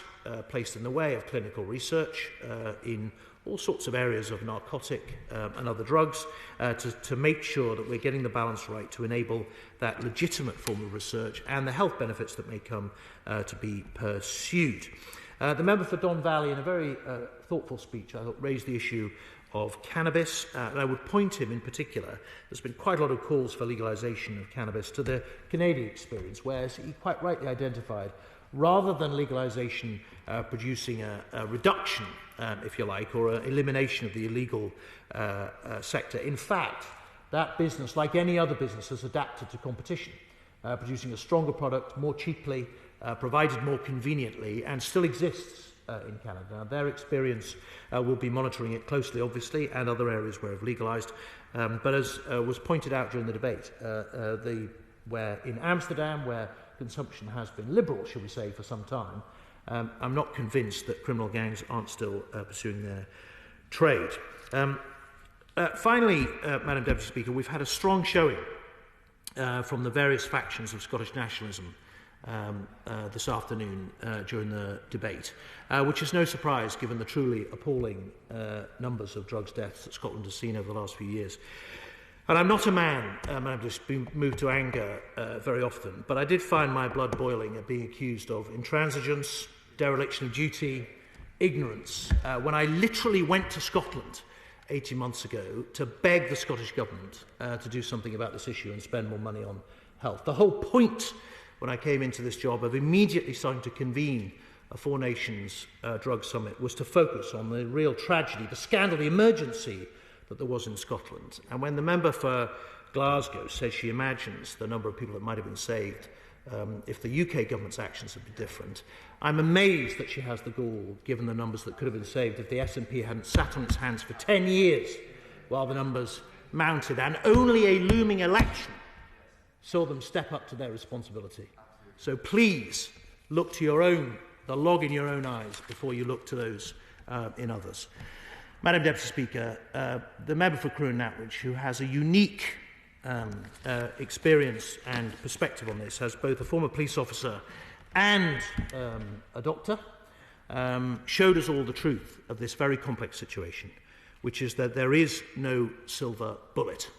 S3: placed in the way of clinical research in all sorts of areas of narcotic and other drugs to make sure that we're getting the balance right to enable that legitimate form of research and the health benefits that may come to be pursued. The member for Don Valley, in a very thoughtful speech, I thought, raised the issue of cannabis, and I would point him in particular. There's been quite a lot of calls for legalisation of cannabis to the Canadian experience, whereas he quite rightly identified, rather than legalisation producing a reduction, if you like, or an elimination of the illegal sector. In fact, that business, like any other business, has adapted to competition, producing a stronger product more cheaply, provided more conveniently, and still exists in Canada. Now, their experience will be monitoring it closely, obviously, and other areas where it's legalised. But as was pointed out during the debate, where in Amsterdam, where consumption has been liberal, shall we say, for some time, I'm not convinced that criminal gangs aren't still pursuing their trade. Finally, Madam Deputy Speaker, we've had a strong showing from the various factions of Scottish nationalism this afternoon during the debate, which is no surprise given the truly appalling numbers of drugs deaths that Scotland has seen over the last few years. And I'm not a man, Madam, who's been moved to anger very often, but I did find my blood boiling at being accused of intransigence, dereliction of duty, ignorance, when I literally went to Scotland 18 months ago to beg the Scottish Government to do something about this issue and spend more money on health. The whole point when I came into this job of immediately starting to convene a Four Nations drug summit was to focus on the real tragedy, the scandal, the emergency that there was in Scotland. And when the member for Glasgow says she imagines the number of people that might have been saved if the UK government's actions had been different, I'm amazed that she has the gall, given the numbers that could have been saved if the SNP hadn't sat on its hands for 10 years while the numbers mounted, and only a looming election saw them step up to their responsibility. So please look to the log in your own eyes before you look to those in others. Madam Deputy Speaker, the member for Crewe and Natwich, who has a unique experience and perspective on this, as both a former police officer and a doctor, showed us all the truth of this very complex situation, which is that there is no silver bullet.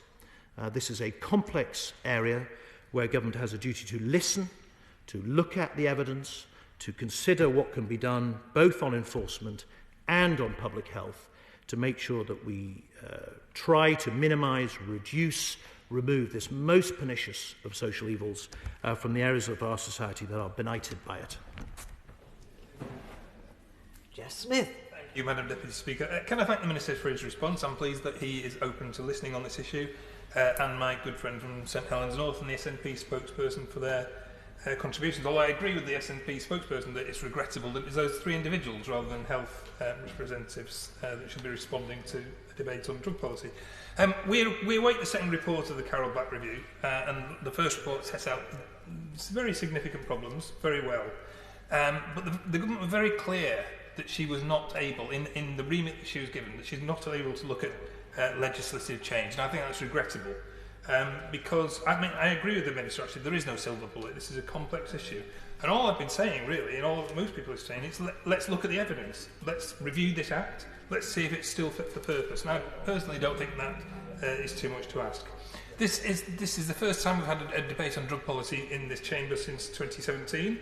S3: This is a complex area where government has a duty to listen, to look at the evidence, to consider what can be done both on enforcement and on public health to make sure that we try to minimise, reduce, remove this most pernicious of social evils from the areas of our society that are benighted by it.
S19: Jeff Smith.
S2: Thank you, Madam Deputy Speaker. Can I thank the Minister for his response? I'm pleased that he is open to listening on this issue, and my good friend from St Helens North and the SNP spokesperson for their contributions. Although I agree with the SNP spokesperson that it's regrettable that it's those three individuals rather than health representatives that should be responding to a debate on drug policy. We await the second report of the Carroll Black Review, and the first report sets out very significant problems very well. But the government were very clear that she was not able, in the remit that she was given, that she's not able to look at legislative change. And I think that's regrettable. because I agree with the Minister. Actually, there is no silver bullet. This is a complex issue, and all I've been saying, really, and all most people are saying, is let's look at the evidence. Let's review this Act. Let's see if it's still fit for purpose. And I personally don't think that is too much to ask. This is the first time we've had a debate on drug policy in this chamber since 2017,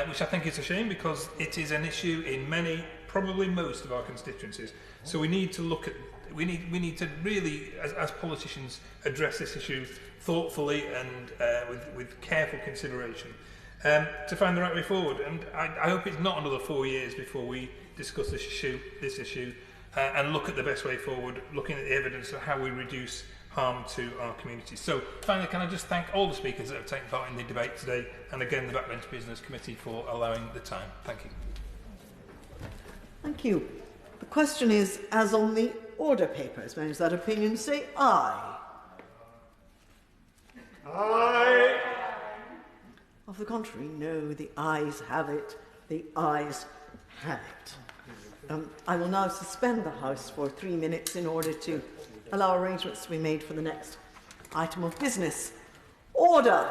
S2: which I think is a shame because it is an issue in many, probably most of our constituencies. So we need to look at, we need to really, as politicians, address this issue thoughtfully and with careful consideration to find the right way forward. And I hope it's not another 4 years before we discuss this issue, and look at the best way forward, looking at the evidence of how we reduce harm to our communities. So finally, can I just thank all the speakers that have taken part in the debate today, and again the Backbench Business Committee for allowing the time. Thank you.
S19: Thank you. The question is, as on the order papers, when is that opinion, say aye. Aye. Of the contrary, no, the ayes have it. The ayes have it. I will now suspend the House for 3 minutes in order to allow arrangements to be made for the next item of business. Order!